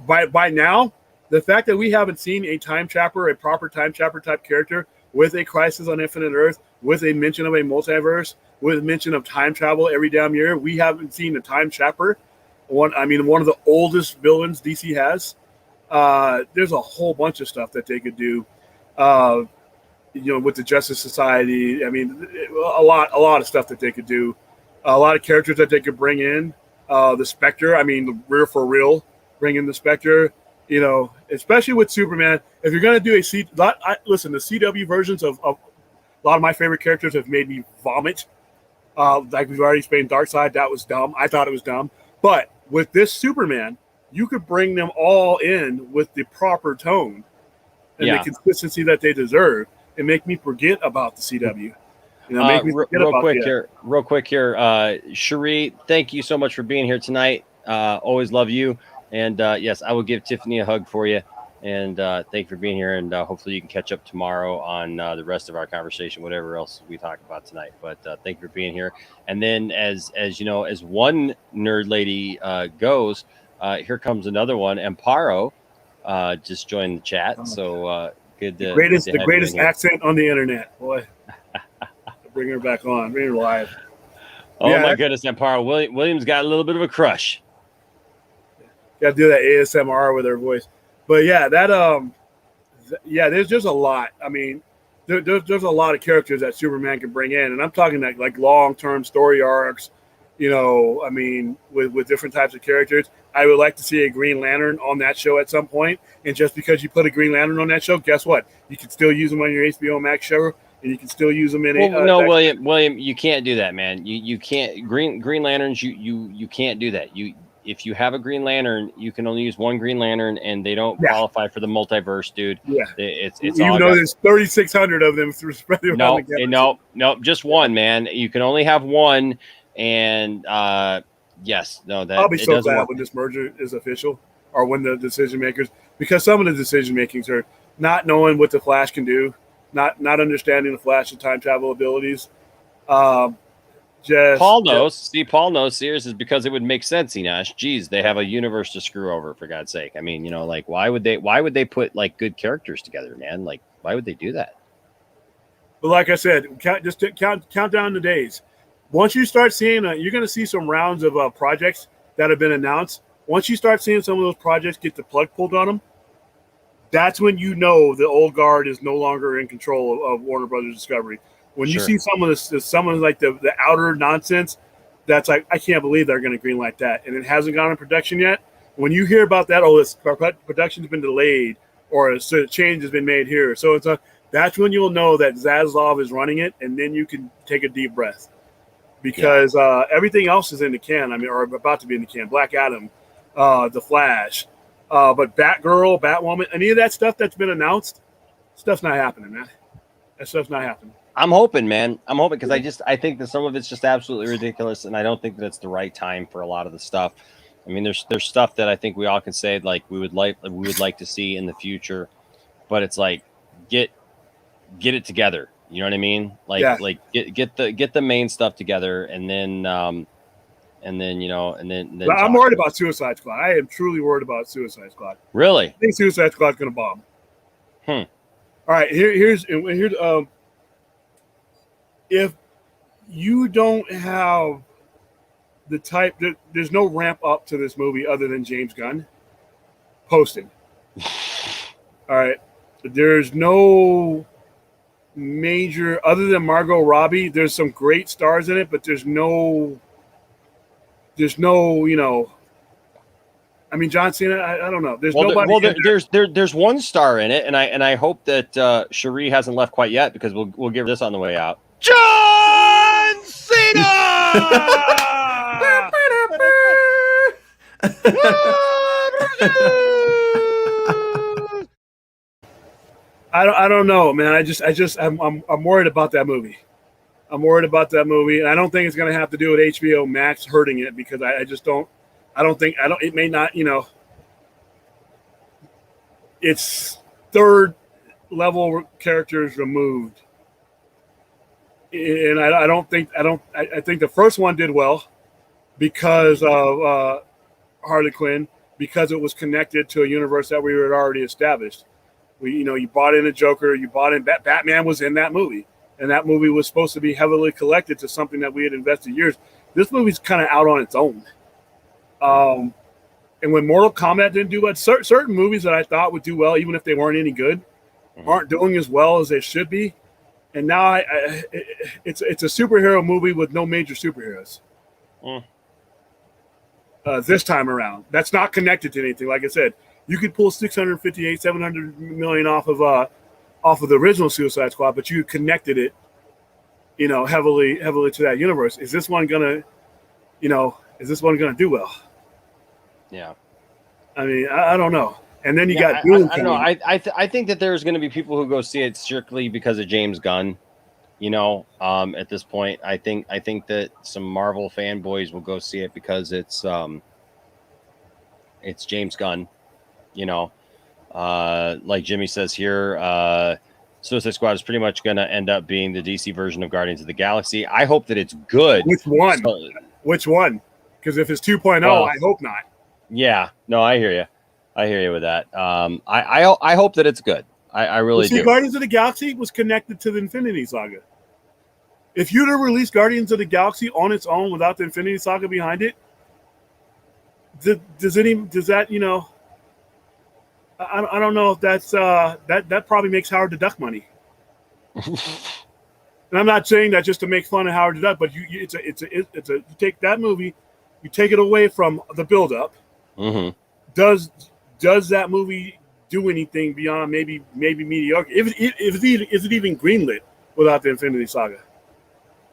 By now, the fact that we haven't seen a proper Time Trapper type character with a Crisis on Infinite Earth, with a mention of a multiverse, with a mention of time travel every damn year, we haven't seen a Time Trapper. One of the oldest villains DC has. There's a whole bunch of stuff that they could do, with the Justice Society. I mean, a lot of stuff that they could do. A lot of characters that they could bring in. The Spectre. I mean, for real. Bring in the Spectre, especially with Superman. If you're going to do the CW versions of a lot of my favorite characters have made me vomit. Like we've already explained, Darkseid, that was dumb. I thought it was dumb. But with this Superman, you could bring them all in with the proper tone and the consistency that they deserve, and make me forget about the CW. Real quick here. Cherie, thank you so much for being here tonight. Always love you. And yes, I will give Tiffany a hug for you. And thank you for being here. And hopefully you can catch up tomorrow on the rest of our conversation, whatever else we talk about tonight. But thank you for being here. And then as one nerd lady goes, here comes another one. Amparo just joined the chat. So good. The greatest accent on the internet, boy. Bring her back on. Bring her live. Oh my goodness, Amparo. William's got a little bit of a crush. Got to do that ASMR with her voice. But yeah, there's just a lot. I mean, there's a lot of characters that Superman can bring in, and I'm talking like long-term story arcs, You know, I mean, with different types of characters. I would like to see a Green Lantern on that show at some point. And just because you put a Green Lantern on that show, guess what? You can still use them on your HBO Max show, and you can still use them in. No, William, you can't do that, man. You can't Green Lanterns. You can't do that. If you have a Green Lantern, you can only use one Green Lantern, and they don't qualify for the multiverse, dude. Yeah, it's even though there's 3,600 of them spread around the galaxy. No, just one, man. You can only have one, and yes, no, that I'll be so glad work. when this merger is official, or when the decision makers, because some of the decision makings are not knowing what the Flash can do, not understanding the Flash's time travel abilities. Paul knows. See, Paul knows. Sears is because it would make sense, Enosh. Geez, they have a universe to screw over, for God's sake. I mean, you know, like why would they put like good characters together, man? Like, why would they do that? But like I said, count down the days. Once you start seeing, you're going to see some rounds of projects that have been announced. Once you start seeing some of those projects get the plug pulled on them, that's when you know the old guard is no longer in control of Warner Brothers Discovery. When you see some of this, some of like the outer nonsense, that's like, I can't believe they're going to greenlight that, and it hasn't gone in production yet. When you hear about that, this production's been delayed, or a change has been made here, so that's when you'll know that Zaslav is running it, and then you can take a deep breath, because everything else is in the can. I mean, or about to be in the can. Black Adam, the Flash, but Batgirl, Batwoman, any of that stuff that's been announced, stuff's not happening, man. That stuff's not happening. I'm hoping, man. I'm hoping because I think that some of it's just absolutely ridiculous, and I don't think that it's the right time for a lot of the stuff. I mean, there's stuff that I think we all can say like we would like to see in the future, but it's like get it together. You know what I mean? Like get the main stuff together, and then you know, and then I'm worried about Suicide Squad. I am truly worried about Suicide Squad. Really? I think Suicide Squad's going to bomb. All right, here's if you don't have the type, there's no ramp up to this movie other than James Gunn posting. All right, there's no major other than Margot Robbie. There's some great stars in it, but there's no, you know. I mean, John Cena. I don't know. There's nobody. There's one star in it, and I hope that Cherie hasn't left quite yet, because we'll give this on the way out. John Cena. I don't know, man. I'm worried about that movie. I'm worried about that movie, and I don't think it's going to have to do with HBO Max hurting it, because I just don't. It may not, you know, it's third level characters removed. And I think the first one did well because of Harley Quinn, because it was connected to a universe that we had already established. You bought in a Joker, you bought in Batman was in that movie, and that movie was supposed to be heavily connected to something that we had invested years. This movie's kind of out on its own. And when Mortal Kombat didn't do well, certain movies that I thought would do well, even if they weren't any good, aren't doing as well as they should be. And now it's a superhero movie with no major superheroes. This time around, that's not connected to anything. Like I said, you could pull 658, 700 million off of the original Suicide Squad, but you connected it, you know, heavily to that universe. Is this one gonna do well? Yeah. I mean, I don't know. And then you got Doom. I don't know. I think that there's going to be people who go see it strictly because of James Gunn. You know, at this point, I think that some Marvel fanboys will go see it because it's James Gunn. You know, like Jimmy says here, Suicide Squad is pretty much going to end up being the DC version of Guardians of the Galaxy. I hope that it's good. Which one? Which one? Because if it's 2.0, I hope not. Yeah, no, I hear you. I hear you with that. I hope that it's good. I really do. Guardians of the Galaxy was connected to the Infinity Saga. If you'd have released Guardians of the Galaxy on its own without the Infinity Saga behind it, does that, you know? I don't know if that's that probably makes Howard the Duck money. And I'm not saying that just to make fun of Howard the Duck, but you take that movie, you take it away from the build-up. Mm-hmm. Does that movie do anything beyond maybe mediocre? Is it even greenlit without the Infinity Saga?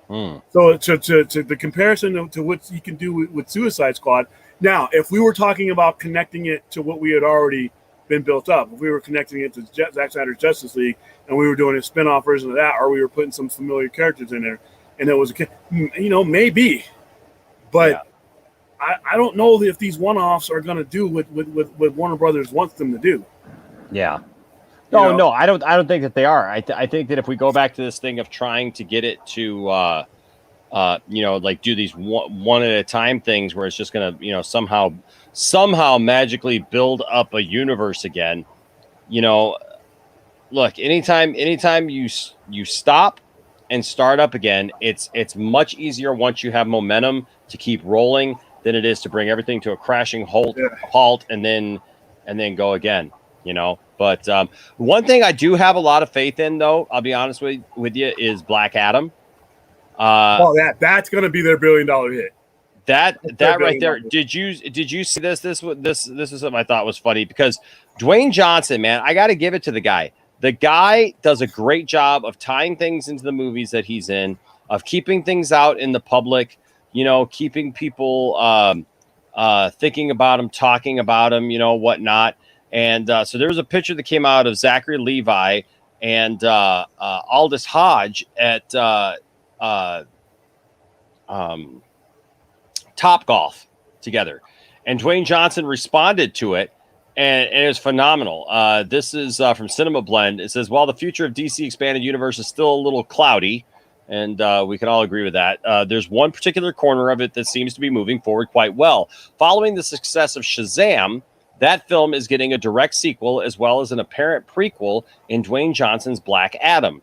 So to the comparison to what you can do with Suicide Squad. Now, if we were talking about connecting it to what we had already been built up, if we were connecting it to Zack Snyder's Justice League and we were doing a spin-off version of that, or we were putting some familiar characters in there, and it was maybe, but I don't know if these one-offs are going to do what Warner Brothers wants them to do. Yeah. No, I don't think that they are. I think that if we go back to this thing of trying to get it to, like do these one at a time things where it's just going to, somehow magically build up a universe again. Look, anytime you stop and start up again, it's much easier once you have momentum to keep rolling than it is to bring everything to a crashing halt and then go again. But one thing I do have a lot of faith in, though, I'll be honest with you, is Black Adam. That's going to be their $1 billion hit. That right there. Did you see this? This is something I thought was funny because Dwayne Johnson, man, I got to give it to the guy. The guy does a great job of tying things into the movies that he's in, of keeping things out in the public, keeping people thinking about him, talking about him, whatnot. And so there was a picture that came out of Zachary Levi and Aldous Hodge at Top Golf together. And Dwayne Johnson responded to it, and it was phenomenal. This is from Cinema Blend. It says, while the future of DC Expanded Universe is still a little cloudy, and we can all agree with that, there's one particular corner of it that seems to be moving forward quite well. Following the success of Shazam, that film is getting a direct sequel as well as an apparent prequel in Dwayne Johnson's Black Adam.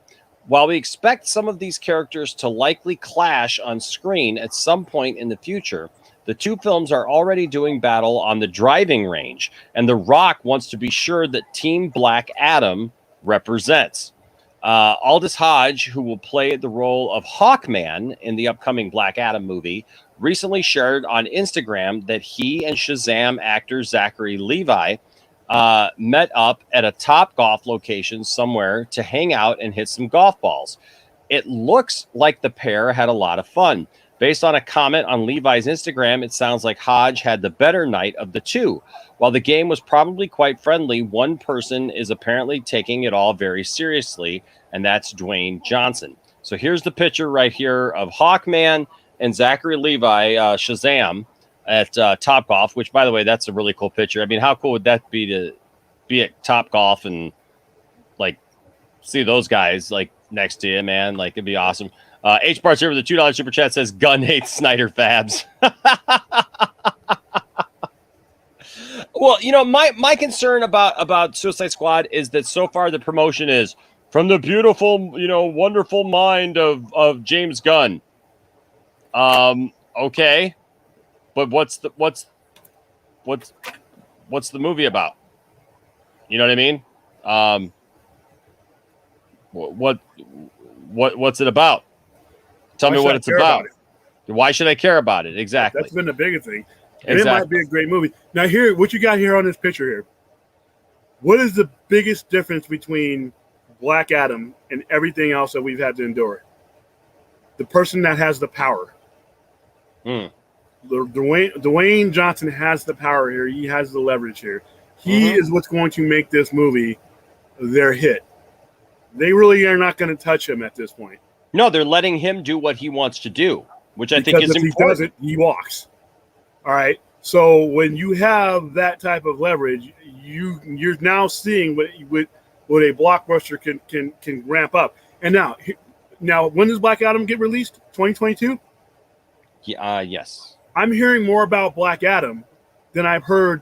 While we expect some of these characters to likely clash on screen at some point in the future, the two films are already doing battle on the driving range, and The Rock wants to be sure that Team Black Adam represents. Aldous Hodge, who will play the role of Hawkman in the upcoming Black Adam movie, recently shared on Instagram that he and Shazam actor Zachary Levi met up at a Top Golf location somewhere to hang out and hit some golf balls. It looks like the pair had a lot of fun. Based on a comment on Levi's Instagram, it sounds like Hodge had the better night of the two. While the game was probably quite friendly, one person is apparently taking it all very seriously, and that's Dwayne Johnson. So here's the picture right here of Hawkman and Zachary Levi, Shazam, at Top Golf, which, by the way, that's a really cool picture. I mean, how cool would that be to be at Top Golf and, like, see those guys, like, next to you, man? Like, it'd be awesome. H Bart's here with a $2 super chat, says Gunn hates Snyder fabs. Well, my concern about Suicide Squad is that so far the promotion is from the beautiful, wonderful mind of James Gunn. Okay, but what's the movie about? You know what I mean? What's it about? Tell me what it's about. Why should I care about it? Exactly. That's been the biggest thing. And It might be a great movie. Now, here, what you got here on this picture here? What is the biggest difference between Black Adam and everything else that we've had to endure? The person that has the power. Dwayne Johnson has the power here. He has the leverage here. He is what's going to make this movie their hit. They really are not going to touch him at this point. No, they're letting him do what he wants to do, which I think is important. If he does it, he walks. All right. So when you have that type of leverage, you're now seeing what a blockbuster can ramp up. And now, when does Black Adam get released? 2022? Yes. I'm hearing more about Black Adam than I've heard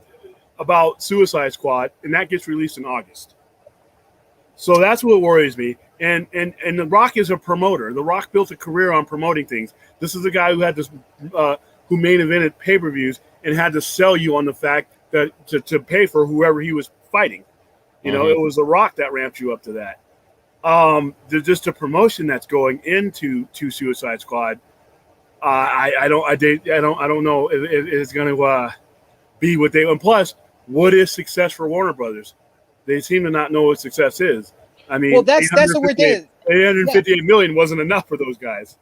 about Suicide Squad, and that gets released in August. So that's what worries me. And The Rock is a promoter. The Rock built a career on promoting things. This is a guy who had this, who main evented pay-per-views and had to sell you on the fact that to pay for whoever he was fighting. It was The Rock that ramped you up to that. just the promotion that's going into Suicide Squad. I don't know if it's going to be what they. And plus, what is success for Warner Brothers? They seem to not know what success is. I mean, well, that's the weird thing. 858 million wasn't enough for those guys.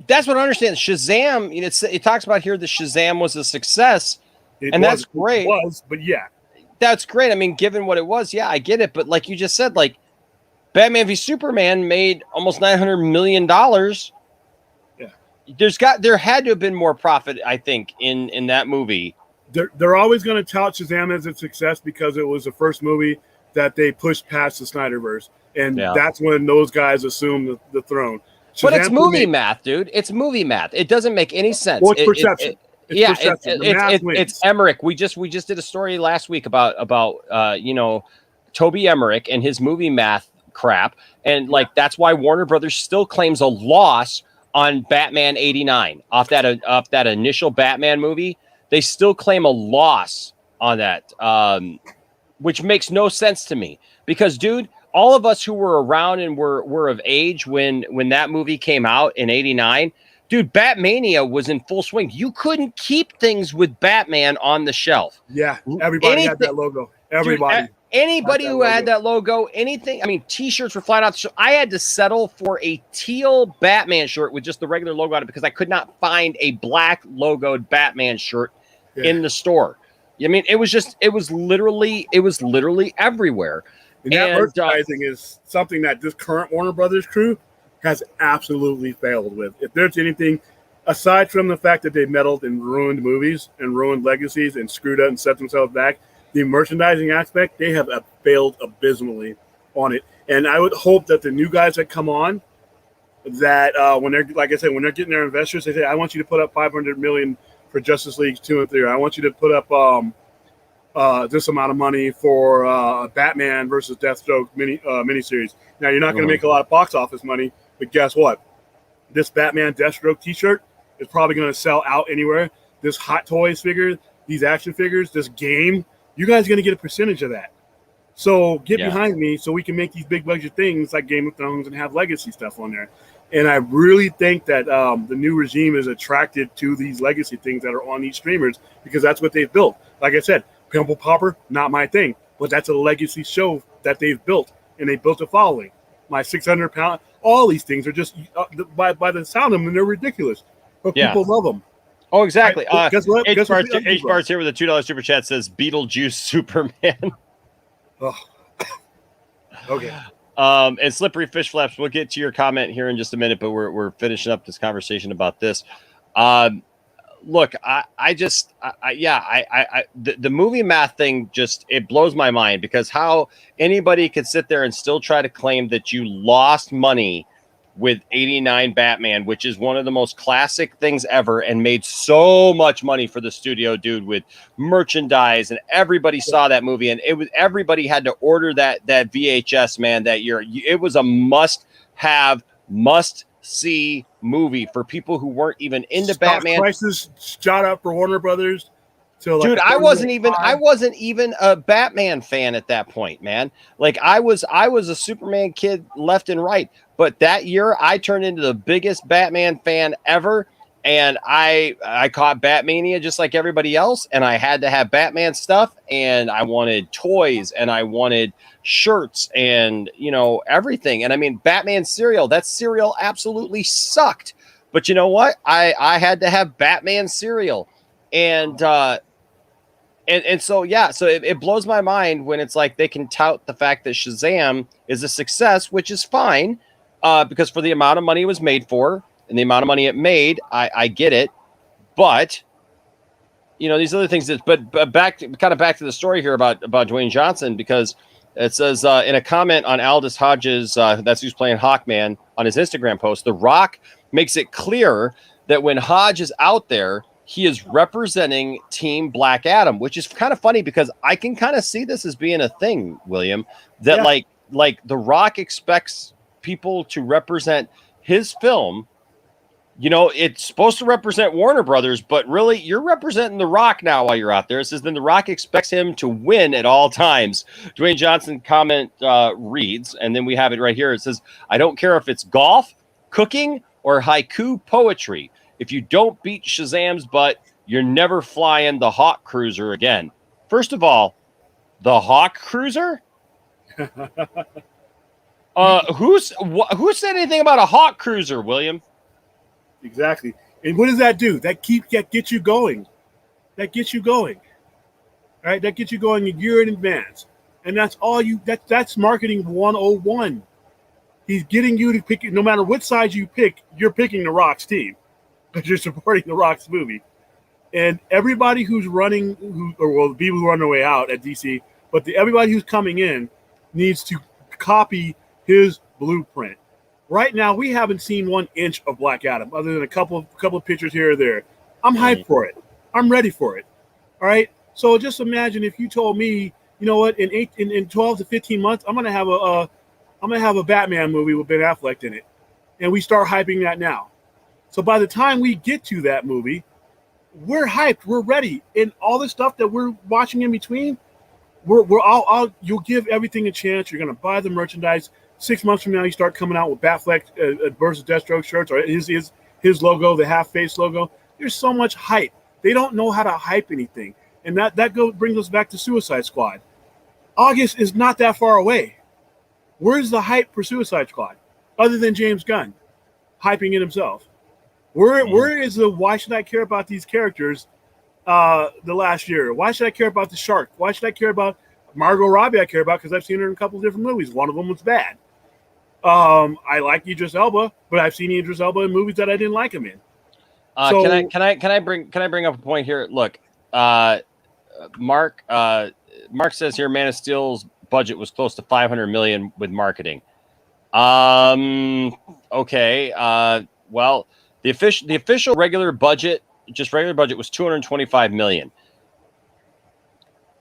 That's what I understand. Shazam, it talks about here that Shazam was a success, that's great. It was, but yeah, that's great. I mean, given what it was, yeah, I get it. But like you just said, like Batman v Superman made almost $900 million. Yeah, there had to have been more profit, I think, in that movie. They're always going to tout Shazam as a success because it was the first movie that they pushed past the Snyderverse, and that's when those guys assumed the throne. Shazam, but it's movie math, dude. It's movie math. It doesn't make any sense. Well, it's perception. It's Emmerich. We just did a story last week about Toby Emmerich and his movie math crap, and like that's why Warner Brothers still claims a loss on Batman '89 off that initial Batman movie. They still claim a loss on that, which makes no sense to me because, dude, all of us who were around and were of age when that movie came out in '89, dude, Batmania was in full swing. You couldn't keep things with Batman on the shelf. Yeah, everybody had that logo. Everybody. Dude, anybody who had that logo, anything. I mean, T-shirts were flying out the show. I had to settle for a teal Batman shirt with just the regular logo on it because I could not find a black logoed Batman shirt in the store. I mean, it was literally everywhere. And that merchandising is something that this current Warner Brothers crew has absolutely failed with. If there's anything, aside from the fact that they meddled and ruined movies and ruined legacies and screwed up and set themselves back, the merchandising aspect, they have failed abysmally on it. And I would hope that the new guys that come on, that when they're, like I said, when they're getting their investors, they say, I want you to put up $500 million for Justice League 2 and 3. I want you to put up this amount of money for Batman versus Deathstroke miniseries. Now, you're not going to make a lot of box office money, but guess what? This Batman Deathstroke t-shirt is probably going to sell out anywhere. This Hot Toys figure, these action figures, this game, you guys are going to get a percentage of that. So get behind me so we can make these big budget things like Game of Thrones and have legacy stuff on there. And I really think that the new regime is attracted to these legacy things that are on these streamers because that's what they've built. Like I said, Pimple Popper, not my thing, but that's a legacy show that they've built, and they built a following. My 600-pound, all these things are just, by the sound of them, they're ridiculous, but people love them. Oh, exactly. Guess what? H-Bar's here with a $2 super chat says Beetlejuice Superman. Oh. Okay. And Slippery Fish Flaps, we'll get to your comment here in just a minute, but we're finishing up this conversation about this. Look, the movie math thing just, it blows my mind because how anybody could sit there and still try to claim that you lost money with '89 Batman, which is one of the most classic things ever and made so much money for the studio, dude, with merchandise, and everybody saw that movie, and everybody had to order that VHS, man, that year. It was a must-see movie for people who weren't even into Batman. Prices shot up for Warner Brothers. Dude, I wasn't even a Batman fan at that point, man. Like I was a Superman kid left and right. But that year I turned into the biggest Batman fan ever. And I caught Batmania just like everybody else. And I had to have Batman stuff, and I wanted toys, and I wanted shirts, and everything. And I mean, Batman cereal, that cereal absolutely sucked. But you know what? I had to have Batman cereal. And so it blows my mind when it's like they can tout the fact that Shazam is a success, which is fine, because for the amount of money it was made for and the amount of money it made, I get it. But these other things but back to the story here about Dwayne Johnson, because it says in a comment on Aldous Hodges, that's who's playing Hawkman, on his Instagram post, The Rock makes it clear that when Hodge is out there, he is representing Team Black Adam, which is kind of funny because I can kind of see this as being a thing, William, that like The Rock expects people to represent his film you know, it's supposed to represent Warner Brothers, but really you're representing The Rock now while you're out there. It says then The Rock expects him to win at all times. Dwayne Johnson comment reads, and then we have it right here. It says, I don't care if it's golf, cooking, or haiku poetry. If you don't beat Shazam's butt, you're never flying the Hawk Cruiser again. First of all, the Hawk Cruiser? Who said anything about a Hawk Cruiser, William? Exactly. And what does that do? That gets you going. That gets you going. All right? That gets you going a year in advance. And that's all that's marketing 101. He's getting you to pick, no matter what side you pick, you're picking The Rock's team because you're supporting The Rock's movie. And everybody who's running, the people who are on their way out at DC, but everybody who's coming in needs to copy his blueprint. Right now, we haven't seen 1 inch of Black Adam, other than a couple of pictures here or there. I'm hyped for it. I'm ready for it. All right. So just imagine if you told me, you know what, in 12 to 15 months, I'm gonna have a Batman movie with Ben Affleck in it, and we start hyping that now. So by the time we get to that movie, we're hyped, we're ready, and all the stuff that we're watching in between, you'll give everything a chance. You're gonna buy the merchandise. 6 months from now, you start coming out with Batfleck versus Deathstroke shirts, or his logo, the half-face logo. There's so much hype. They don't know how to hype anything, and that brings us back to Suicide Squad. August is not that far away. Where's the hype for Suicide Squad, other than James Gunn hyping it himself? Where is the why should I care about these characters the last year? Why should I care about the Shark? Why should I care about Margot Robbie? I care about because I've seen her in a couple of different movies. One of them was bad. I like Idris Elba, but I've seen Idris Elba in movies that I didn't like him in. Can I bring up a point here? Look, Mark says here Man of Steel's budget was close to $500 million with marketing. Okay. Well, the official regular budget was $225 million.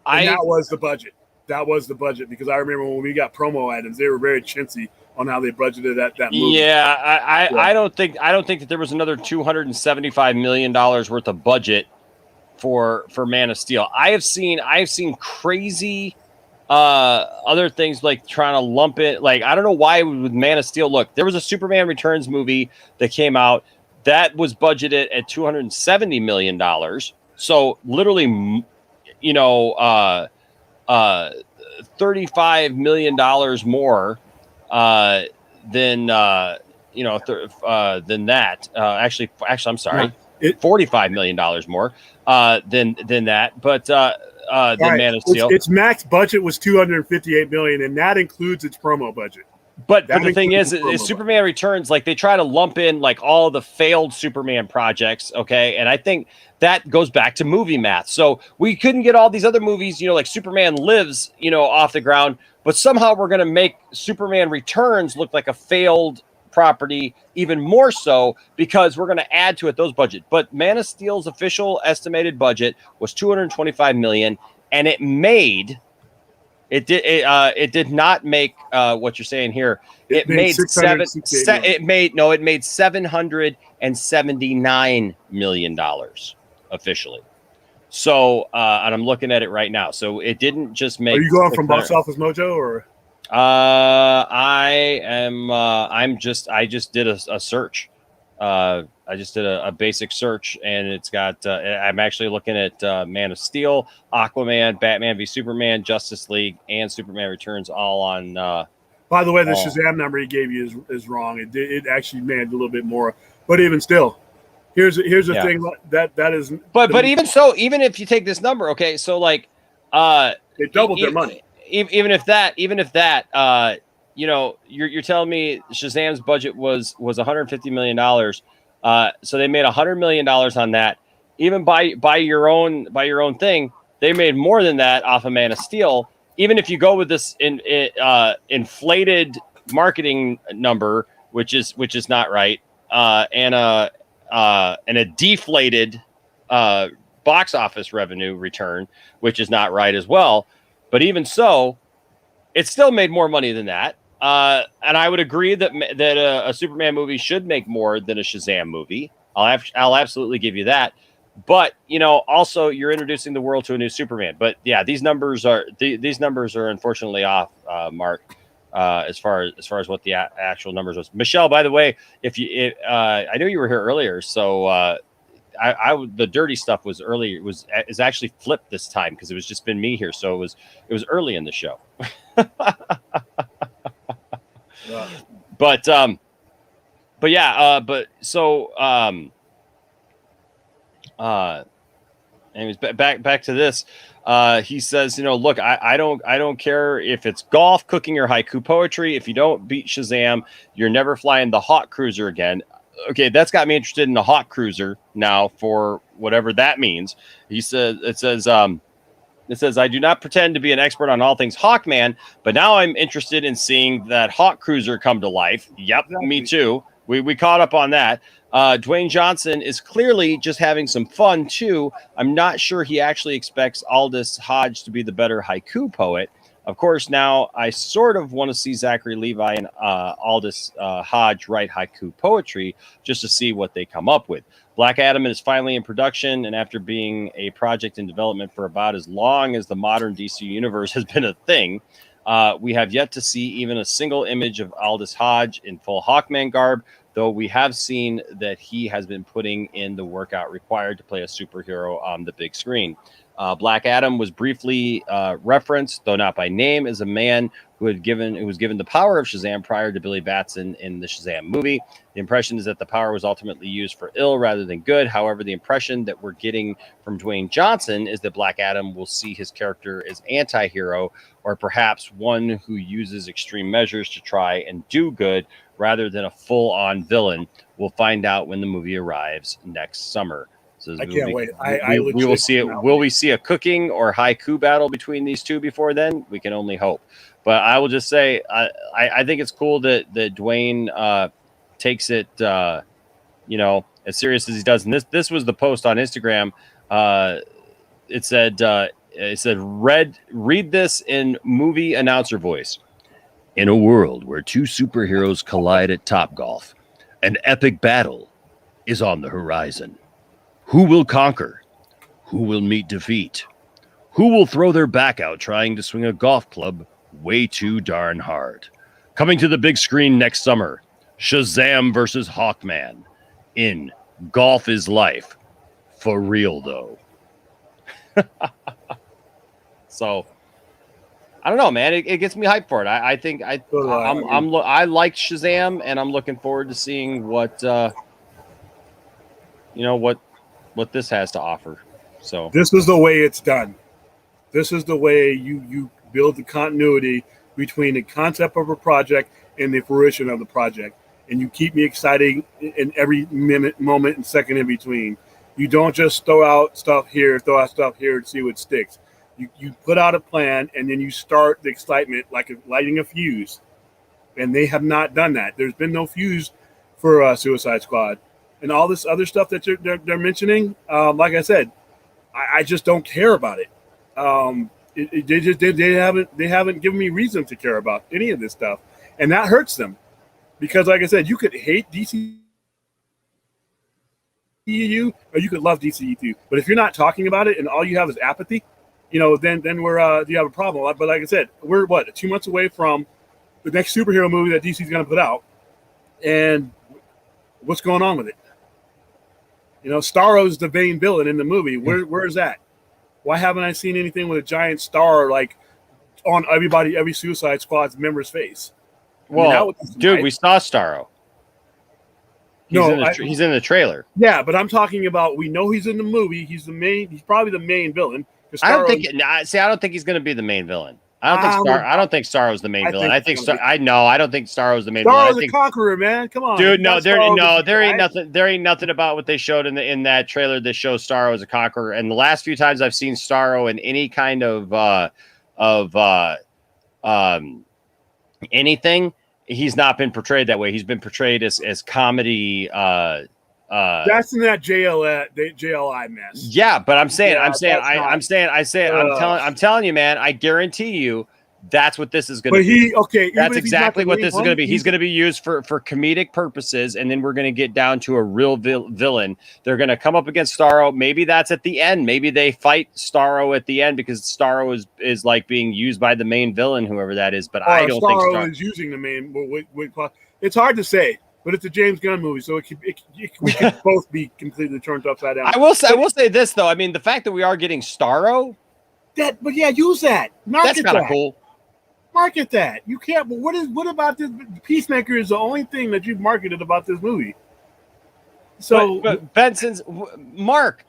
That was the budget. That was the budget, because I remember when we got promo items, they were very chintzy on how they budgeted that movie. Yeah, I don't think that there was another $275 million worth of budget for Man of Steel. I have seen crazy other things like trying to lump it. Like, I don't know why with Man of Steel. Look, there was a Superman Returns movie that came out that was budgeted at $270 million. So literally, you know, $35 million more than that. Actually, I'm sorry, $45 million more than that. But than Man of Steel. Its max budget was $258 million, and that includes its promo budget. But the thing is Superman Returns, like, they try to lump in like all the failed Superman projects, okay? And I think that goes back to movie math. So we couldn't get all these other movies, you know, like Superman Lives, you know, off the ground, but somehow we're going to make Superman Returns look like a failed property even more so, because we're going to add to it those budget. But Man of Steel's official estimated budget was $225 million, and it did not make what you're saying here. It made $779 million officially. So and I'm looking at it right now. So it didn't just make. Are you going from Box Office Mojo, or? I just did a search. I just did a basic search, and it's got. I'm actually looking at Man of Steel, Aquaman, Batman v Superman, Justice League, and Superman Returns all on. By the way, the Shazam number he gave you is wrong. It actually made a little bit more, but even still, here's the thing that is. But even so, even if you take this number, okay, so like, they doubled their money. Even if that, you know, you're telling me Shazam's budget was $150 million. So they made $100 million on that. Even by your own thing, they made more than that off of Man of Steel. Even if you go with this inflated marketing number, which is not right, and a deflated box office revenue return, which is not right as well. But even so, it still made more money than that. And I would agree that a Superman movie should make more than a Shazam movie. I'll absolutely give you that. But also you're introducing the world to a new Superman. But yeah, these numbers are unfortunately off, Mark. As far as what the actual numbers was. Michelle, by the way, I knew you were here earlier, so the dirty stuff was early. Is actually flipped this time because it was just been me here, so it was early in the show. But yeah, anyways, back to this. He says, look, I don't care if it's golf, cooking, or haiku poetry. If you don't beat Shazam, you're never flying the Hawk Cruiser again. Okay, that's got me interested in the Hawk Cruiser now for whatever that means. It says, I do not pretend to be an expert on all things Hawkman, but now I'm interested in seeing that Hawk Cruiser come to life. Yep, exactly. Me too. We caught up on that. Dwayne Johnson is clearly just having some fun too. I'm not sure he actually expects Aldous Hodge to be the better haiku poet. Of course, now I sort of want to see Zachary Levi and Aldous Hodge write haiku poetry just to see what they come up with. Black Adam is finally in production, and after being a project in development for about as long as the modern DC universe has been a thing, we have yet to see even a single image of Aldous Hodge in full Hawkman garb, though we have seen that he has been putting in the workout required to play a superhero on the big screen. Black Adam was briefly referenced, though not by name, as a man who was given the power of Shazam prior to Billy Batson in the Shazam movie. The impression is that the power was ultimately used for ill rather than good. However, the impression that we're getting from Dwayne Johnson is that Black Adam will see his character as anti-hero, or perhaps one who uses extreme measures to try and do good rather than a full-on villain. We'll find out when the movie arrives next summer. So I can't wait. We will see it. Will we see a cooking or haiku battle between these two before then? We can only hope. But I will just say, I think it's cool that Dwayne takes it, as serious as he does. And this was the post on Instagram. It said, read this in movie announcer voice. In a world where two superheroes collide at Topgolf, an epic battle is on the horizon. Who will conquer? Who will meet defeat? Who will throw their back out trying to swing a golf club way too darn hard? Coming to the big screen next summer, Shazam versus Hawkman in Golf is Life. For real, though. So, I don't know, man. It gets me hyped for it. I think I like Shazam, and I'm looking forward to seeing what what this has to offer. So this is the way it's done. This is the way you build the continuity between the concept of a project and the fruition of the project, and you keep me excited in every minute, moment, and second in between. You don't just throw out stuff here to see what sticks. You put out a plan, and then you start the excitement like lighting a fuse. And they have not done that. There's been no fuse for Suicide Squad. And all this other stuff that they're mentioning, like I said, I just don't care about it. They haven't given me reason to care about any of this stuff, and that hurts them, because like I said, you could hate DCEU or you could love DCEU, but if you're not talking about it and all you have is apathy, then we're you have a problem. But like I said, we're 2 months away from the next superhero movie that DC's going to put out, and what's going on with it? Starro's the main villain in the movie. Where is that? Why haven't I seen anything with a giant star like on every Suicide Squad's member's face? Well, dude, we saw Starro. He's in the trailer. Yeah, but I'm talking about, we know he's in the movie. He's probably the main villain. I don't think he's going to be the main villain. I don't think Starro's the main villain. I don't think Starro's the main villain. Starro's the conqueror, man. Come on, dude. No, there ain't nothing. There ain't nothing about what they showed in that trailer that shows Starro as a conqueror. And the last few times I've seen Starro in any kind of anything, he's not been portrayed that way. He's been portrayed as comedy. That's in that JLI mess. Yeah, but I'm telling you, man, I guarantee you That's what this is going to be. That's exactly what this is going to be. He's going to be used for comedic purposes, and then we're going to get down to a real villain. They're going to come up against Starro. Maybe that's at the end. Maybe they fight Starro at the end because Starro is like being used by the main villain, whoever that is. But I don't think Starro is using the main. It's hard to say, but it's a James Gunn movie, so we could both be completely turned upside down. I will say this though. I mean, the fact that we are getting Starro, but yeah, use that. That's kind of cool. Market that. You can't. But what about this? Peacemaker is the only thing that you've marketed about this movie. So, but Benson's Mark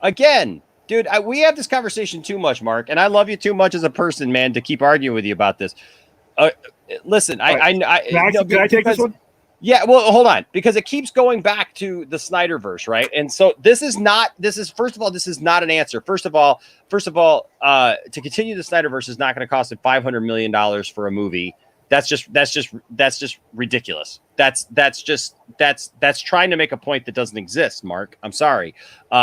again, dude. We have this conversation too much, Mark, and I love you too much as a person, man, to keep arguing with you about this. Listen, can I take this one? Yeah, well, hold on, because it keeps going back to the Snyderverse, right? And so this is not an answer. First of all, to continue the Snyderverse is not going to cost him $500 million for a movie. That's just ridiculous. That's trying to make a point that doesn't exist, Mark. I'm sorry.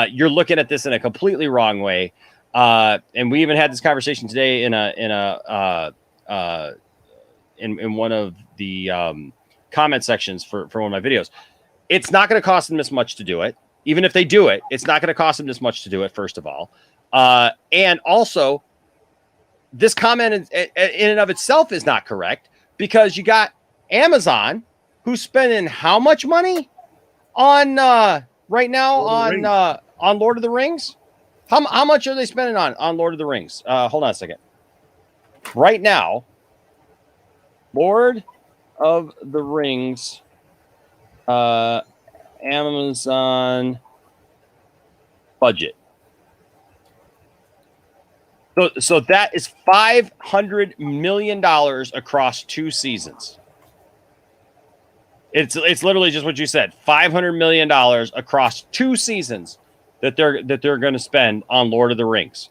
You're looking at this in a completely wrong way. And we even had this conversation today in one of the comment sections for one of my videos. It's not going to cost them this much to do it. Even if they do it, it's not going to cost them this much to do it, first of all. And also, this comment in and of itself is not correct, because you got Amazon, who's spending how much money on right now on Lord of the Rings? How much are they spending on Lord of the Rings? Hold on a second. Right now, Lord of the Rings, Amazon budget. So that is $500 million across 2 seasons. It's literally just what you said. $500 million across 2 seasons that they're going to spend on Lord of the Rings.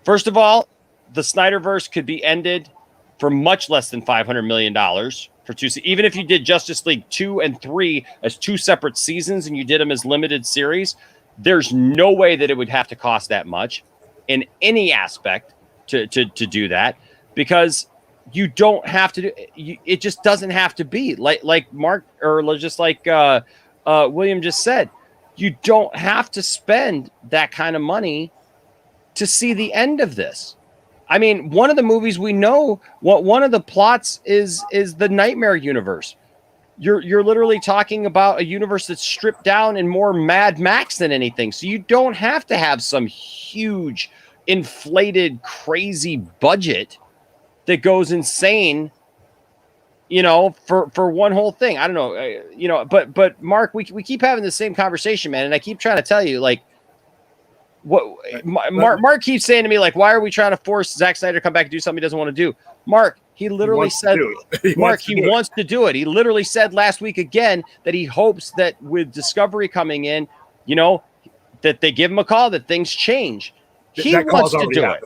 First of all, the Snyderverse could be ended for much less than $500 million for 2 seasons. Even if you did Justice League 2 and 3 as 2 separate seasons and you did them as limited series, there's no way that it would have to cost that much in any aspect to do that, because you don't have to do it. Just doesn't have to be like Mark, or just like William just said. You don't have to spend that kind of money to see the end of this. I mean, one of the movies we know, one of the plots is the Nightmare universe. You're literally talking about a universe that's stripped down and more Mad Max than anything. So you don't have to have some huge, inflated, crazy budget that goes insane, for one whole thing. I don't know, but Mark, we keep having the same conversation, man. And I keep trying to tell you, like, Mark keeps saying to me, like, why are we trying to force Zack Snyder to come back and do something he doesn't want to do? Mark, he literally said, he wants to do it. He literally said last week again that he hopes that with Discovery coming in, that they give him a call, that things change. He wants to do it.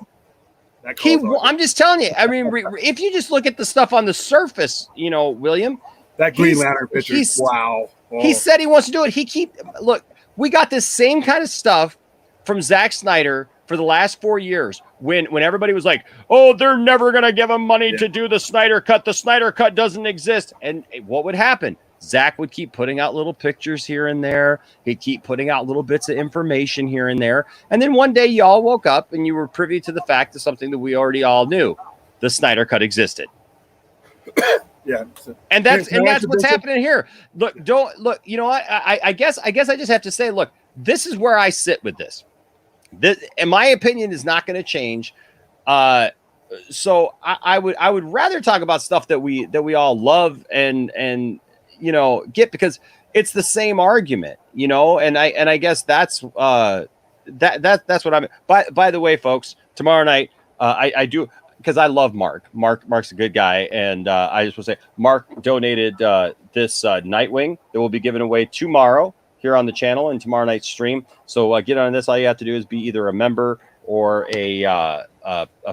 I'm just telling you. I mean, if you just look at the stuff on the surface, William, that Green Lantern picture. Wow. Oh. He said he wants to do it. Look, we got this same kind of stuff from Zack Snyder for the last 4 years when everybody was like, oh, they're never going to give him money to do the Snyder Cut. The Snyder Cut doesn't exist. And what would happen? Zack would keep putting out little pictures here and there. He'd keep putting out little bits of information here and there. And then one day you all woke up and you were privy to the fact of something that we already all knew. The Snyder Cut existed. Yeah. And that's what's happening here. Look, you know what? I guess I just have to say, look, this is where I sit with this. In my opinion, is not going to change. So I would rather talk about stuff that we all love and get, because it's the same argument, and I guess that's that's what I'm. By the way, folks, tomorrow night I do, because I love Mark. Mark's a good guy, and I just want to say Mark donated this Nightwing that will be given away tomorrow here on the channel and tomorrow night's stream. So get on this. All you have to do is be either a member or a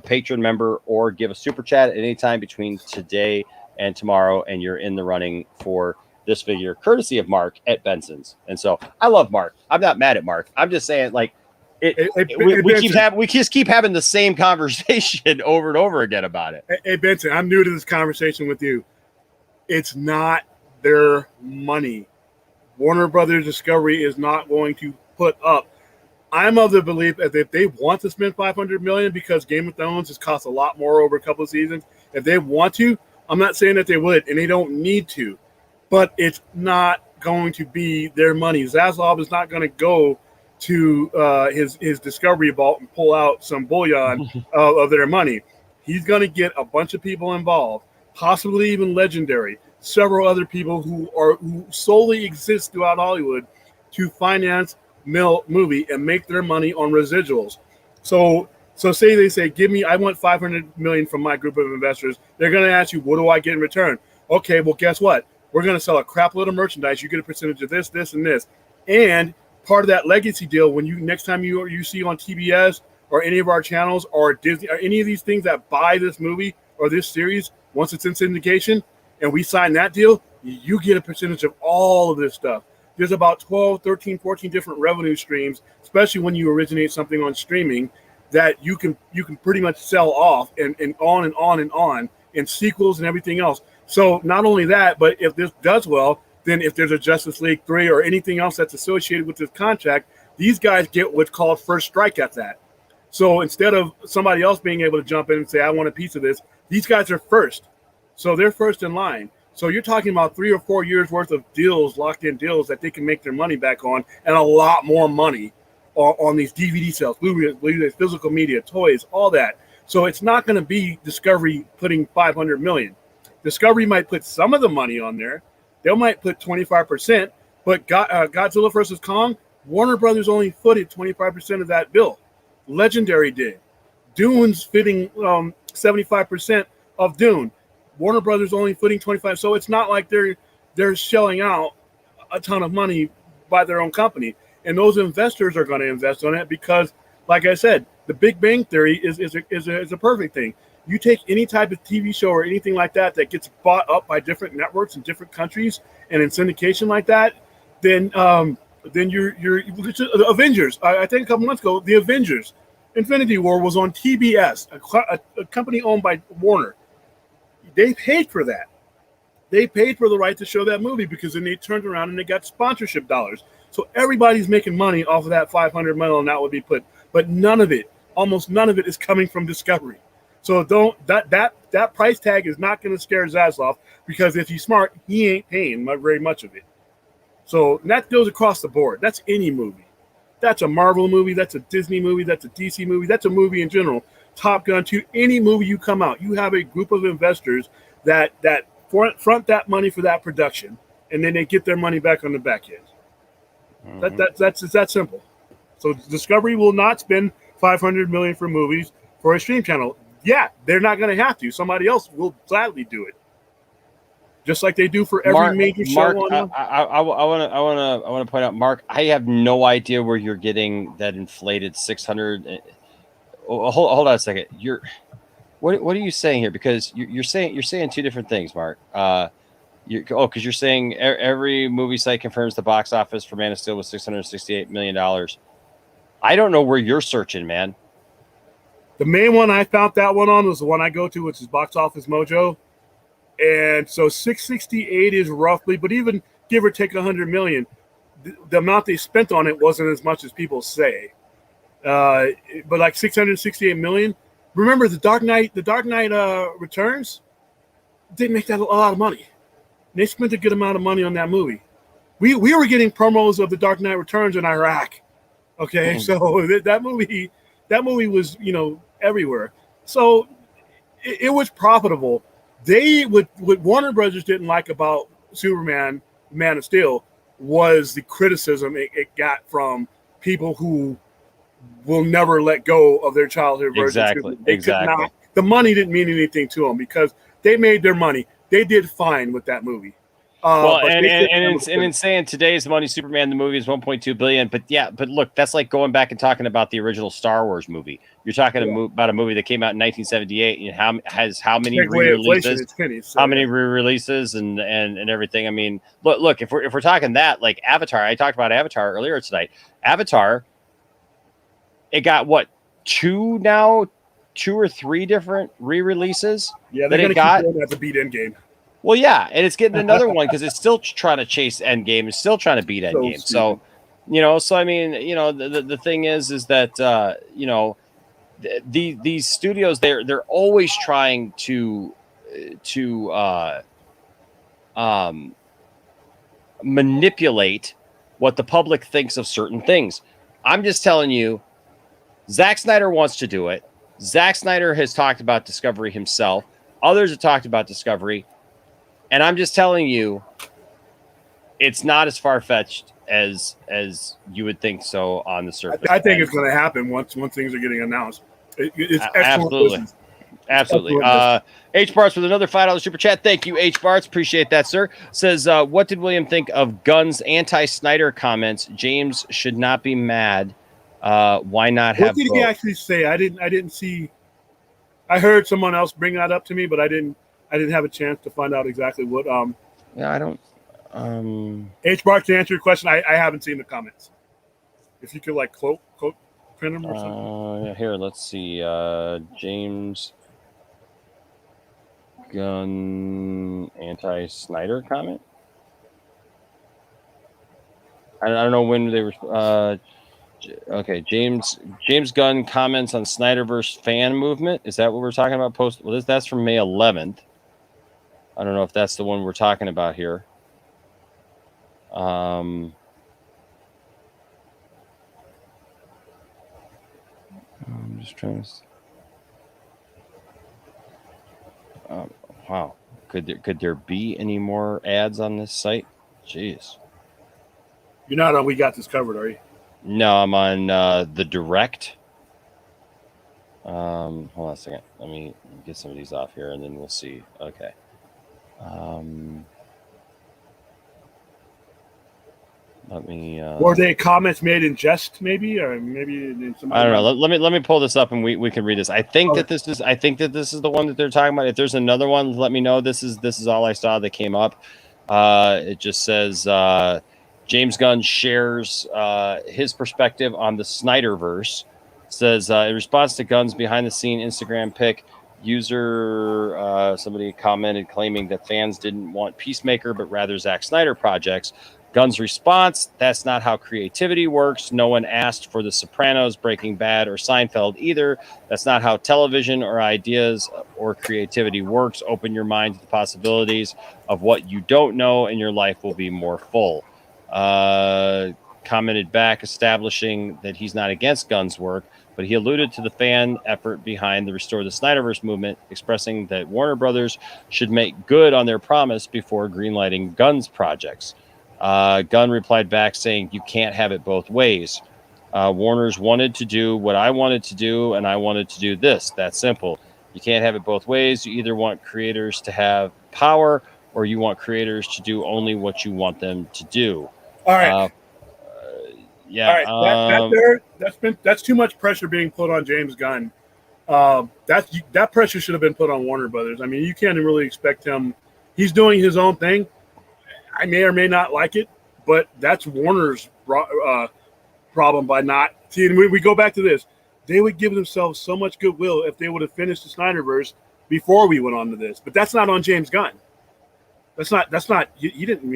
patron member, or give a super chat at any time between today and tomorrow, and you're in the running for this figure, courtesy of Mark at Benson's. And so I love Mark. I'm not mad at Mark. I'm just saying, like, We just keep having the same conversation over and over again about it. Hey Benson, I'm new to this conversation with you. It's not their money. Warner Brothers Discovery is not going to put up. I'm of the belief that if they want to spend $500 million, because Game of Thrones has cost a lot more over a couple of seasons, if they want to, I'm not saying that they would, and they don't need to, but it's not going to be their money. Zaslav is not going to go to his Discovery vault and pull out some bullion of their money. He's going to get a bunch of people involved, possibly even Legendary, several other people who solely exist throughout Hollywood to finance movie and make their money on residuals. So say they say, I want $500 million from my group of investors. They're going to ask you, what do I get in return? Okay, well, guess what? We're going to sell a crap load of merchandise. You get a percentage of this, this, and this. And part of that legacy deal, when next time you see on TBS or any of our channels or Disney or any of these things that buy this movie or this series, once it's in syndication and we sign that deal, you get a percentage of all of this stuff. There's about 12, 13, 14 different revenue streams, especially when you originate something on streaming, that you can pretty much sell off and on and on and on, and sequels and everything else. So not only that, but if this does well, then if there's a Justice League 3 or anything else that's associated with this contract, these guys get what's called first strike at that. So instead of somebody else being able to jump in and say, I want a piece of this, these guys are first. So they're first in line. So you're talking about 3 or 4 years worth of deals, locked in deals that they can make their money back on, and a lot more money on these DVD sales, Blu-ray, physical media, toys, all that. So it's not going to be Discovery putting $500 million. Discovery might put some of the money on there. They might put 25%, but Godzilla vs. Kong, Warner Brothers only footed 25% of that bill. Legendary did. Dune's fitting 75% of Dune. Warner Brothers only footing 25%. So it's not like they're shelling out a ton of money by their own company. And those investors are going to invest on it because, like I said, the Big Bang Theory is a perfect thing. You take any type of TV show or anything like that gets bought up by different networks in different countries and in syndication like that, then you're Avengers. I think a couple months ago, the Avengers Infinity War was on TBS, a company owned by Warner. They paid for that. They paid for the right to show that movie because then they turned around and they got sponsorship dollars. So everybody's making money off of that $500 million that would be put, but almost none of it is coming from Discovery. So that price tag is not going to scare Zaslav because if he's smart, he ain't paying very much of it. So that goes across the board. That's any movie. That's a Marvel movie. That's a Disney movie. That's a DC movie. That's a movie in general. Top Gun 2, any movie you come out, you have a group of investors that front that money for that production, and then they get their money back on the back end. That's it's that simple. So Discovery will not spend $500 million for movies for a stream channel. Yeah, they're not going to have to. Somebody else will gladly do it, just like they do for every major show. Mark, I want to point out, Mark, I have no idea where you're getting that inflated 600. Hold on a second. What are you saying here? Because you're saying two different things, Mark. Because you're saying every movie site confirms the box office for Man of Steel was $668 million. I don't know where you're searching, man. The main one I found that one on was the one I go to, which is Box Office Mojo. And so 668 is roughly, but even give or take 100 million, the amount they spent on it wasn't as much as people say. But like 668 million. Remember the Dark Knight Returns didn't make that a lot of money. They spent a good amount of money on that movie. We were getting promos of the Dark Knight Returns in Iraq. Okay, so that movie was everywhere. So it was profitable. What Warner Brothers didn't like about Superman, Man of Steel, was the criticism it got from people who will never let go of their childhood version. Exactly. The money didn't mean anything to them because they made their money. They did fine with that movie. In saying today's money, Superman the movie is 1.2 billion. But look, that's like going back and talking about the original Star Wars movie. You're talking about a movie that came out in 1978 and how many re-releases, and everything. I mean, look, if we're talking that, like Avatar, I talked about Avatar earlier tonight. Avatar it got two or three different re-releases. Yeah, they're that gonna it got. keep doing that to beat Endgame. Well, yeah, and it's getting another one because it's still trying to chase Endgame. It's still trying to beat Endgame. So, I mean, the thing is that these studios they're always trying to manipulate what the public thinks of certain things. I'm just telling you, Zack Snyder wants to do it. Zack Snyder has talked about Discovery himself. Others have talked about Discovery. And I'm just telling you, it's not as far-fetched as you would think so on the surface. I think it's going to happen once things are getting announced. It's Absolutely. Absolutely. H Barts with another $5 super chat. Thank you, H Barts. Appreciate that, sir. Says, what did William think of Gunn's anti-Snyder comments? James should not be mad. Why not have What did both? he actually say? I didn't see. I heard someone else bring that up to me, but I didn't have a chance to find out exactly what. Yeah, I don't. H Bar, to answer your question, I haven't seen the comments. If you could quote print them or something. Here, let's see. James Gunn anti-Snyder comment. I don't know when they were. Okay, James Gunn comments on Snyderverse fan movement. Is that what we're talking about? Well, that's from May 11th. I don't know if that's the one we're talking about here. I'm just trying to. Wow, could there be any more ads on this site? Jeez. You're not on We Got This Covered, are you? No, I'm on the direct. Hold on a second. Let me get some of these off here, and then we'll see. Okay. Let me. Were they comments made in jest, maybe, or maybe? I don't know. Let me pull this up, and we can read this. I think that this is the one that they're talking about. If there's another one, let me know. This is all I saw that came up. It just says James Gunn shares his perspective on the Snyderverse. It says in response to Gunn's behind-the-scene Instagram pic, user somebody commented claiming that fans didn't want Peacemaker but rather Zack Snyder projects. Gunn's response: that's not how creativity works. No one asked for The Sopranos, Breaking Bad, or Seinfeld either. That's not how television or ideas or creativity works. Open your mind to the possibilities of what you don't know, and your life will be more full. Commented back, establishing that he's not against Gunn's work, but he alluded to the fan effort behind the Restore the Snyderverse movement, expressing that Warner Brothers should make good on their promise before greenlighting Gunn's projects. Gunn replied back saying, you can't have it both ways. Warner's wanted to do what I wanted to do, and I wanted to do this. That's simple. You can't have it both ways. You either want creators to have power, or you want creators to do only what you want them to do. All right. Yeah. All right. That's too much pressure being put on James Gunn. That pressure should have been put on Warner Brothers. I mean, you can't really expect him. He's doing his own thing. I may or may not like it, but that's Warner's problem by not. See, and we go back to this. They would give themselves so much goodwill if they would have finished the Snyderverse before we went on to this. But that's not on James Gunn. That's not. You didn't.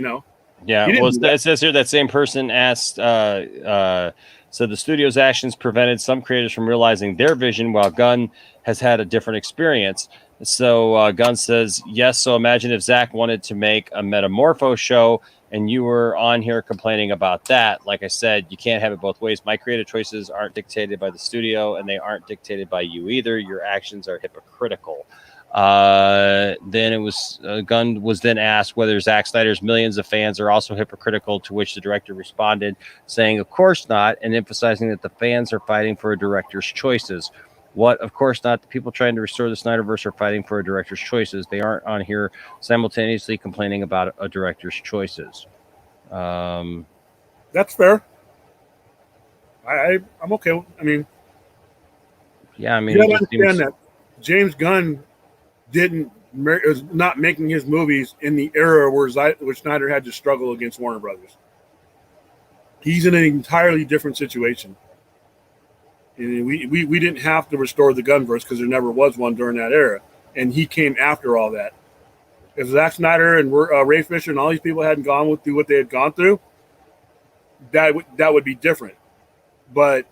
Yeah. Well, it says here that same person asked. So the studio's actions prevented some creators from realizing their vision, while Gunn has had a different experience. So Gunn says, yes, so imagine if Zach wanted to make a Metamorpho show and you were on here complaining about that. Like I said, you can't have it both ways. My creative choices aren't dictated by the studio, and they aren't dictated by you either. Your actions are hypocritical. Then it was Gunn was then asked whether Zack Snyder's millions of fans are also hypocritical, to which the director responded saying, of course not, and emphasizing that the fans are fighting for a director's choices. What? Of course not. The people trying to restore the Snyderverse are fighting for a director's choices. They aren't on here simultaneously complaining about a director's choices. That's fair. I'm okay. I mean, yeah. I mean, you gotta understand that James Gunn is not making his movies in the era where Snyder had to struggle against Warner Brothers. He's in an entirely different situation. And we didn't have to restore the Gunverse because there never was one during that era. And he came after all that. If Zack Snyder and Ray Fisher and all these people hadn't gone through what they had gone through, that would be different. But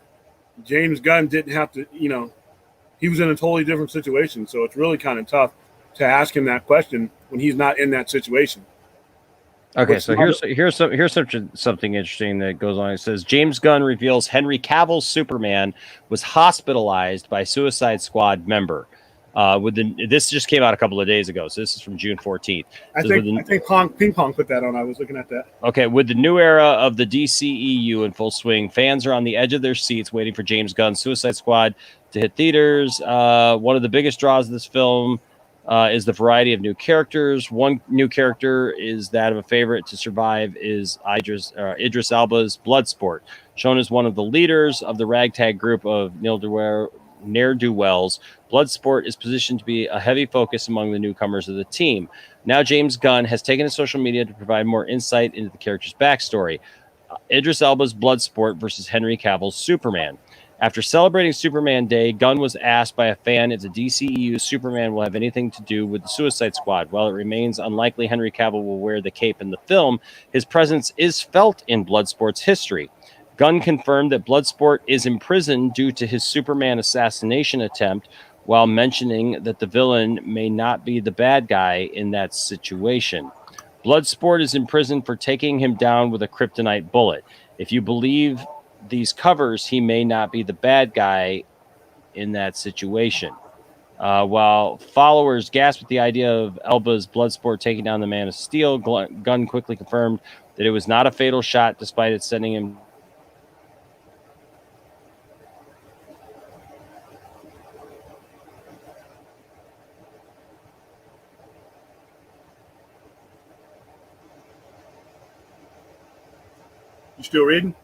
James Gunn didn't have to, he was in a totally different situation. So it's really kind of tough to ask him that question when he's not in that situation. Okay, so here's something interesting that goes on. It says James Gunn reveals Henry Cavill's Superman was hospitalized by Suicide Squad member. This just came out a couple of days ago, so this is from June 14th. I think Ping Pong put that on. I was looking at that. Okay, with the new era of the DCEU in full swing, fans are on the edge of their seats waiting for James Gunn's Suicide Squad to hit theaters. One of the biggest draws of this film is the variety of new characters. One new character is that of a favorite to survive is Idris Elba's Bloodsport, shown as one of the leaders of the ragtag group of ne'er-do-wells. Bloodsport is positioned to be a heavy focus among the newcomers of the team. Now James Gunn has taken to social media to provide more insight into the character's backstory. Idris Elba's Bloodsport versus Henry Cavill's Superman. After celebrating Superman Day, Gunn was asked by a fan if the DCEU Superman will have anything to do with the Suicide Squad. While it remains unlikely Henry Cavill will wear the cape in the film, his presence is felt in Bloodsport's history. Gunn confirmed that Bloodsport is imprisoned due to his Superman assassination attempt, while mentioning that the villain may not be the bad guy in that situation. Bloodsport is imprisoned for taking him down with a kryptonite bullet. If you believe these covers, he may not be the bad guy in that situation. While followers gasped at the idea of Elba's Bloodsport taking down the Man of Steel, Gunn quickly confirmed that it was not a fatal shot, despite it sending him. You still reading?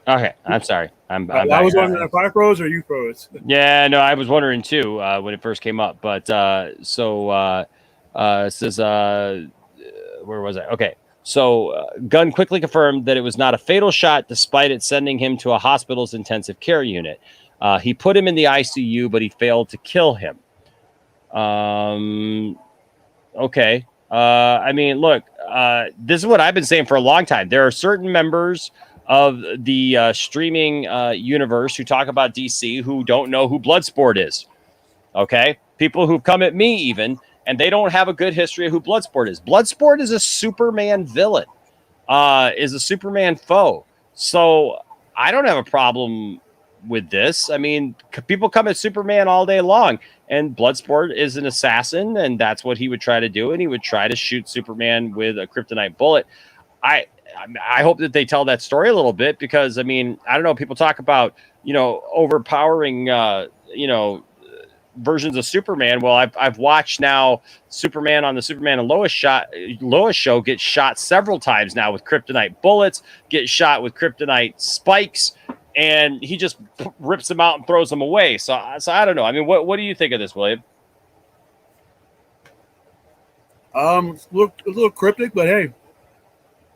Okay, I'm sorry. I was wondering if I froze or you froze. Yeah, no, I was wondering too when it first came up. But it says, where was I? Okay, so Gunn quickly confirmed that it was not a fatal shot, despite it sending him to a hospital's intensive care unit. He put him in the ICU, but he failed to kill him. Okay. I mean, look, this is what I've been saying for a long time. There are certain members of the streaming universe who talk about DC who don't know who Bloodsport is. Okay? People who've come at me even, and they don't have a good history of who Bloodsport is. Bloodsport is a Superman villain, is a Superman foe. So I don't have a problem with this. I mean, people come at Superman all day long, and Bloodsport is an assassin, and that's what he would try to do, and he would try to shoot Superman with a kryptonite bullet. I hope that they tell that story a little bit, because I mean, I don't know, people talk about, overpowering, versions of Superman. Well, I've watched now Superman on the Superman and Lois show get shot several times now with kryptonite bullets, get shot with kryptonite spikes, and he just rips them out and throws them away. So I don't know. I mean, what do you think of this, William? Look a little cryptic, but hey,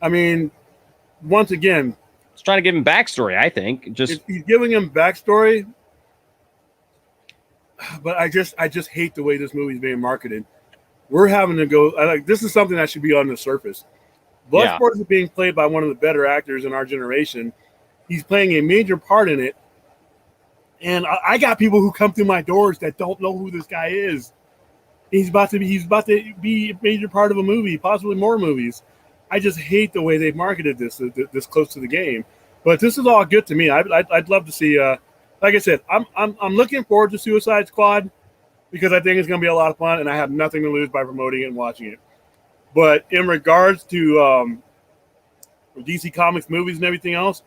I mean, once again, it's trying to give him backstory. I think if he's giving him backstory, but I just hate the way this movie's being marketed. We're having to go. This is something that should be on the surface. Bloodsport is being played by one of the better actors in our generation. He's playing a major part in it, and I got people who come through my doors that don't know who this guy is. He's about to be a major part of a movie, possibly more movies. I just hate the way they've marketed this close to the game. But this is all good to me. I'd love to see. Like I said, I'm looking forward to Suicide Squad because I think it's going to be a lot of fun, and I have nothing to lose by promoting it and watching it. But in regards to DC Comics movies and everything else,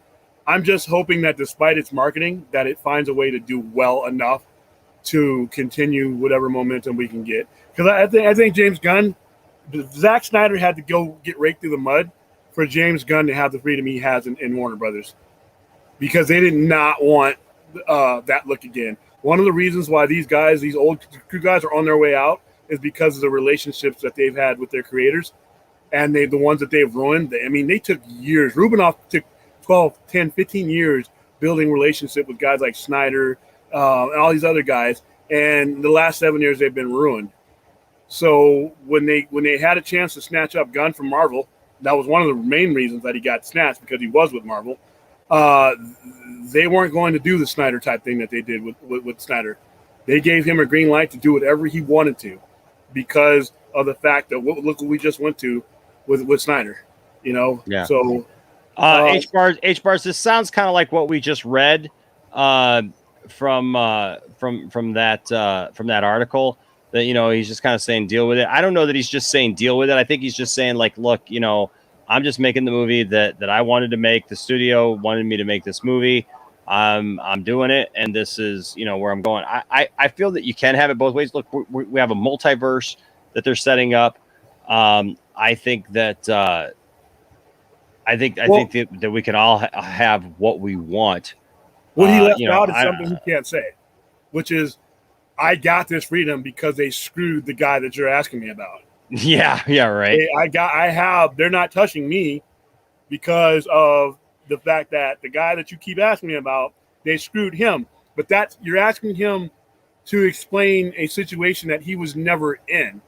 I'm just hoping that despite its marketing, that it finds a way to do well enough to continue whatever momentum we can get. Because I think James Gunn, Zack Snyder had to go get raked through the mud for James Gunn to have the freedom he has in Warner Brothers, because they did not want that look again. One of the reasons why these old crew guys are on their way out is because of the relationships that they've had with their creators. and the ones that they've ruined. I mean, they took years. Rubinoff took 12, 10, 15 years building relationship with guys like Snyder and all these other guys, and the last 7 years they've been ruined. So when they had a chance to snatch up Gunn from Marvel, that was one of the main reasons that he got snatched, because he was with Marvel. They weren't going to do the Snyder type thing that they did with Snyder. They gave him a green light to do whatever he wanted to, because of the fact that look what we just went to with Snyder. Yeah. So H bars. This sounds kind of like what we just read from that article. That he's just kind of saying deal with it. I don't know that he's just saying deal with it. I think he's just saying like, look, I'm just making the movie that I wanted to make. The studio wanted me to make this movie. I'm doing it, and this is where I'm going. I feel that you can have it both ways. Look, we have a multiverse that they're setting up. I think that I think that we can all have what we want. What he left out is something he can't say, which is, I got this freedom because they screwed the guy that you're asking me about. Yeah, right. They're not touching me because of the fact that the guy that you keep asking me about, they screwed him. But you're asking him to explain a situation that he was never in,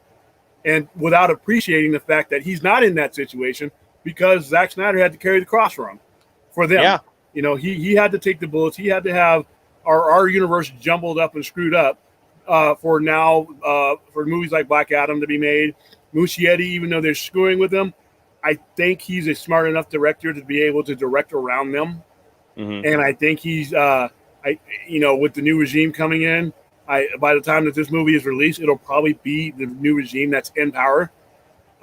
and without appreciating the fact that he's not in that situation, because Zack Snyder had to carry the cross for them. Yeah. He had to take the bullets. He had to have our universe jumbled up and screwed up for movies like Black Adam to be made. Muschietti, even though they're screwing with him, I think he's a smart enough director to be able to direct around them. Mm-hmm. And I think he's, with the new regime coming in, by the time that this movie is released, it'll probably be the new regime that's in power.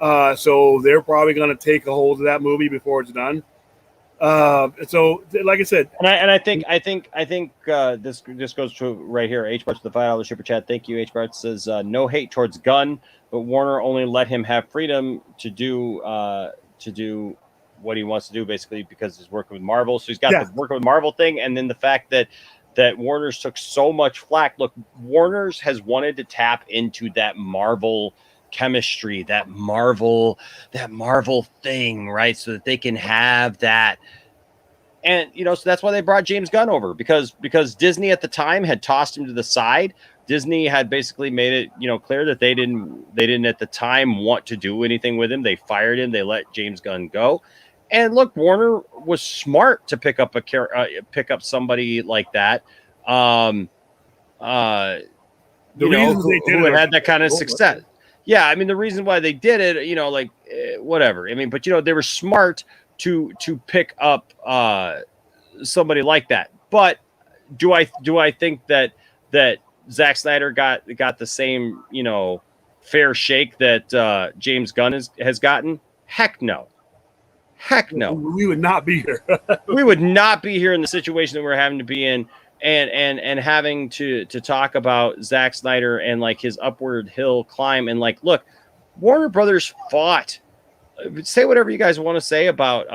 So they're probably going to take a hold of that movie before it's done. So, like I said, and I think this goes to right here. H Bart's the $5 super chat. Thank you. H Bart says no hate towards Gunn, but Warner only let him have freedom to do what he wants to do, basically because he's working with Marvel. So he's got the working with Marvel thing, and then the fact that Warner's took so much flack. Look, Warner's has wanted to tap into that Marvel chemistry, that Marvel thing, right? So that they can have that. And so that's why they brought James Gunn over, because Disney at the time had tossed him to the side. Disney had basically made it clear that they didn't at the time want to do anything with him. They fired him. They let James Gunn go. And look, Warner was smart to pick up somebody like that. Who had that kind of success. Yeah, I mean, the reason why they did it, whatever. I mean, but they were smart to pick up somebody like that. But do I think that Zack Snyder got the same fair shake that James Gunn has gotten? Heck no. We would not be here. We would not be here in the situation that we're having to be in. And having to talk about Zack Snyder and like his upward hill climb, and like, look, Warner Brothers fought. Say whatever you guys want to say about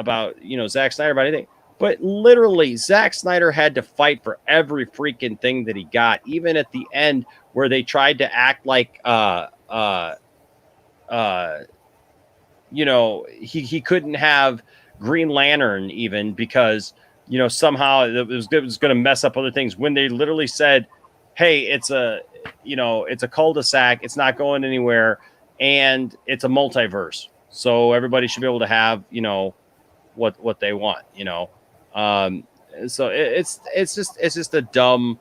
Zack Snyder, about anything, but literally Zack Snyder had to fight for every freaking thing that he got, even at the end where they tried to act like he couldn't have Green Lantern even because somehow it was going to mess up other things, when they literally said, hey, it's a cul-de-sac, it's not going anywhere, and it's a multiverse, so everybody should be able to have what they want. So it's just a dumb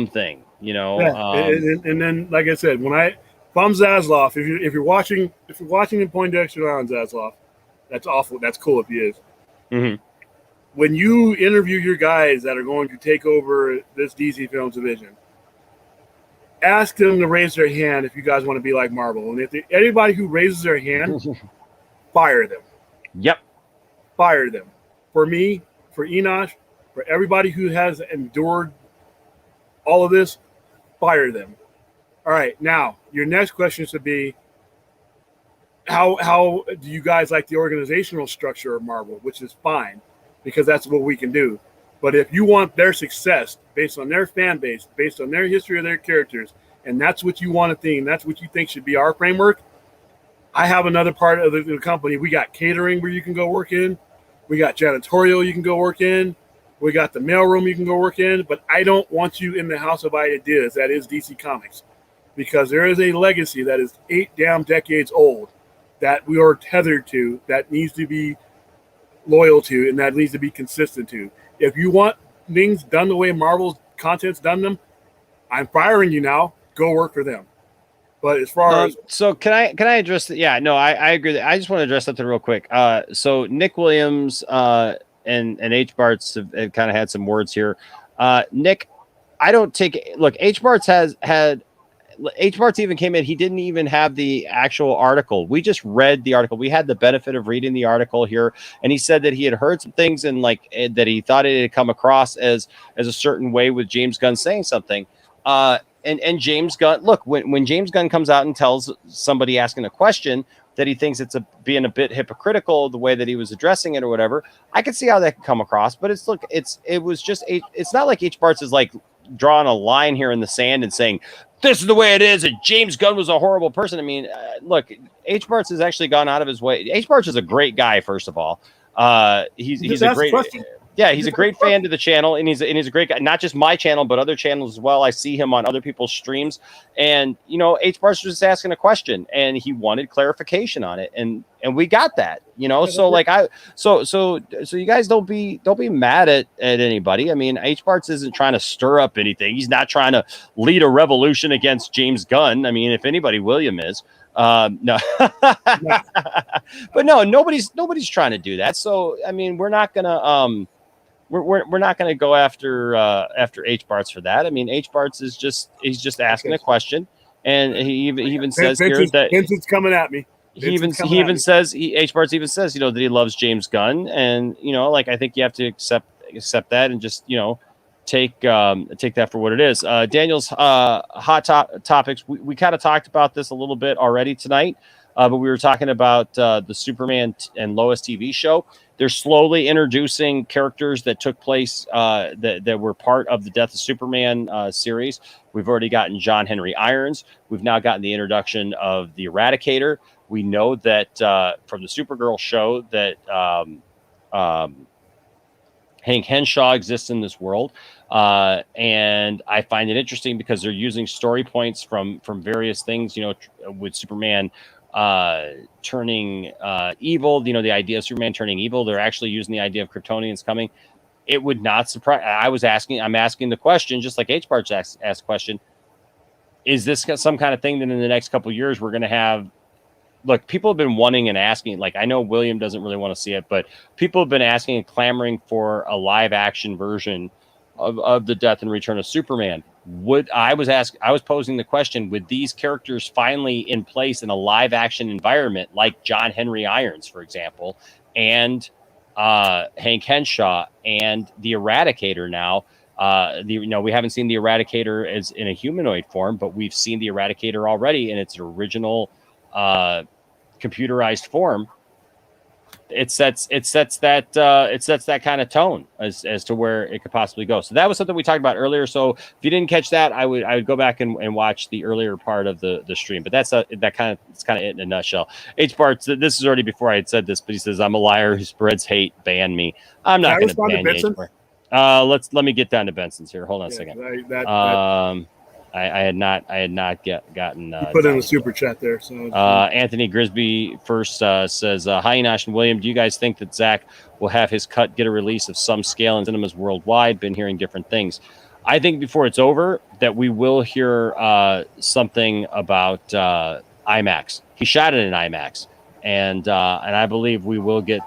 thing. And then, like I said, if I'm Zaslav, if you're watching in Poindexter Lounge, Zaslav, that's awful. That's cool if he is. Mm-hmm. When you interview your guys that are going to take over this DC Films division, ask them to raise their hand if you guys want to be like Marvel. And if anybody who raises their hand, fire them. Yep. Fire them. For me, for Enosh, for everybody who has endured all of this, fire them. All right. Now, your next question should be, how do you guys like the organizational structure of Marvel, which is fine, because that's what we can do. But if you want their success based on their fan base, based on their history of their characters, and that's what you want to think, and that's what you think should be our framework, I have another part of the company. We got catering where you can go work in. We got janitorial you can go work in. We got the mailroom you can go work in. But I don't want you in the house of ideas that is DC Comics, because there is a legacy that is 8 damn decades old that we are tethered to, that needs to be loyal to, and that needs to be consistent to. If you want things done the way Marvel's content's done them, I'm firing you now. Go work for them. But as far as so can I address that? Yeah, no, I agree. I just want to address something real quick. So Nick Williams and H Barts have kind of had some words here. Nick, I don't take look. H Barts H Barts even came in. He didn't even have the actual article. We just read the article. We had the benefit of reading the article here, and he said that he had heard some things and that he thought it had come across as a certain way with James Gunn saying something. And James Gunn, look, when James Gunn comes out and tells somebody asking a question that he thinks it's being a bit hypocritical the way that he was addressing it or whatever, I can see how that can come across. But it's not like H Barts is like drawing a line here in the sand and saying this is the way it is, and James Gunn was a horrible person. I mean, look, H Barts has actually gone out of his way. H Barts is a great guy, first of all. He's a great. Yeah, he's a great fan to the channel, and he's a great guy. Not just my channel, but other channels as well. I see him on other people's streams, and H Barts was just asking a question, and he wanted clarification on it, and we got that. So you guys don't be mad at anybody. I mean, H Barts isn't trying to stir up anything. He's not trying to lead a revolution against James Gunn. I mean, if anybody, William is. No, but no, nobody's trying to do that. So I mean, we're not gonna we're not gonna go after H Barts for that. I mean, H Barts he's just asking a question, and he even says here that Vincent's coming at me. H Barts even says that he loves James Gunn, and I think you have to accept that and just take that for what it is. Daniel's hot topics. We kind of talked about this a little bit already tonight, but we were talking about the Superman and Lois TV show. They're slowly introducing characters that took place that were part of the Death of Superman series. We've already gotten John Henry Irons. We've now gotten the introduction of the Eradicator. We know that from the Supergirl show that Hank Henshaw exists in this world, and I find it interesting because they're using story points from various things. With Superman turning evil, the idea of Superman turning evil. They're actually using the idea of Kryptonians coming. It would not surprise. I'm asking the question, just like H Barts asked the question: is this some kind of thing that in the next couple of years we're going to have? Look, people have been wanting and asking, like, I know William doesn't really want to see it, but people have been asking and clamoring for a live action version of the Death and Return of Superman. I was posing the question, with these characters finally in place in a live action environment, like John Henry Irons, for example, and Hank Henshaw and the Eradicator now. We haven't seen the Eradicator as in a humanoid form, but we've seen the Eradicator already in its original computerized form. It sets that kind of tone as to where it could possibly go. So that was something we talked about earlier. So if you didn't catch that, I would go back and watch the earlier part of the stream. But it's kind of it in a nutshell. H Barts, this is already before I had said this, but he says, I'm a liar who spreads hate, ban me. I'm not going to ban you, H Barts. Let me get down to Benson's here. Hold on a second. I had not gotten. Put in a super chat there. So Anthony Grisby first says, "Hi, Enosh and William. Do you guys think that Zach will have his cut get a release of some scale in cinemas worldwide? Been hearing different things. I think before it's over that we will hear something about IMAX. He shot it in IMAX, and I believe we will get.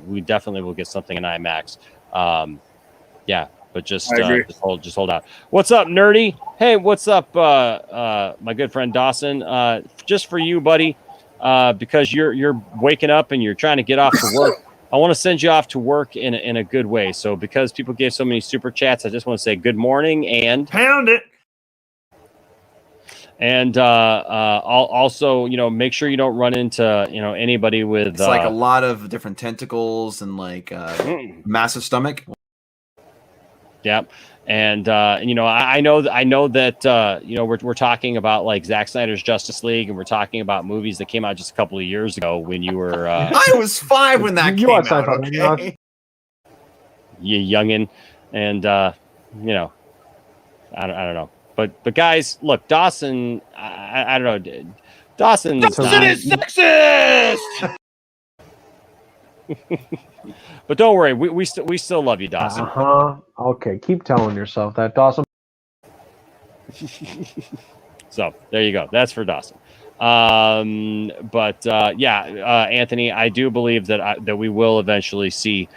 We definitely will get something in IMAX. Yeah." But just hold out. What's up, Nerdy? Hey, what's up, my good friend Dawson? Just for you, buddy, because you're waking up and you're trying to get off to work. I want to send you off to work in a good way. So because people gave so many super chats, I just want to say good morning and pound it. And also, make sure you don't run into anybody with. It's like a lot of different tentacles and like massive stomach. Yeah, And you know, I know that you know, we're talking about like Zack Snyder's Justice League, and we're talking about movies that came out just a couple of years ago when you were I was 5 when that came out. Okay? You youngin, and you know, I don't know, but guys, look, Dawson, I don't know, Dawson is sexist. But don't worry, we still love you, Dawson. Okay, keep telling yourself that, Dawson. So there you go. That's for Dawson. But Anthony, I do believe that we will eventually see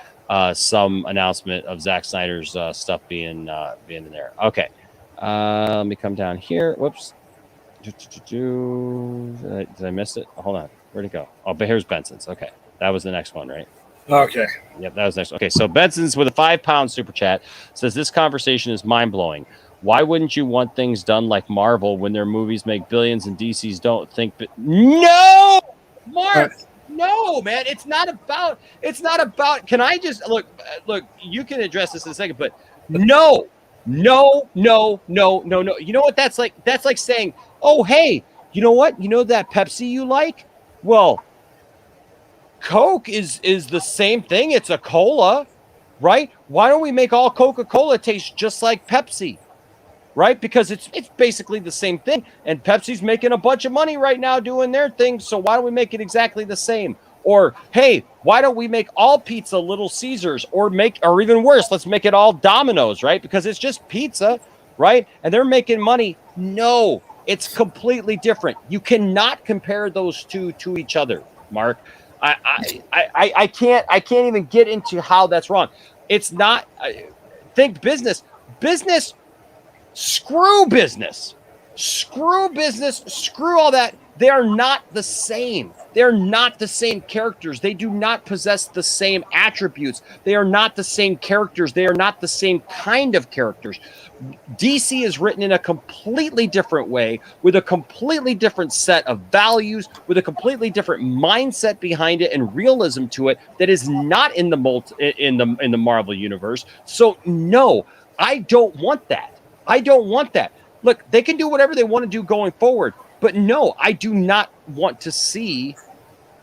some announcement of Zack Snyder's stuff being in there. Okay. Let me come down here. Whoops. Did I miss it? Hold on. Where'd it go? Oh, but here's Benson's. Okay. That was the next one, right? Okay. Yep, that was next. Okay, so Benson's with a £5 super chat says this conversation is mind blowing. Why wouldn't you want things done like Marvel when their movies make billions and DC's don't think? No, Mark. No, man. It's not about. Can I just look? You can address this in a second, but no. You know what that's like? That's like saying, oh, hey, you know what? You know that Pepsi you like? Well, Coke is the same thing. It's a cola, right? Why don't we make all Coca-Cola taste just like Pepsi, right? Because it's basically the same thing. And Pepsi's making a bunch of money right now doing their thing. So why don't we make it exactly the same? Or, hey, why don't we make all pizza Little Caesars, or even worse, let's make it all Domino's, right? Because it's just pizza, right? And they're making money. No, it's completely different. You cannot compare those two to each other, Mark. I can't even get into how that's wrong. It's not. Think business. Screw business. Screw all that. They are not the same. They're not the same characters. They do not possess the same attributes. They are not the same characters. They are not the same kind of characters. DC is written in a completely different way, with a completely different set of values, with a completely different mindset behind it and realism to it that is not in the Marvel universe. So no, I don't want that. Look, they can do whatever they want to do going forward, but no, I do not want to see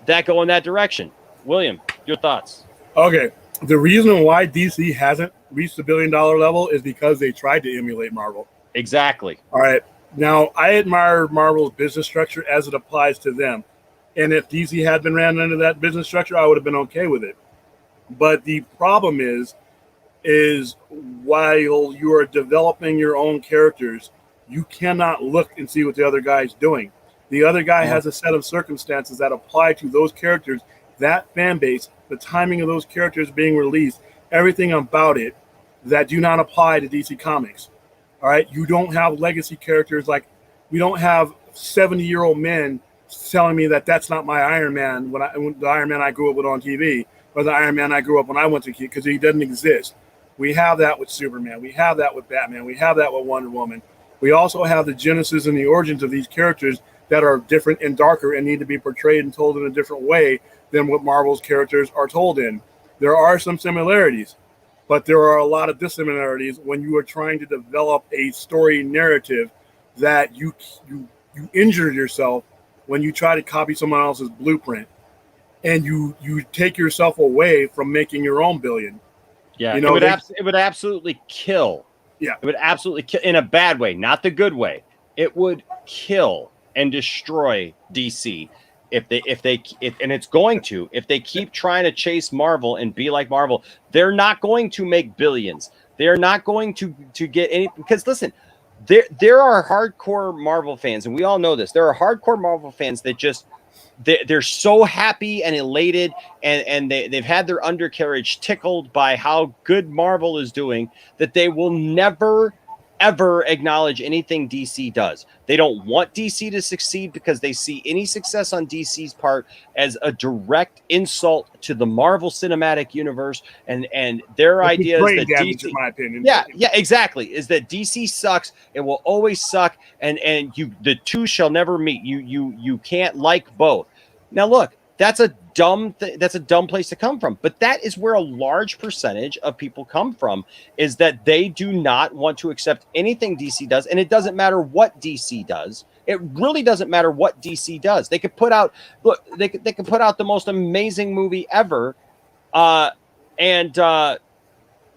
that go in that direction. William, your thoughts? Okay. The reason why DC hasn't reached the $1 billion level is because they tried to emulate Marvel. Exactly. All right. Now, I admire Marvel's business structure as it applies to them. And if DC had been ran under that business structure, I would have been okay with it. But the problem is while you are developing your own characters, you cannot look and see what the other guy's doing. The other guy has a set of circumstances that apply to those characters, that fan base, the timing of those characters being released, everything about it that do not apply to DC Comics. All right. You don't have legacy characters. Like, we don't have 70-year-old men telling me that that's not my Iron Man, when the Iron Man I grew up with on TV, or the Iron Man I grew up when I went to kid, because he doesn't exist. We have that with Superman. We have that with Batman. We have that with Wonder Woman. We also have the genesis and the origins of these characters that are different and darker and need to be portrayed and told in a different way than what Marvel's characters are told in. There are some similarities, but there are a lot of dissimilarities when you are trying to develop a story narrative that you injure yourself when you try to copy someone else's blueprint, and you take yourself away from making your own billion. Yeah, you know, it would absolutely kill. Yeah, it would absolutely kill in a bad way, not the good way. It would kill and destroy DC if they keep trying to chase Marvel and be like Marvel. They're not going to make billions. They're not going to get any, because listen, there are hardcore Marvel fans, and we all know this. There are hardcore Marvel fans that just they're so happy and elated, and they've had their undercarriage tickled by how good Marvel is doing, that they will never ever acknowledge anything DC does. They don't want DC to succeed because they see any success on DC's part as a direct insult to the Marvel Cinematic Universe, and their idea is that DC, in my opinion. Yeah, exactly, is that DC sucks. It will always suck, and the two shall never meet. You can't like both. Now look, that's a dumb that's a dumb place to come from. But that is where a large percentage of people come from, is that they do not want to accept anything DC does, and it doesn't matter what DC does. It really doesn't matter what DC does. They could put out they could put out the most amazing movie ever, and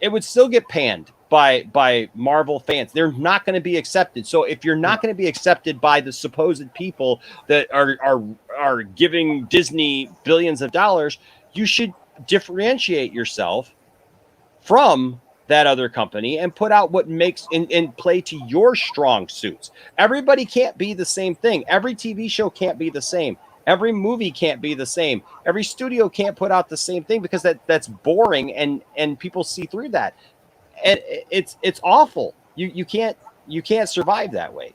it would still get panned by Marvel fans. They're not going to be accepted. So if you're not going to be accepted by the supposed people that are giving Disney billions of dollars, you should differentiate yourself from that other company and put out what makes and play to your strong suits. Everybody can't be the same thing. Every TV show can't be the same. Every movie can't be the same. Every studio can't put out the same thing, because that's boring and people see through that. And it's awful. You can't survive that way.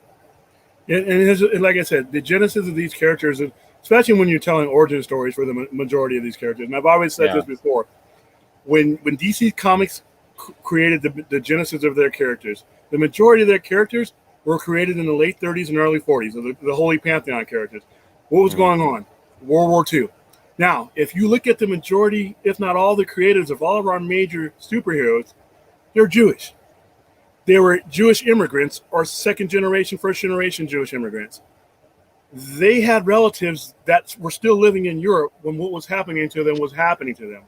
And like I said, the genesis of these characters, especially when you're telling origin stories for the majority of these characters, and I've always said this before, when DC Comics created the genesis of their characters, the majority of their characters were created in the late 30s and early 40s, the Holy Pantheon characters. What was going on? World War II. Now, if you look at the majority, if not all, the creators of all of our major superheroes, they're Jewish. They were Jewish immigrants, or second generation, first generation Jewish immigrants. They had relatives that were still living in Europe when what was happening to them was happening to them.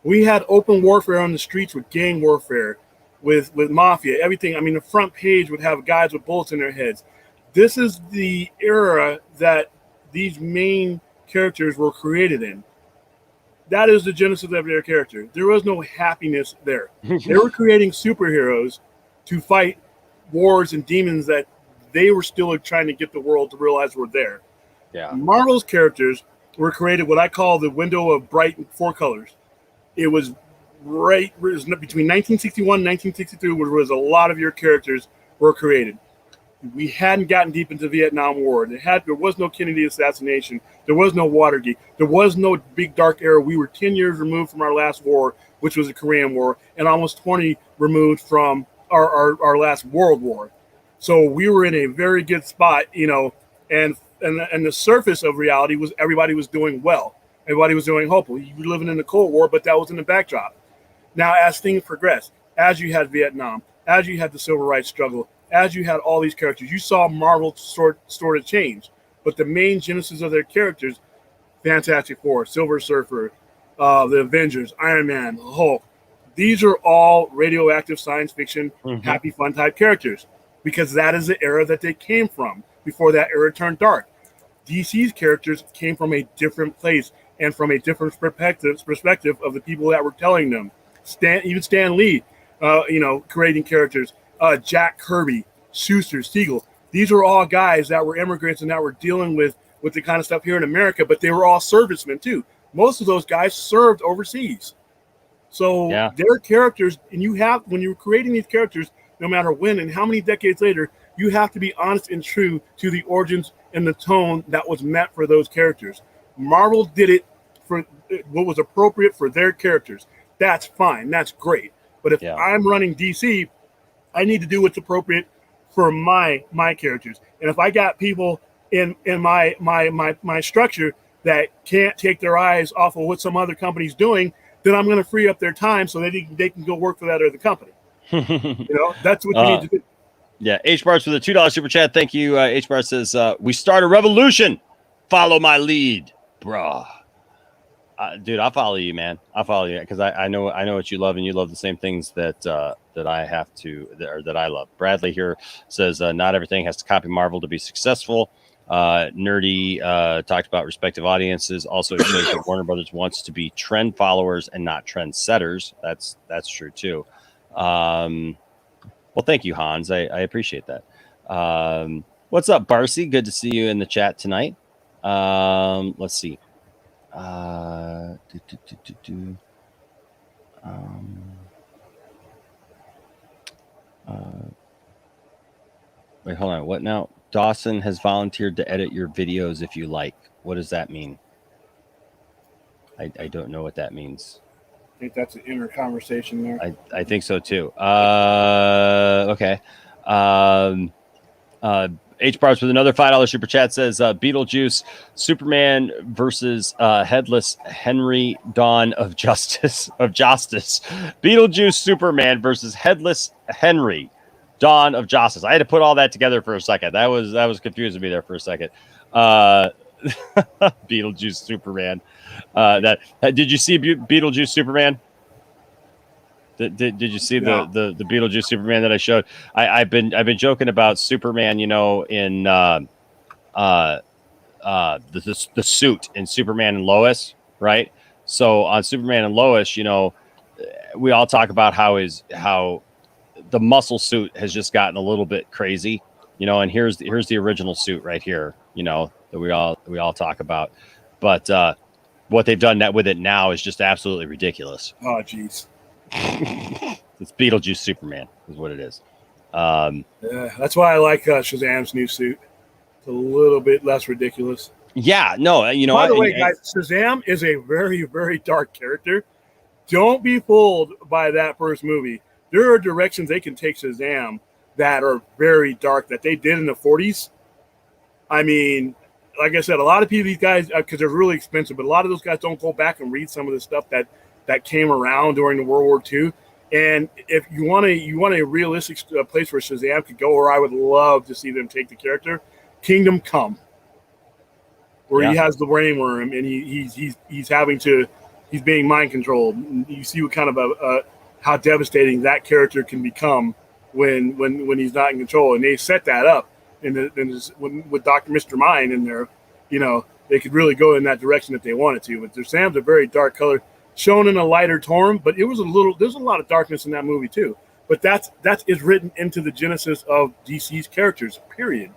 We had open warfare on the streets with gang warfare, with mafia, everything. I mean, the front page would have guys with bullets in their heads. This is the era that these main characters were created in. That is the genesis of their character. There was no happiness there. They were creating superheroes to fight wars and demons that they were still trying to get the world to realize were there. Yeah. Marvel's characters were created what I call the window of bright four colors. It was between 1961 and 1963, where was a lot of your characters were created. We hadn't gotten deep into the Vietnam War. There was no Kennedy assassination. There was no Watergate. There was no big dark era. We were 10 years removed from our last war, which was the Korean War, and almost 20 removed from our last World War. So we were in a very good spot, and the surface of reality was everybody was doing well. Everybody was doing hopeful. You were living in the Cold War, but that was in the backdrop. Now, as things progressed, as you had Vietnam, as you had the Civil Rights struggle, as you had all these characters, you saw Marvel sort of change. But the main genesis of their characters, Fantastic Four, Silver Surfer, the Avengers, Iron Man, Hulk, these are all radioactive science fiction, happy fun type characters, because that is the era that they came from before that era turned dark. DC's characters came from a different place and from a different perspective of the people that were telling them. Even Stan Lee, creating characters. Jack Kirby, Schuster, Siegel. These were all guys that were immigrants and that were dealing with the kind of stuff here in America, but they were all servicemen too. Most of those guys served overseas. So their characters, and when you're creating these characters, no matter when and how many decades later, you have to be honest and true to the origins and the tone that was meant for those characters. Marvel did it for what was appropriate for their characters. That's fine. That's great. But if I'm running DC, I need to do what's appropriate for my characters. And if I got people in my structure that can't take their eyes off of what some other company's doing, then I'm going to free up their time so they can go work for that other company. That's what you need to do. Yeah, H Bars with a $2 super chat. Thank you. H Bar says, "We start a revolution. Follow my lead, bruh." Dude, I'll follow you, man. I'll follow you because I know what you love, and you love the same things that I have to, or that I love. Bradley here says, "Not everything has to copy Marvel to be successful." Nerdy talked about respective audiences. Also, it shows that Warner Brothers wants to be trend followers and not trend setters. That's true too. Well, thank you, Hans. I appreciate that. What's up, Barcy? Good to see you in the chat tonight. Let's see. Wait, hold on. What now? Dawson has volunteered to edit your videos if you like. What does that mean? I don't know what that means. I think that's an inner conversation there. I think so too. Okay. H Bars with another $5 super chat says Beetlejuice, Superman versus Headless Henry, Dawn of Justice. Beetlejuice, Superman versus Headless Henry, Dawn of Justice. I had to put all that together for a second. That was confusing me there for a second. Beetlejuice, Superman. Did you see Beetlejuice, Superman? Did you see the Beetlejuice Superman that I showed? I've been joking about Superman, in the suit in Superman and Lois, right? So on Superman and Lois, we all talk about how the muscle suit has just gotten a little bit crazy, and here's the original suit right here, that we all talk about, but what they've done with it now is just absolutely ridiculous. Oh, geez. It's Beetlejuice Superman is what it is. Yeah, that's why I like Shazam's new suit. It's a little bit less ridiculous. Yeah, no, By the way, guys, Shazam is a very, very dark character. Don't be fooled by that first movie. There are directions they can take Shazam that are very dark that they did in the 40s. I mean, like I said, a lot of people, these guys, because they're really expensive, but a lot of those guys don't go back and read some of the stuff that came around during the World War II. And if you want a realistic place where Shazam could go, or I would love to see them take the character, Kingdom Come, where he has the brain worm and he's being mind controlled. And you see what kind of how devastating that character can become when he's not in control. And they set that up with Dr. Mr. Mind in there. They could really go in that direction if they wanted to. But Shazam's a very dark color, shown in a lighter tone, but there's a lot of darkness in that movie too. But that is written into the genesis of DC's characters, period.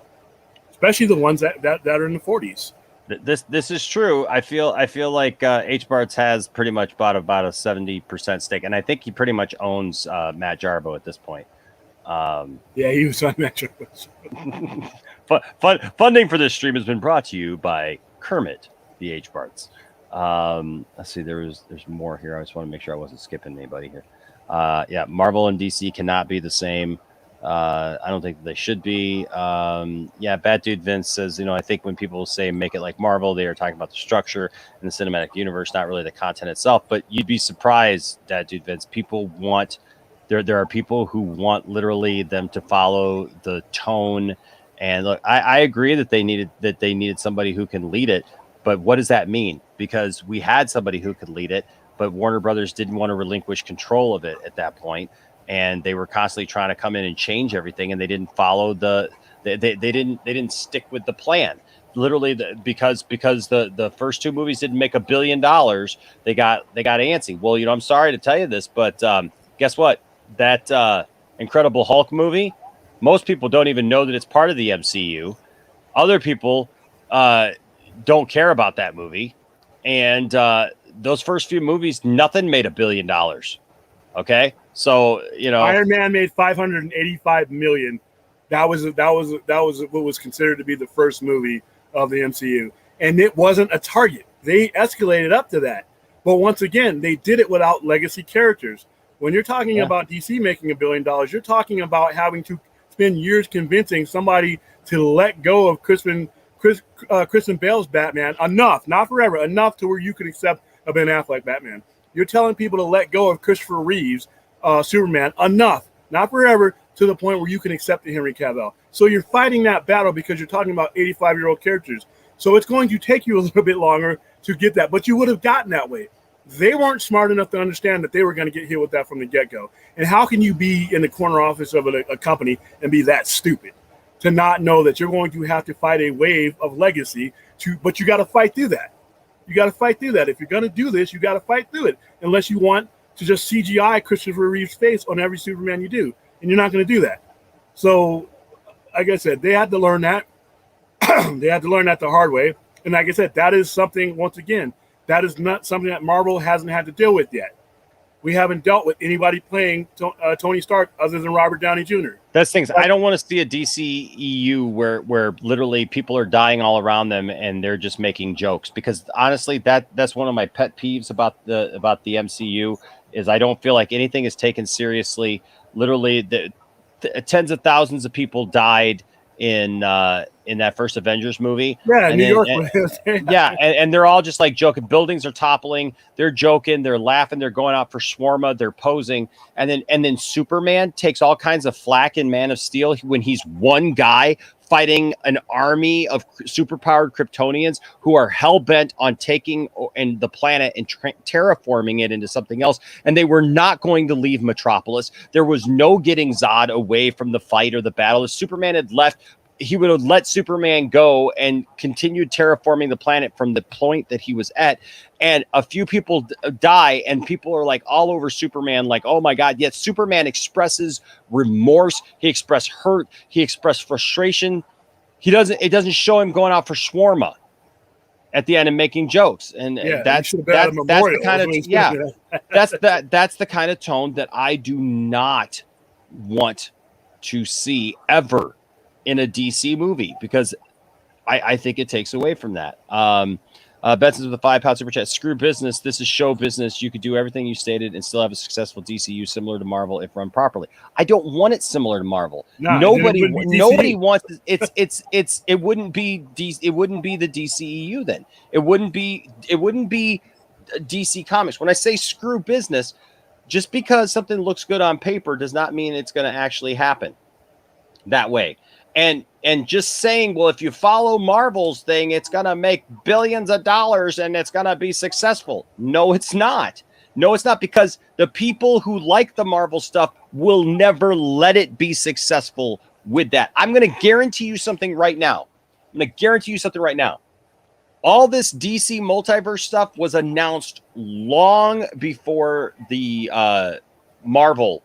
Especially the ones that are in the 40s. This is true. I feel like H Barts has pretty much bought about a 70% stake, and I think he pretty much owns Matt Jarbo at this point. Yeah, he was on Matt Jarbo. Funding for this stream has been brought to you by Kermit the H Barts. Let's see, there's more here. I just want to make sure I wasn't skipping anybody here. Yeah, Marvel and DC cannot be the same. I don't think they should be. Yeah, Bad Dude Vince says, I think when people say make it like Marvel, they are talking about the structure and the cinematic universe, not really the content itself. But you'd be surprised, Bad Dude Vince. People want there are people who want literally them to follow the tone. And look, I agree that they needed somebody who can lead it. But what does that mean? Because we had somebody who could lead it, but Warner Brothers didn't want to relinquish control of it at that point, and they were constantly trying to come in and change everything, and they didn't follow they didn't stick with the plan. Literally, because the first two movies didn't make $1 billion, they got antsy. Well, I'm sorry to tell you this, but guess what? That Incredible Hulk movie, most people don't even know that it's part of the MCU. Other people don't care about that movie, and those first few movies, nothing made $1 billion. Okay, so Iron Man made $585 million. That was what was considered to be the first movie of the MCU, and it wasn't a target. They escalated up to that, but once again, they did it without legacy characters. When you're talking about DC making $1 billion, you're talking about having to spend years convincing somebody to let go of Christian Bale's Batman enough, not forever, enough to where you could accept a Ben Affleck Batman. You're telling people to let go of Christopher Reeve's Superman enough, not forever, to the point where you can accept the Henry Cavill. So you're fighting that battle because you're talking about 85-year-old characters. So it's going to take you a little bit longer to get that, but you would have gotten that way. They weren't smart enough to understand that they were going to get hit with that from the get-go. And how can you be in the corner office of a company and be that stupid to not know that you're going to have to fight a wave of legacy, but you got to fight through that. You got to fight through that. If you're going to do this, you got to fight through it, unless you want to just CGI Christopher Reeve's face on every Superman you do. And you're not going to do that. So, like I said, they had to learn that. They had to learn that the hard way. And like I said, that is something, once again, that is not something that Marvel hasn't had to deal with yet. We haven't dealt with anybody playing Tony Stark other than Robert Downey Jr. That's things. I don't want to see a DC EU where literally people are dying all around them and they're just making jokes. Because honestly, that's one of my pet peeves about the MCU is I don't feel like anything is taken seriously. Literally, tens of thousands of people died in that first Avengers movie. Yeah, and New York. And they're all just like joking. Buildings are toppling. They're joking. They're laughing. They're going out for shawarma. They're posing. And then Superman takes all kinds of flack in Man of Steel when he's one guy fighting an army of superpowered Kryptonians who are hell-bent on taking the planet and terraforming it into something else. And they were not going to leave Metropolis. There was no getting Zod away from the fight or the battle. If Superman had left, he would have let Superman go and continued terraforming the planet from the point that he was at. And a few people die, and people are like all over Superman, like, oh my God. Yet Superman expresses remorse. He expressed hurt. He expressed frustration. It doesn't show him going out for shawarma at the end and making jokes. And that's the kind of, that's the kind of tone that I do not want to see ever in a DC movie, because I think it takes away from that. Benson's with a £5 super chat. Screw business. This is show business. You could do everything you stated and still have a successful DCU similar to Marvel if run properly. I don't want it similar to Marvel. Nobody wants it. It wouldn't be it wouldn't be the DCEU then. It wouldn't be DC Comics. When I say screw business, just because something looks good on paper does not mean it's going to actually happen that way. And just saying, well, if you follow Marvel's thing, it's going to make billions of dollars and it's going to be successful. No, it's not. No, it's not, because the people who like the Marvel stuff will never let it be successful with that. I'm going to guarantee you something right now. All this DC multiverse stuff was announced long before the Marvel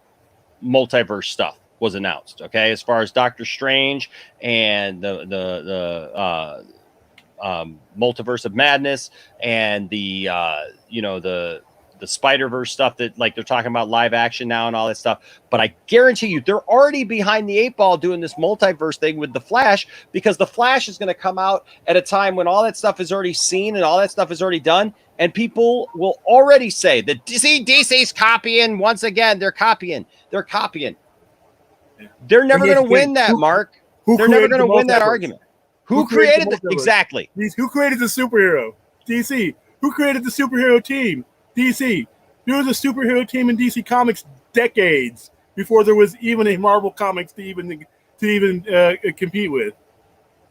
multiverse stuff was announced. Okay, as far as Doctor Strange and the Multiverse of Madness and the Spider-Verse stuff that, like, they're talking about live action now and all that stuff. But I guarantee you they're already behind the 8 ball doing this multiverse thing with the Flash, because the Flash is going to come out at a time when all that stuff is already seen and all that stuff is already done. And people will already say that DC's copying once again. They're copying. They're never going to win that, Mark. They're never going to win that argument. Who created the exactly? Who created the superhero? DC. Who created the superhero team? DC. There was a superhero team in DC Comics decades before there was even a Marvel Comics to even compete with.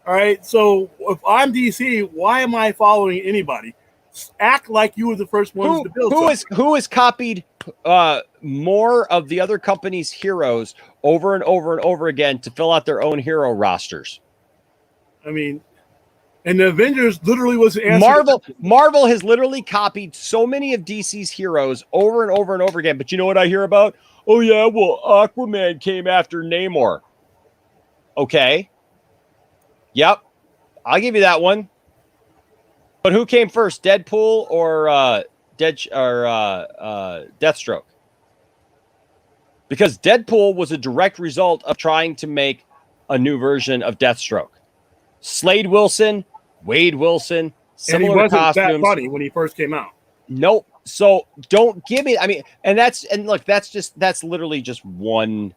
All right. So if I'm DC, why am I following anybody? Act like you were the first ones to build. Who has copied more of the other company's heroes over and over and over again to fill out their own hero rosters? I mean, and the Avengers literally was the answer. Marvel has literally copied so many of DC's heroes over and over and over again. But you know what I hear about? Oh yeah, well, Aquaman came after Namor. Okay. Yep, I'll give you that one. But who came first, Deadpool or Deathstroke? Because Deadpool was a direct result of trying to make a new version of Deathstroke. Slade Wilson, Wade Wilson, similar and he wasn't costumes. that funny when he first came out. Nope. So don't give me. I mean, that's literally just one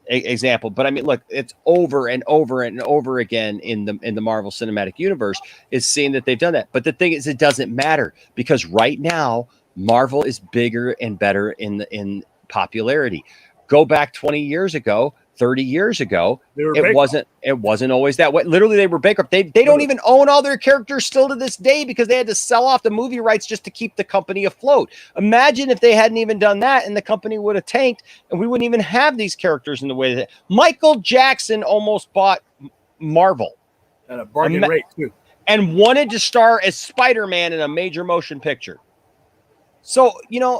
example. But I mean, look, it's over and over and over again in the Marvel Cinematic Universe is seeing that they've done that. But the thing is, it doesn't matter, because right now Marvel is bigger and better in popularity. Go back 20 years ago, 30 years ago, it wasn't always that way. Literally, they were bankrupt. They don't even own all their characters still to this day, because they had to sell off the movie rights just to keep the company afloat. Imagine if they hadn't even done that and the company would have tanked and we wouldn't even have these characters in the way that Michael Jackson almost bought Marvel at a bargain rate too, and wanted to star as Spider-Man in a major motion picture. So,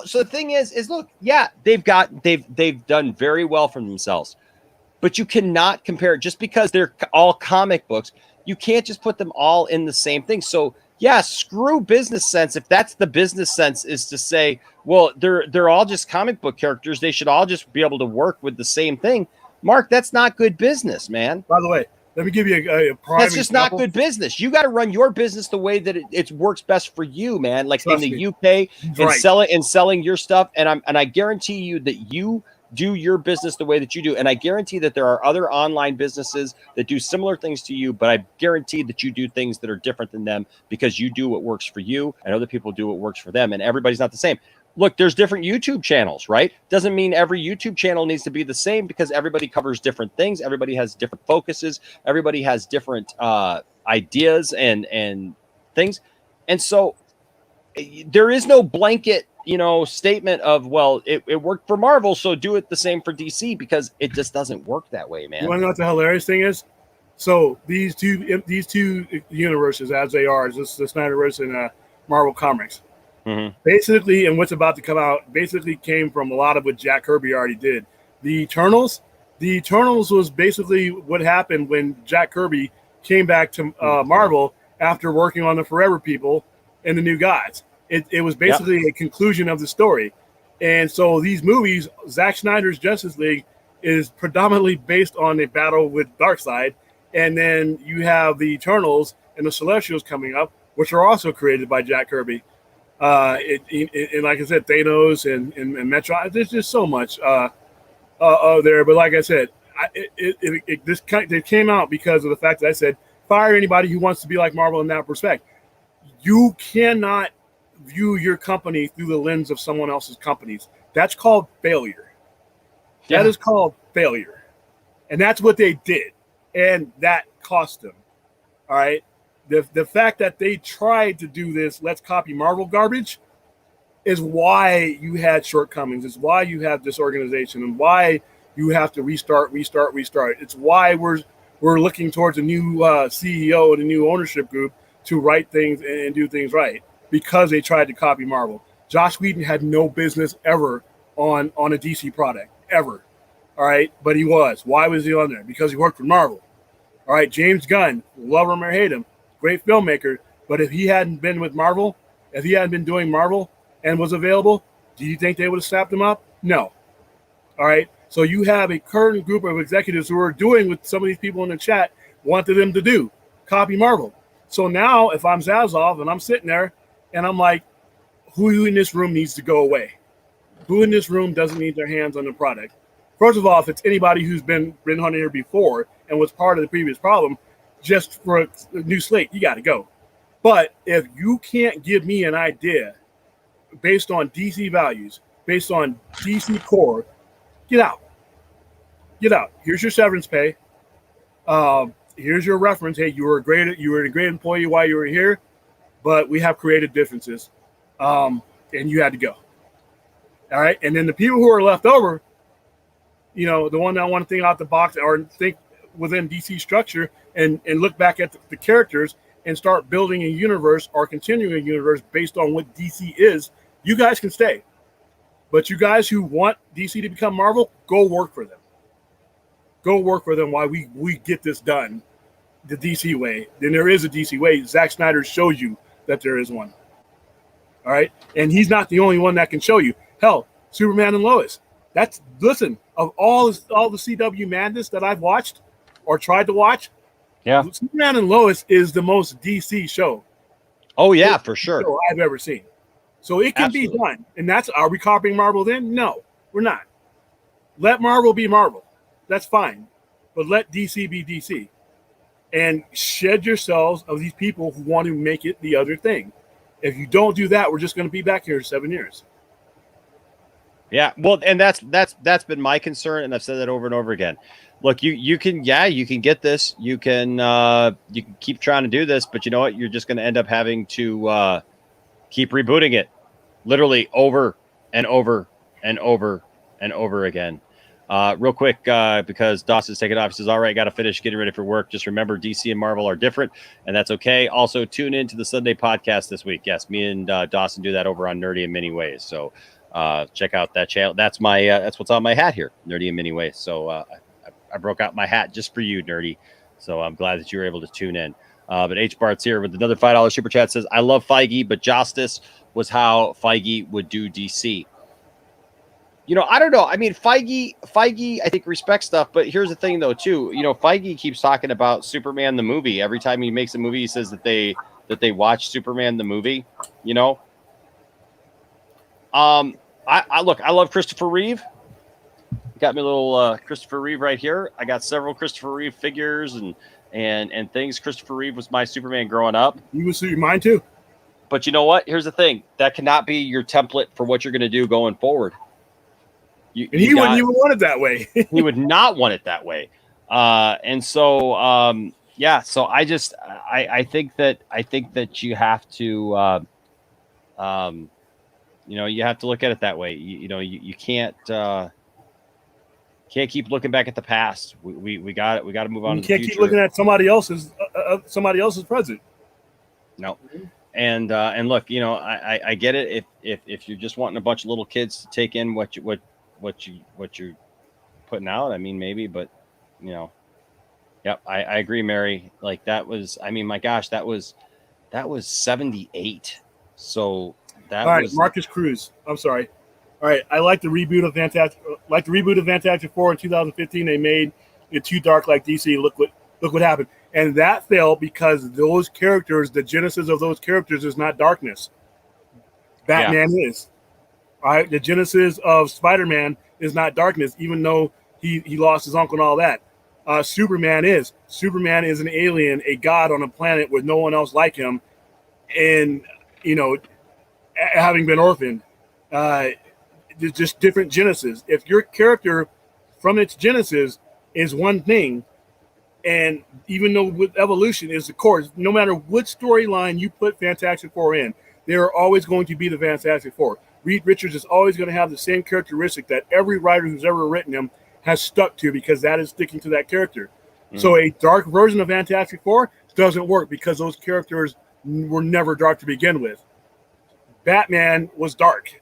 so the thing is look, yeah, they've done very well for themselves. But you cannot compare it just because they're all comic books. You can't just put them all in the same thing. So yeah, screw business sense. If that's the business sense, is to say, well, they're all just comic book characters. They should all just be able to work with the same thing. Mark, that's not good business, man. By the way, let me give you a prime That's just example. not good business. You got to run your business the way that it works best for you, man. Like in the UK and selling your stuff. And I guarantee you that you do your business the way that you do. And I guarantee that there are other online businesses that do similar things to you, but I guarantee that you do things that are different than them because you do what works for you and other people do what works for them. And everybody's not the same. Look, there's different YouTube channels, right? Doesn't mean every YouTube channel needs to be the same because everybody covers different things. Everybody has different focuses. Everybody has different ideas and things. And so there is no blanket, statement of, well, it worked for Marvel, so do it the same for DC, because it just doesn't work that way, man. You want to know what the hilarious thing is? So these two universes, as they are, is the Snyderverse and Marvel Comics. Mm-hmm. Basically, and what's about to come out basically came from a lot of what Jack Kirby already did. The Eternals was basically what happened when Jack Kirby came back to Marvel after working on the Forever People and the New Gods. It was basically a conclusion of the story. And so these movies, Zack Snyder's Justice League, is predominantly based on a battle with Darkseid. And then you have the Eternals and the Celestials coming up, which are also created by Jack Kirby. And like I said, Thanos and Metro, there's just so much there. But like I said, it came out because of the fact that I said, fire anybody who wants to be like Marvel in that respect. You cannot view your company through the lens of someone else's companies. That's called failure. That is called failure. And that's what they did. And that cost them. All right. The fact that they tried to do this, let's copy Marvel garbage, is why you had shortcomings. It's why you have disorganization and why you have to restart. It's why we're looking towards a new CEO and a new ownership group to write things and do things right, because they tried to copy Marvel. Joss Whedon had no business ever on a DC product, ever. All right, but he was. Why was he on there? Because he worked for Marvel. All right, James Gunn, love him or hate him, great filmmaker, but if he hadn't been with Marvel, if he hadn't been doing Marvel and was available, do you think they would have snapped him up? No. All right, so you have a current group of executives who are doing what some of these people in the chat wanted them to do, copy Marvel. So now if I'm Zazoff and I'm sitting there and I'm like, who in this room needs to go away? Who in this room doesn't need their hands on the product? First of all, if it's anybody who's been on here before and was part of the previous problem, just for a new slate, you got to go. But if you can't give me an idea based on DC values, based on DC core, get out. Get out. Here's your severance pay. Here's your reference. Hey, you were a great employee while you were here, but we have creative differences, and you had to go. All right, and then the people who are left over, the one that want to think out the box or think within DC structure and look back at the characters and start building a universe or continuing a universe based on what DC is, you guys can stay. But you guys who want DC to become Marvel, go work for them. Go work for them while we get this done the DC way. Then there is a DC way. Zack Snyder shows you that there is one. All right? And he's not the only one that can show you. Hell, Superman and Lois. Listen, of all the CW madness that I've watched or tried to watch, Superman and Lois is the most DC show. Oh, yeah, for sure. Show I've ever seen. So it can be done. And are we copying Marvel then? No, we're not. Let Marvel be Marvel. That's fine. But let DC be DC. And shed yourselves of these people who want to make it the other thing. If you don't do that, we're just going to be back here in 7 years. Yeah, well, and that's been my concern, and I've said that over and over again. Look, you can get this. You can keep trying to do this, but you know what? You're just going to end up having to keep rebooting it, literally over and over and over and over again. Real quick, because Dawson's taking off. He says, all right, got to finish getting ready for work. Just remember, DC and Marvel are different, and that's okay. Also, tune in to the Sunday podcast this week. Yes, me and Dawson do that over on Nerdy in Many Ways. So check out that channel. That's my that's what's on my hat here, Nerdy in Many Ways. So I broke out my hat just for you, Nerdy. So I'm glad that you were able to tune in. But H. Bart's here with another $5 super chat. Says, I love Feige, but Justice was how Feige would do DC. I don't know. I mean, Feige, I think respects stuff, but here's the thing, though, too. Feige keeps talking about Superman the movie. Every time he makes a movie, he says that they watch Superman the movie. I love Christopher Reeve. got me a little Christopher Reeve right here. I got several Christopher Reeve figures and things. Christopher Reeve was my Superman growing up. He was mine too. But you know what? Here's the thing. That cannot be your template for what you're going to do going forward. He wouldn't even want it that way. He would not want it that way. And so, so I think that you have to, you have to look at it that way. You can't keep looking back at the past. We got to move on. You can't keep looking at somebody else's present. No. And look, I get it. If you're just wanting a bunch of little kids to take in what you're putting out, I mean, maybe, but yep, I agree, Mary. Like that was, I mean, my gosh, that was 78. So that all right, was Marcus Cruz. I'm sorry. All right, I like the reboot of Fantastic Four in 2015. They made it too dark like DC. Look what happened. And that failed because those characters, the genesis of those characters is not darkness. Batman is. All right. The genesis of Spider-Man is not darkness, even though he lost his uncle and all that. Superman is. Superman is an alien, a god on a planet with no one else like him, and having been orphaned. There's just different genesis. If your character from its genesis is one thing, and even though with evolution is the core, no matter what storyline you put Fantastic Four in, they are always going to be the Fantastic Four. Reed Richards is always going to have the same characteristic that every writer who's ever written him has stuck to, because that is sticking to that character. So a dark version of Fantastic Four doesn't work because those characters were never dark to begin with. Batman was dark.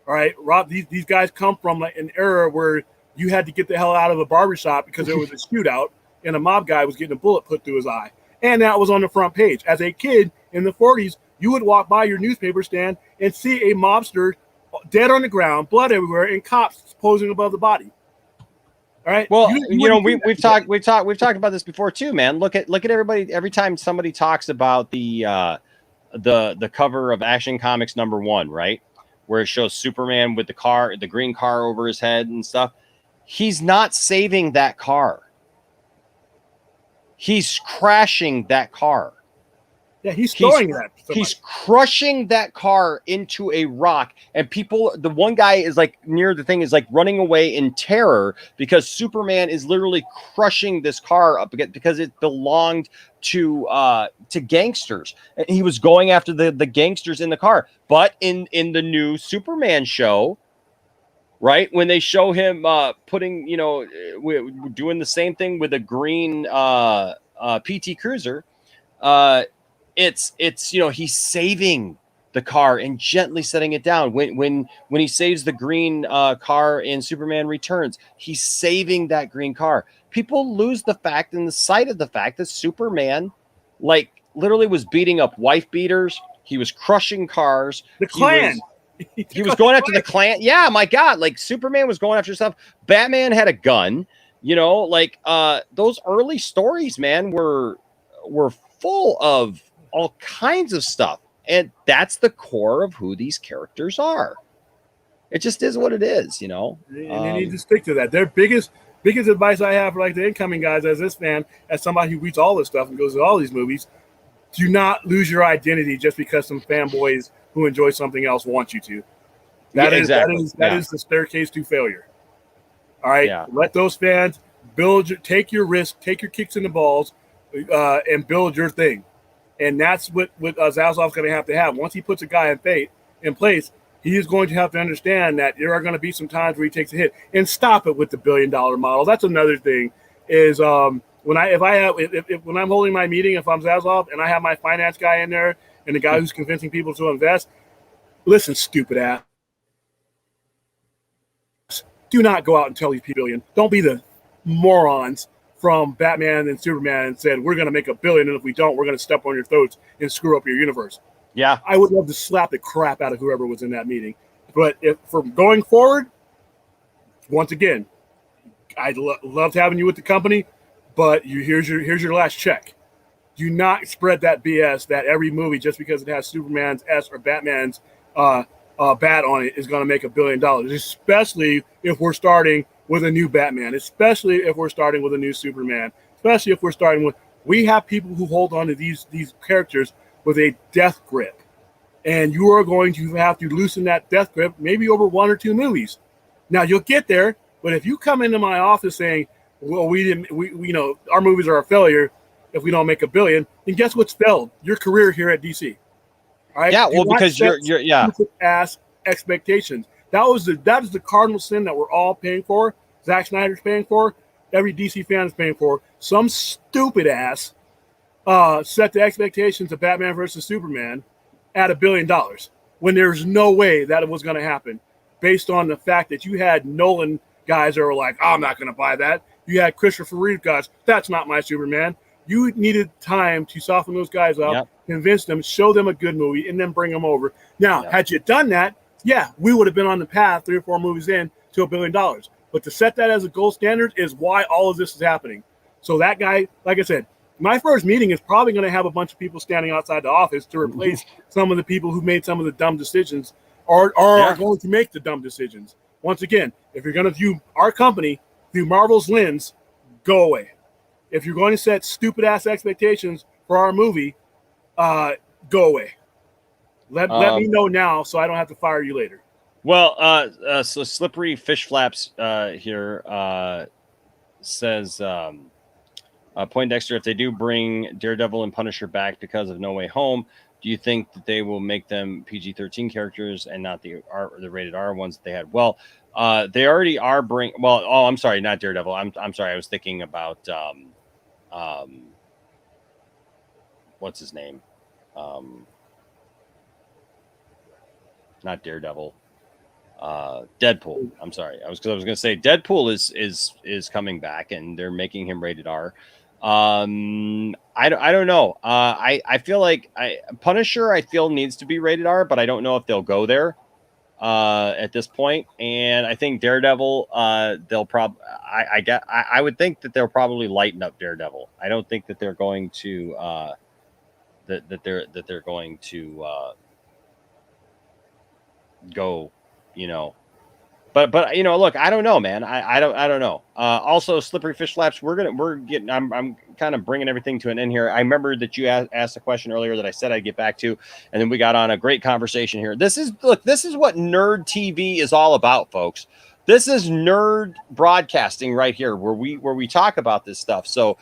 All right, Rob, these guys come from an era where you had to get the hell out of a barbershop because there was a shootout and a mob guy was getting a bullet put through his eye. And that was on the front page. As a kid in the 40s, you would walk by your newspaper stand and see a mobster dead on the ground, blood everywhere, and cops posing above the body. All right. Well, we've talked about this before too, man. Look at everybody. Every time somebody talks about the cover of Action Comics #1, right, where it shows Superman with the green car over his head and stuff, he's not saving that car. He's crashing that car. Yeah, he's throwing that. He's crushing that car into a rock, and the one guy is like near the thing is like running away in terror because Superman is literally crushing this car up because it belonged to gangsters, and he was going after the gangsters in the car. But in the new Superman show, right, when they show him putting, we're doing the same thing with a green PT Cruiser. It's he's saving the car and gently setting it down. When he saves the green car in Superman Returns, he's saving that green car. People lose the fact and the sight of the fact that Superman, like, literally was beating up wife beaters. He was crushing cars. The Klan. He was going after the Klan. Yeah, my God, like Superman was going after stuff. Batman had a gun. Those early stories, man, were full of all kinds of stuff, and that's the core of who these characters are. It just is what it is, And you need to stick to that. Their biggest advice I have for like the incoming guys, as this fan, as somebody who reads all this stuff and goes to all these movies, do not lose your identity just because some fanboys who enjoy something else want you to. That is the staircase to failure. All right, let those fans take your risk, take your kicks in the balls, and build your thing. And that's what Zaslav's going to have. Once he puts a guy in place, he is going to have to understand that there are going to be some times where he takes a hit. And stop it with the $1 billion model. That's another thing. Is when I'm holding my meeting, if I'm Zaslav and I have my finance guy in there and the guy who's convincing people to invest, listen, stupid ass. Do not go out and tell these people $1 billion. Don't be the morons from Batman and Superman and said, we're going to make $1 billion, and if we don't, we're going to step on your throats and screw up your universe. Yeah. I would love to slap the crap out of whoever was in that meeting. But if from going forward, once again, I loved having you with the company, but here's your last check. Do not spread that BS that every movie, just because it has Superman's S or Batman's bat on it, is going to make $1 billion, especially if we're starting with a new Batman, especially if we're starting with a new Superman, especially if we're starting with, we have people who hold on to these characters with a death grip. And you are going to have to loosen that death grip maybe over 1 or 2 movies. Now you'll get there, but if you come into my office saying, well, we our movies are a failure if we don't make $1 billion, then guess what's failed? Your career here at DC. All right? Yeah, well, because you're ass expectations. That is the cardinal sin that we're all paying for. Zack Snyder's paying for. Every DC fan is paying for. Some stupid ass set the expectations of Batman versus Superman at $1 billion when there's no way that it was going to happen, based on the fact that you had Nolan guys that were like, I'm not going to buy that. You had Christopher Reeve guys, that's not my Superman. You needed time to soften those guys up, convince them, show them a good movie, and then bring them over. Now, had you done that, yeah, we would have been on the path 3 or 4 movies in to $1 billion. But to set that as a gold standard is why all of this is happening. So that guy, like I said, my first meeting is probably going to have a bunch of people standing outside the office to replace some of the people who made some of the dumb decisions or are going to make the dumb decisions. Once again, if you're going to view our company through Marvel's lens, go away. If you're going to set stupid-ass expectations for our movie, go away. Let me know now so I don't have to fire you later. Well, so Slippery Fish Flaps here says, Poindexter, if they do bring Daredevil and Punisher back because of No Way Home, do you think that they will make them PG-13 characters and not the rated R ones that they had? Well, they already are I'm sorry, not Daredevil. I'm sorry. I was thinking about what's his name? Not Daredevil. Deadpool. I'm sorry. I was going to say Deadpool is coming back and they're making him rated R. I don't know. I feel like Punisher I feel needs to be rated R, but I don't know if they'll go there at this point. And I think Daredevil they'll probably I would think that they'll probably lighten up Daredevil. I don't think that they're going to that they're going to go, but look, I don't know, man. I don't know. Also, Slippery Fish Flaps, I'm kind of bringing everything to an end here. I remember that you asked a question earlier that I said I'd get back to, and then we got on a great conversation here. This is what Nerd TV is all about, folks. This is nerd broadcasting right here, where we talk about this stuff. So,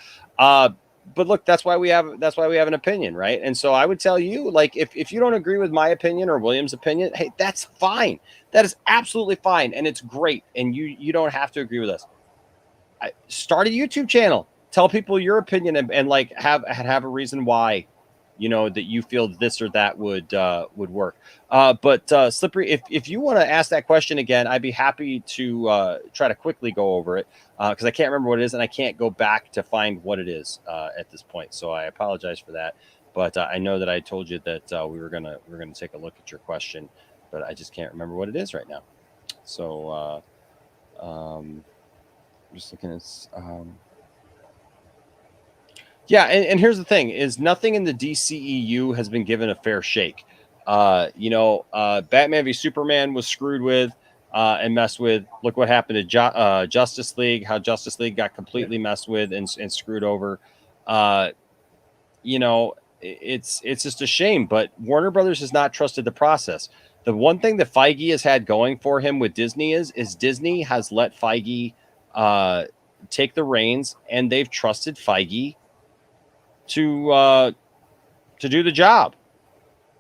but look, that's why we have an opinion, right? And so I would tell you, like, if you don't agree with my opinion or William's opinion, hey, that's fine. That is absolutely fine, and it's great. And you don't have to agree with us. Start a YouTube channel. Tell people your opinion and like have a reason why, that you feel this or that would work. But Slippery, if you want to ask that question again, I'd be happy to try to quickly go over it because I can't remember what it is and I can't go back to find what it is at this point. So I apologize for that. But I know that I told you that we were gonna take a look at your question, but I just can't remember what it is right now. So I'm just looking at. Yeah, and here's the thing: is nothing in the DCEU has been given a fair shake. Batman v Superman was screwed with and messed with. Look what happened to Justice League. How Justice League got completely messed with and screwed over. It's just a shame. But Warner Brothers has not trusted the process. The one thing that Feige has had going for him with Disney is Disney has let Feige take the reins, and they've trusted Feige to do the job.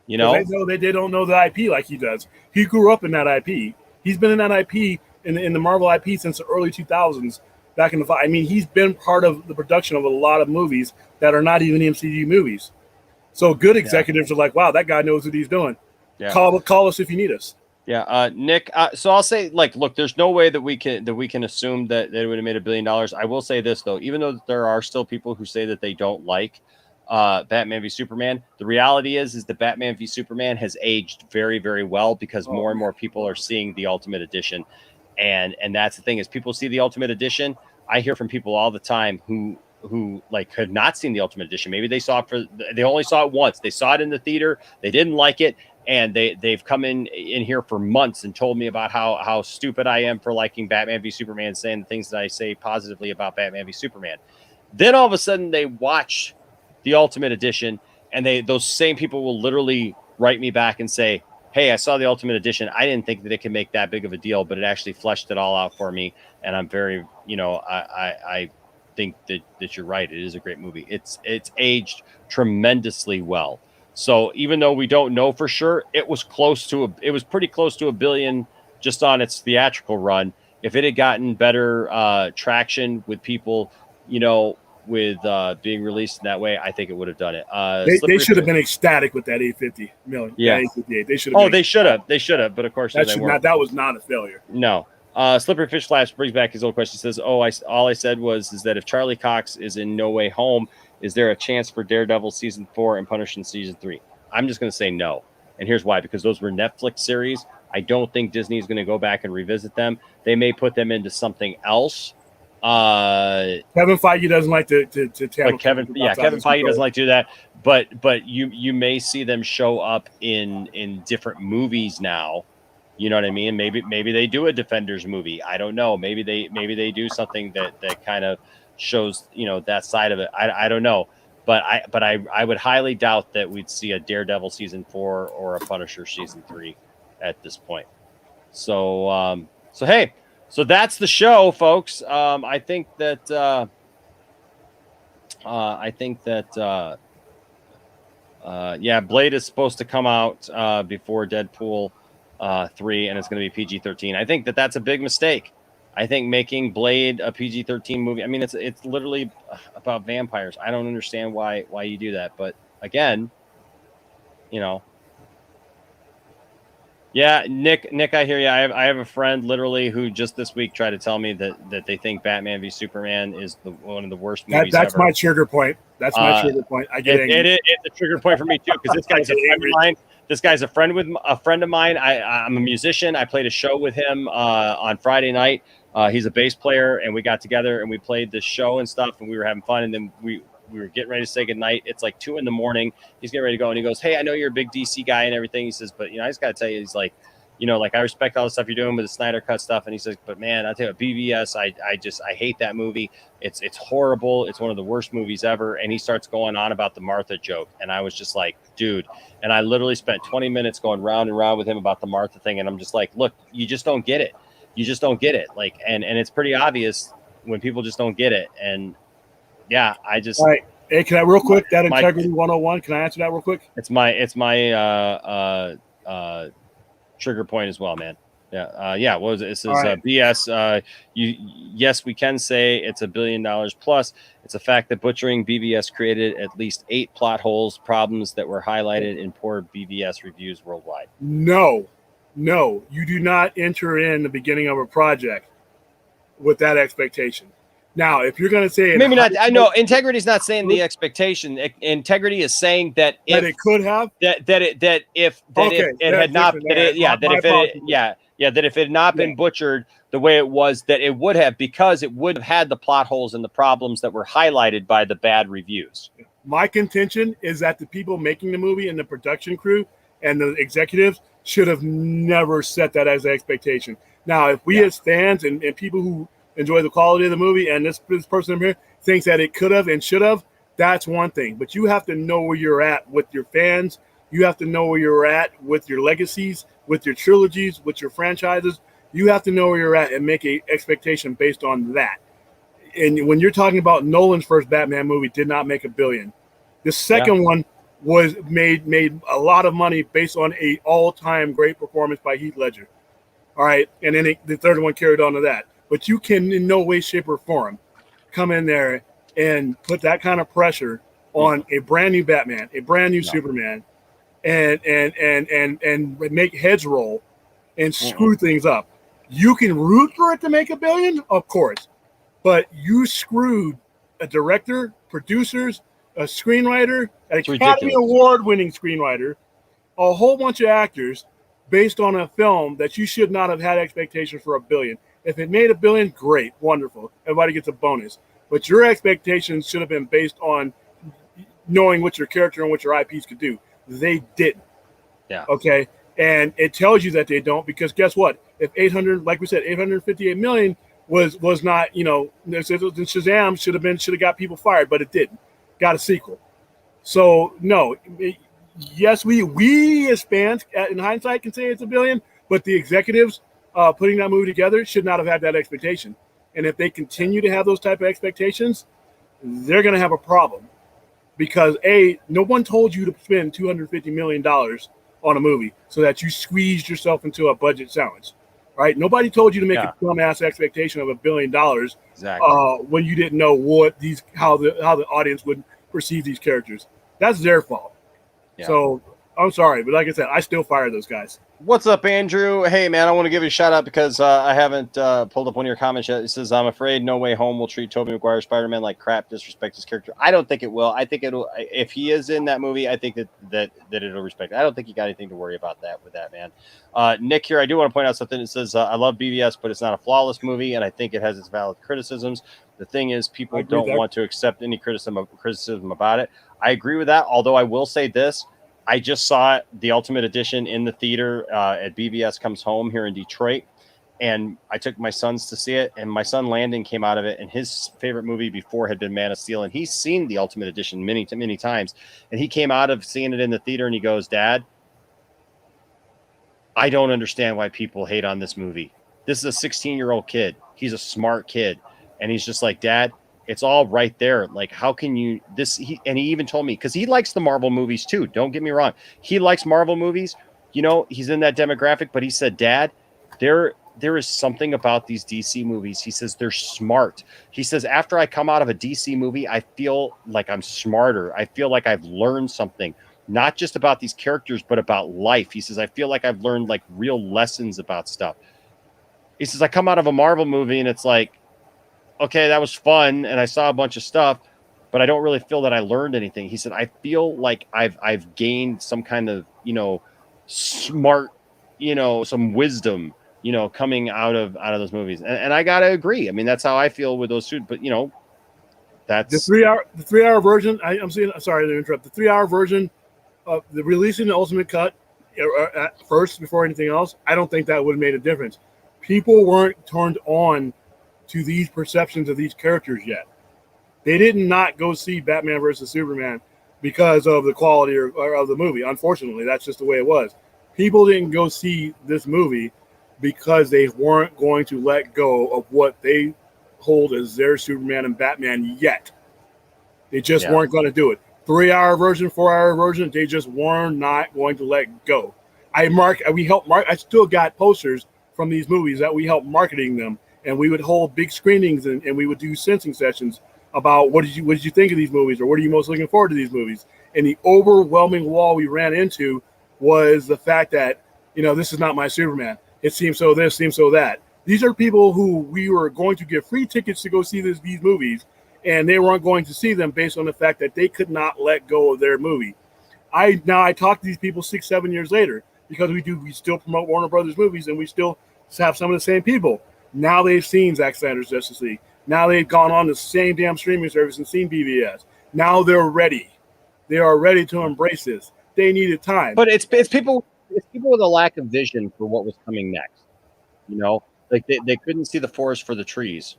They don't know the IP like he does. He grew up in that IP. He's been in that IP in the Marvel IP since the early 2000s. Back in he's been part of the production of a lot of movies that are not even MCU movies. So good executives are like, wow, that guy knows what he's doing. Yeah. Call us if you need us. Yeah, Nick. So I'll say, look, there's no way that we can assume that it would have made $1 billion. I will say this though, even though there are still people who say that they don't like Batman v Superman, the reality is that Batman v Superman has aged very, very well because more and more people are seeing the Ultimate Edition, and that's the thing is people see the Ultimate Edition. I hear from people all the time who have not seen the Ultimate Edition. Maybe they only saw it once. They saw it in the theater. They didn't like it. and they've come in here for months and told me about how stupid I am for liking Batman v Superman, saying the things that I say positively about Batman v Superman. Then all of a sudden they watch the Ultimate Edition, and those same people will literally write me back and say, hey, I saw the Ultimate Edition. I didn't think that it could make that big of a deal, but it actually fleshed it all out for me. And I'm very, I think that you're right. It is a great movie. It's aged tremendously well. So even though we don't know for sure, it was pretty close to $1 billion just on its theatrical run. If it had gotten better traction with people, with being released in that way, I think it would have done it. They should have been ecstatic with that $850 million. Yeah, they should have. They should have. They should have. But of course, that was not a failure. No. Slippery Fish Flash brings back his old question. He says, all I said is that if Charlie Cox is in No Way Home, is there a chance for Daredevil season 4 and Punisher season 3? I'm just going to say no. And here's why, because those were Netflix series. I don't think Disney is going to go back and revisit them. They may put them into something else. Kevin Feige doesn't like to Kevin Feige doesn't like to do that, but you may see them show up in different movies now. You know what I mean? Maybe they do a Defenders movie. I don't know. Maybe they do something that kind of shows that side of it. I don't know, but I would highly doubt that we'd see a Daredevil season 4 or a Punisher season 3 at this point. So hey. So that's the show, folks. I think that Blade is supposed to come out before Deadpool 3, and it's going to be PG-13. I think that's a big mistake. I think making Blade a PG-13 movie. I mean, it's literally about vampires. I don't understand why you do that. But again, Yeah, Nick, I hear you. I have a friend literally who just this week tried to tell me that they think Batman v Superman is one of the worst movies that's ever. My trigger point. That's my trigger point. I get it. It's a trigger point for me too, because this guy's a friend of mine. This guy's a friend of mine. I'm a musician. I played a show with him on Friday night. He's a bass player, and we got together and we played this show and stuff, and we were having fun. And then we were getting ready to say goodnight. It's like 2 a.m. He's getting ready to go, and he goes, "Hey, I know you're a big DC guy and everything." He says, "But I just got to tell you," he's like, I respect all the stuff you're doing with the Snyder Cut stuff. And he says, "But man, I tell you, BVS, I hate that movie. It's horrible. It's one of the worst movies ever." And he starts going on about the Martha joke, and I was just like, "Dude!" And I literally spent 20 minutes going round and round with him about the Martha thing, and I'm just like, "Look, you just don't get it. You just don't get it." Like, and it's pretty obvious when people just don't get it. And yeah, I just. All right. Hey, can I real quick, that Integrity 101, can I answer that real quick? It's my trigger point as well, man. Yeah. What was it? It says right. BS. Yes, we can say it's $1 billion plus. It's a fact that butchering BVS created at least 8 plot holes, problems that were highlighted in poor BVS reviews worldwide. No, you do not enter in the beginning of a project with that expectation. Now, if you're going to say maybe not, I know Integrity is not saying the expectation. Integrity is saying that if it could have that if it had not been butchered the way it was, that it would have, because it would have had the plot holes and the problems that were highlighted by the bad reviews. My contention is that the people making the movie and the production crew and the executives should have never set that as an expectation. Now, if we as fans and people who enjoy the quality of the movie, and this person here thinks that it could have and should have, that's one thing. But you have to know where you're at with your fans. You have to know where you're at with your legacies, with your trilogies, with your franchises. You have to know where you're at and make an expectation based on that. And when you're talking about Nolan's first Batman movie did not make $1 billion. The second one was made a lot of money based on a all-time great performance by Heath Ledger. All right, and then the third one carried on to that. But you can in no way, shape, or form come in there and put that kind of pressure on a brand new Batman, a brand new Superman, and make heads roll and screw things up. You can root for it to make $1 billion, of course, but you screwed a director, producers, a screenwriter, an Academy Award-winning screenwriter, a whole bunch of actors based on a film that you should not have had expectations for $1 billion. If it made $1 billion, great, wonderful. Everybody gets a bonus. But your expectations should have been based on knowing what your character and what your IPs could do. They didn't. Yeah. Okay. And it tells you that they don't, because guess what? If 800, like we said, 858 million was not, Shazam should have got people fired, but it didn't. Got a sequel. So no, yes, we as fans in hindsight can say it's $1 billion, but the executives putting that movie together should not have had that expectation. And if they continue to have those type of expectations, they're going to have a problem, because no one told you to spend $250 million on a movie so that you squeezed yourself into a budget challenge, right? Nobody told you to make a dumbass expectation of $1 billion when you didn't know how the audience would perceive these characters. That's their fault. Yeah. So I'm sorry, but like I said, I still fire those guys. What's up, Andrew? Hey, man, I want to give you a shout out because I haven't pulled up one of your comments yet. It says, I'm afraid No Way Home will treat Tobey Maguire's Spider-Man like crap, disrespect his character. I don't think it will. I think it'll, if he is in that movie, I think that it'll respect it. I don't think you got anything to worry about that with that, man. Nick here, I do want to point out something. It says, I love BVS, but it's not a flawless movie, and I think it has its valid criticisms. The thing is, people don't want to accept any criticism about it. I agree with that, although I will say this. I just saw the Ultimate Edition in the theater at BVS Comes Home here in Detroit, and I took my sons to see it, and my son Landon came out of it, and his favorite movie before had been Man of Steel, and he's seen the Ultimate Edition many times, and he came out of seeing it in the theater, and he goes, Dad, I don't understand why people hate on this movie. This is a 16-year-old kid. He's a smart kid, and he's just like, Dad, it's all right there. Like, how can you and he even told me, because he likes the Marvel movies too. Don't get me wrong. He likes Marvel movies. He's in that demographic, but he said, Dad, there is something about these DC movies. He says, they're smart. He says, after I come out of a DC movie, I feel like I'm smarter. I feel like I've learned something, not just about these characters, but about life. He says, I feel like I've learned like real lessons about stuff. He says, I come out of a Marvel movie and it's like, okay, that was fun, and I saw a bunch of stuff, but I don't really feel that I learned anything. He said, I feel like I've gained some kind of, smart, some wisdom, coming out of those movies. And I gotta agree. I mean, that's how I feel with those two, but that's the 3 hour version. I'm sorry to interrupt. The 3 hour version of the releasing the Ultimate Cut at first before anything else, I don't think that would have made a difference. People weren't turned on to these perceptions of these characters yet. They did not go see Batman versus Superman because of the quality or of the movie. Unfortunately, that's just the way it was. People didn't go see this movie because they weren't going to let go of what they hold as their Superman and Batman yet. They just weren't going to do it. 3 hour version, 4 hour version, they just were not going to let go. I still got posters from these movies that we helped marketing them. And we would hold big screenings and we would do sensing sessions about what did you think of these movies, or what are you most looking forward to these movies? And the overwhelming wall we ran into was the fact that, this is not my Superman. It seems so this, seems so that. These are people who we were going to give free tickets to go see these movies, and they weren't going to see them based on the fact that they could not let go of their movie. I talk to these people 6-7 years later, because we still promote Warner Brothers movies, and we still have some of the same people. Now they've seen Zack Snyder's Justice League. Now they've gone on the same damn streaming service and seen BVS. Now they're ready. They are ready to embrace this. They needed time. But it's people with a lack of vision for what was coming next. Like they couldn't see the forest for the trees.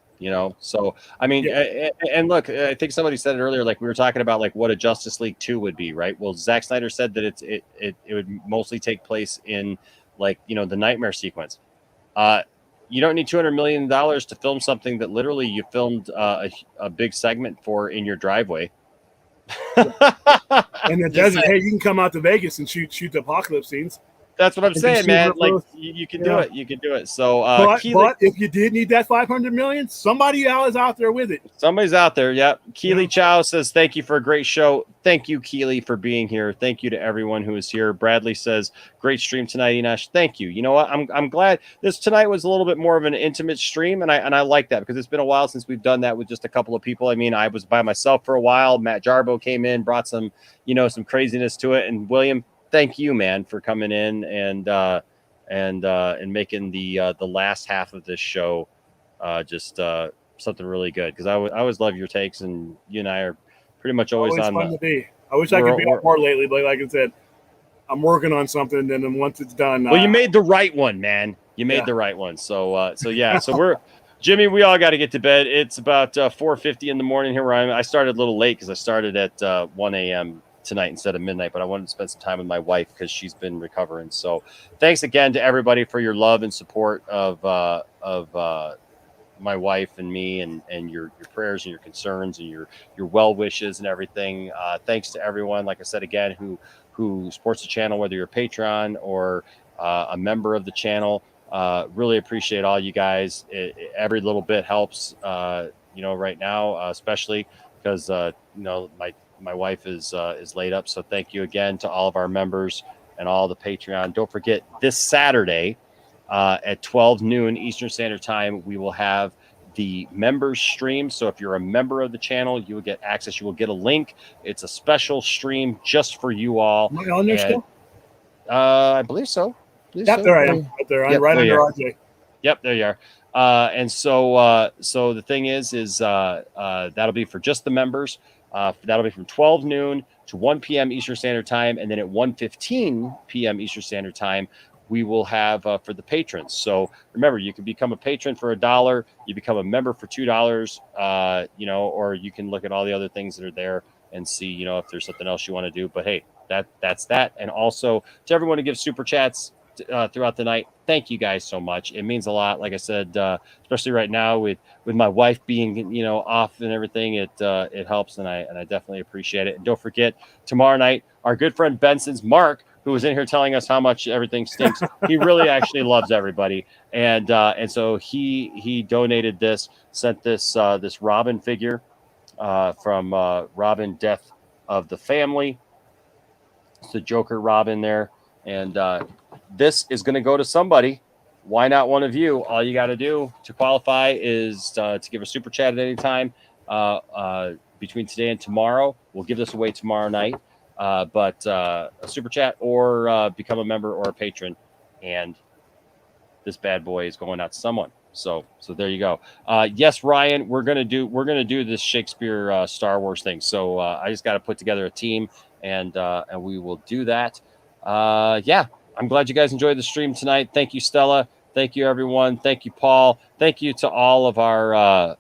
So I mean, and look, I think somebody said it earlier. Like we were talking about, like what a Justice League 2 would be, right? Well, Zack Snyder said that it would mostly take place in the nightmare sequence. You don't need $200 million to film something that literally you filmed a big segment for in your driveway. And the desert, hey, you can come out to Vegas and shoot the apocalypse scenes. That's what I'm saying, man. Like you can do it. You can do it. So, but if you did need that $500 million, somebody else is out there with it. Somebody's out there. Yep. Keely Chow says, "Thank you for a great show." Thank you, Keely, for being here. Thank you to everyone who is here. Bradley says, "Great stream tonight, Enosh." Thank you. You know what? I'm glad this tonight was a little bit more of an intimate stream, and I like that because it's been a while since we've done that with just a couple of people. I mean, I was by myself for a while. Matt Jarbo came in, brought some craziness to it, and William, thank you, man, for coming in and making the last half of this show just something really good, because I always love your takes, and you and I are pretty much always on fun to be. I wish I could be on more lately, but like I said, I'm working on something, and then once it's done, well, you made the right one, man. You made the right one. So yeah. So we're Jimmy. We all got to get to bed. It's about 4:50 in the morning here where I am. I started a little late because I started at 1 a.m. tonight instead of midnight. But I wanted to spend some time with my wife because she's been recovering. So thanks again to everybody for your love and support of my wife and me, and your prayers and your concerns and your well wishes and everything. Thanks to everyone, like I said again, who supports the channel, whether you're a patron or a member of the channel. Really appreciate all you guys. Every little bit helps, right now, especially because, my wife is laid up. So thank you again to all of our members and all the Patreon. Don't forget this Saturday at 12 noon Eastern Standard Time, we will have the members stream. So if you're a member of the channel, you will get access. You will get a link. It's a special stream just for you all. Am I on there still? I believe so. There I am. Right there. I'm Yep, right there under you are. RJ. Yep, there you are. And so the thing is that'll be for just the members. That'll be from 12 noon to 1 p.m. Eastern Standard Time. And then at 1:15 p.m. Eastern Standard Time, we will have for the patrons. So remember, you can become a patron for $1. You become a member for $2, or you can look at all the other things that are there and see, if there's something else you want to do. But hey, that's that. And also to everyone who gives super chats throughout the night, thank you guys so much. It means a lot. Like I said, especially right now with my wife being off and everything, it helps, and I definitely appreciate it. And don't forget, tomorrow night, our good friend Benson's Mark, who was in here telling us how much everything stinks, he really actually loves everybody, and so he donated this, sent this Robin figure from Robin Death of the Family. It's the Joker Robin there. And this is going to go to somebody. Why not one of you? All you got to do to qualify is to give a super chat at any time between today and tomorrow. We'll give this away tomorrow night. But a super chat or become a member or a patron. And this bad boy is going out to someone. So there you go. Yes, Ryan, we're gonna do this Shakespeare Star Wars thing. So I just got to put together a team, and we will do that. Yeah, I'm glad you guys enjoyed the stream tonight. Thank you, Stella. Thank you, everyone. Thank you, Paul. Thank you to all of our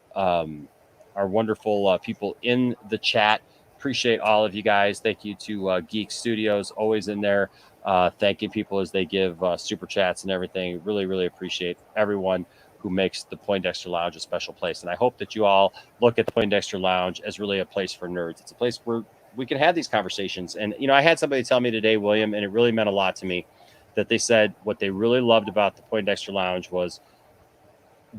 wonderful people in the chat. Appreciate all of you guys. Thank you to Geek Studios, always in there, thanking people as they give super chats and everything. Really, really appreciate everyone who makes the Poindexter Lounge a special place. And I hope that you all look at the Poindexter Lounge as really a place for nerds. It's a place where we can have these conversations. And, I had somebody tell me today, William, and it really meant a lot to me, that they said what they really loved about the Poindexter Lounge was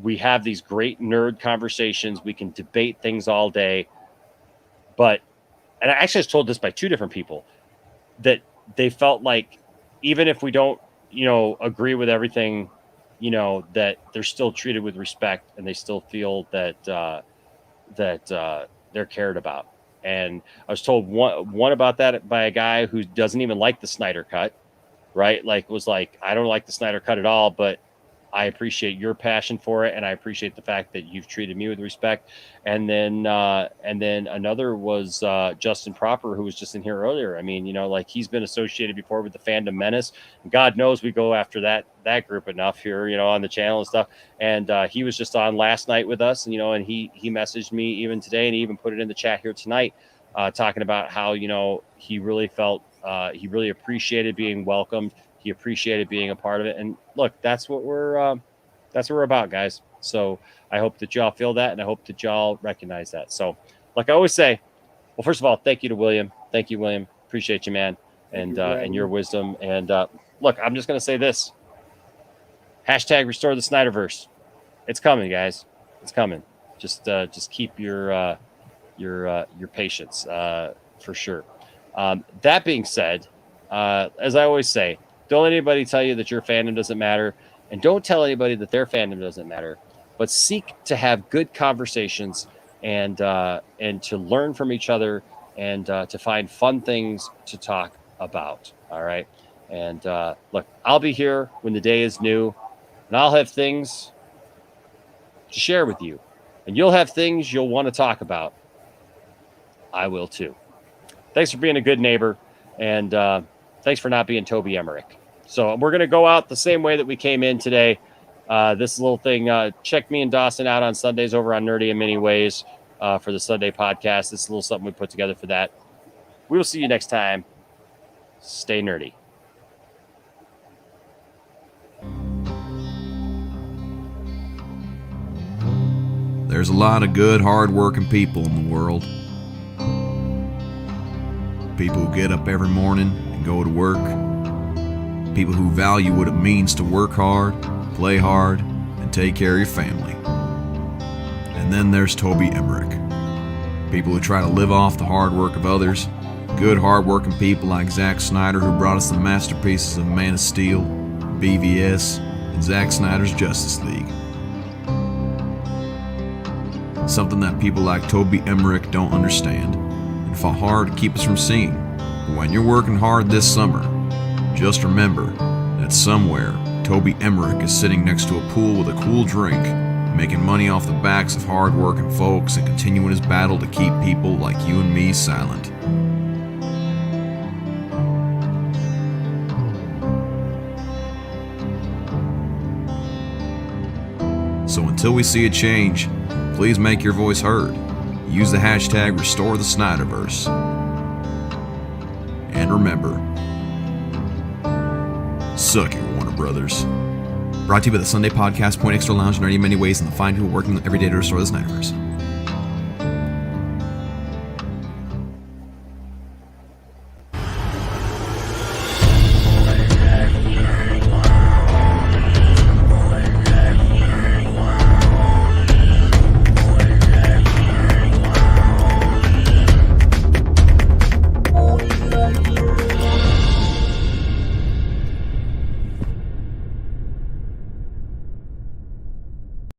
we have these great nerd conversations. We can debate things all day. And I actually was told this by two different people, that they felt like even if we don't, agree with everything, that they're still treated with respect, and they still feel that they're cared about. And I was told one about that by a guy who doesn't even like the Snyder Cut, right? Was like, I don't like the Snyder Cut at all, but I appreciate your passion for it, and I appreciate the fact that you've treated me with respect. And then another was Justin Proper, who was just in here earlier. I mean, he's been associated before with the Fandom Menace. And God knows we go after that group enough here, on the channel and stuff. And he was just on last night with us, and and he messaged me even today, and he even put it in the chat here tonight, talking about how he really felt he really appreciated being welcomed. He appreciated being a part of it. And look, that's what we're about, guys. So I hope that y'all feel that, and I hope that y'all recognize that. So like I always say, well, first of all, thank you to William. Thank you, William. Appreciate you, man. And your wisdom. And look, I'm just going to say this. # restore the Snyderverse. It's coming, guys. It's coming. Just keep your patience for sure. That being said, as I always say, don't let anybody tell you that your fandom doesn't matter, and don't tell anybody that their fandom doesn't matter, but seek to have good conversations and to learn from each other, and to find fun things to talk about. All right. And look, I'll be here when the day is new, and I'll have things to share with you, and you'll have things you'll want to talk about. I will too. Thanks for being a good neighbor. And thanks for not being Toby Emmerich. So we're going to go out the same way that we came in today. This little thing, check me and Dawson out on Sundays over on Nerdy in Many Ways for the Sunday podcast. This is a little something we put together for that. We will see you next time. Stay nerdy. There's a lot of good, hard-working people in the world. People who get up every morning and go to work. People who value what it means to work hard, play hard, and take care of your family. And then there's Toby Emmerich. People who try to live off the hard work of others. Good, hard-working people like Zack Snyder, who brought us the masterpieces of Man of Steel, BVS, and Zack Snyder's Justice League. Something that people like Toby Emmerich don't understand and fought hard to keep us from seeing. But when you're working hard this summer, just remember that somewhere Toby Emmerich is sitting next to a pool with a cool drink, making money off the backs of hard-working folks and continuing his battle to keep people like you and me silent. So until we see a change, please make your voice heard. Use the hashtag #RestoreTheSnyderverse. And remember, suck it, Warner Brothers. Brought to you by the Sunday podcast, Point Extra Lounge, Nerdy in Many Ways, and the fine people working every day to restore the Snyderverse.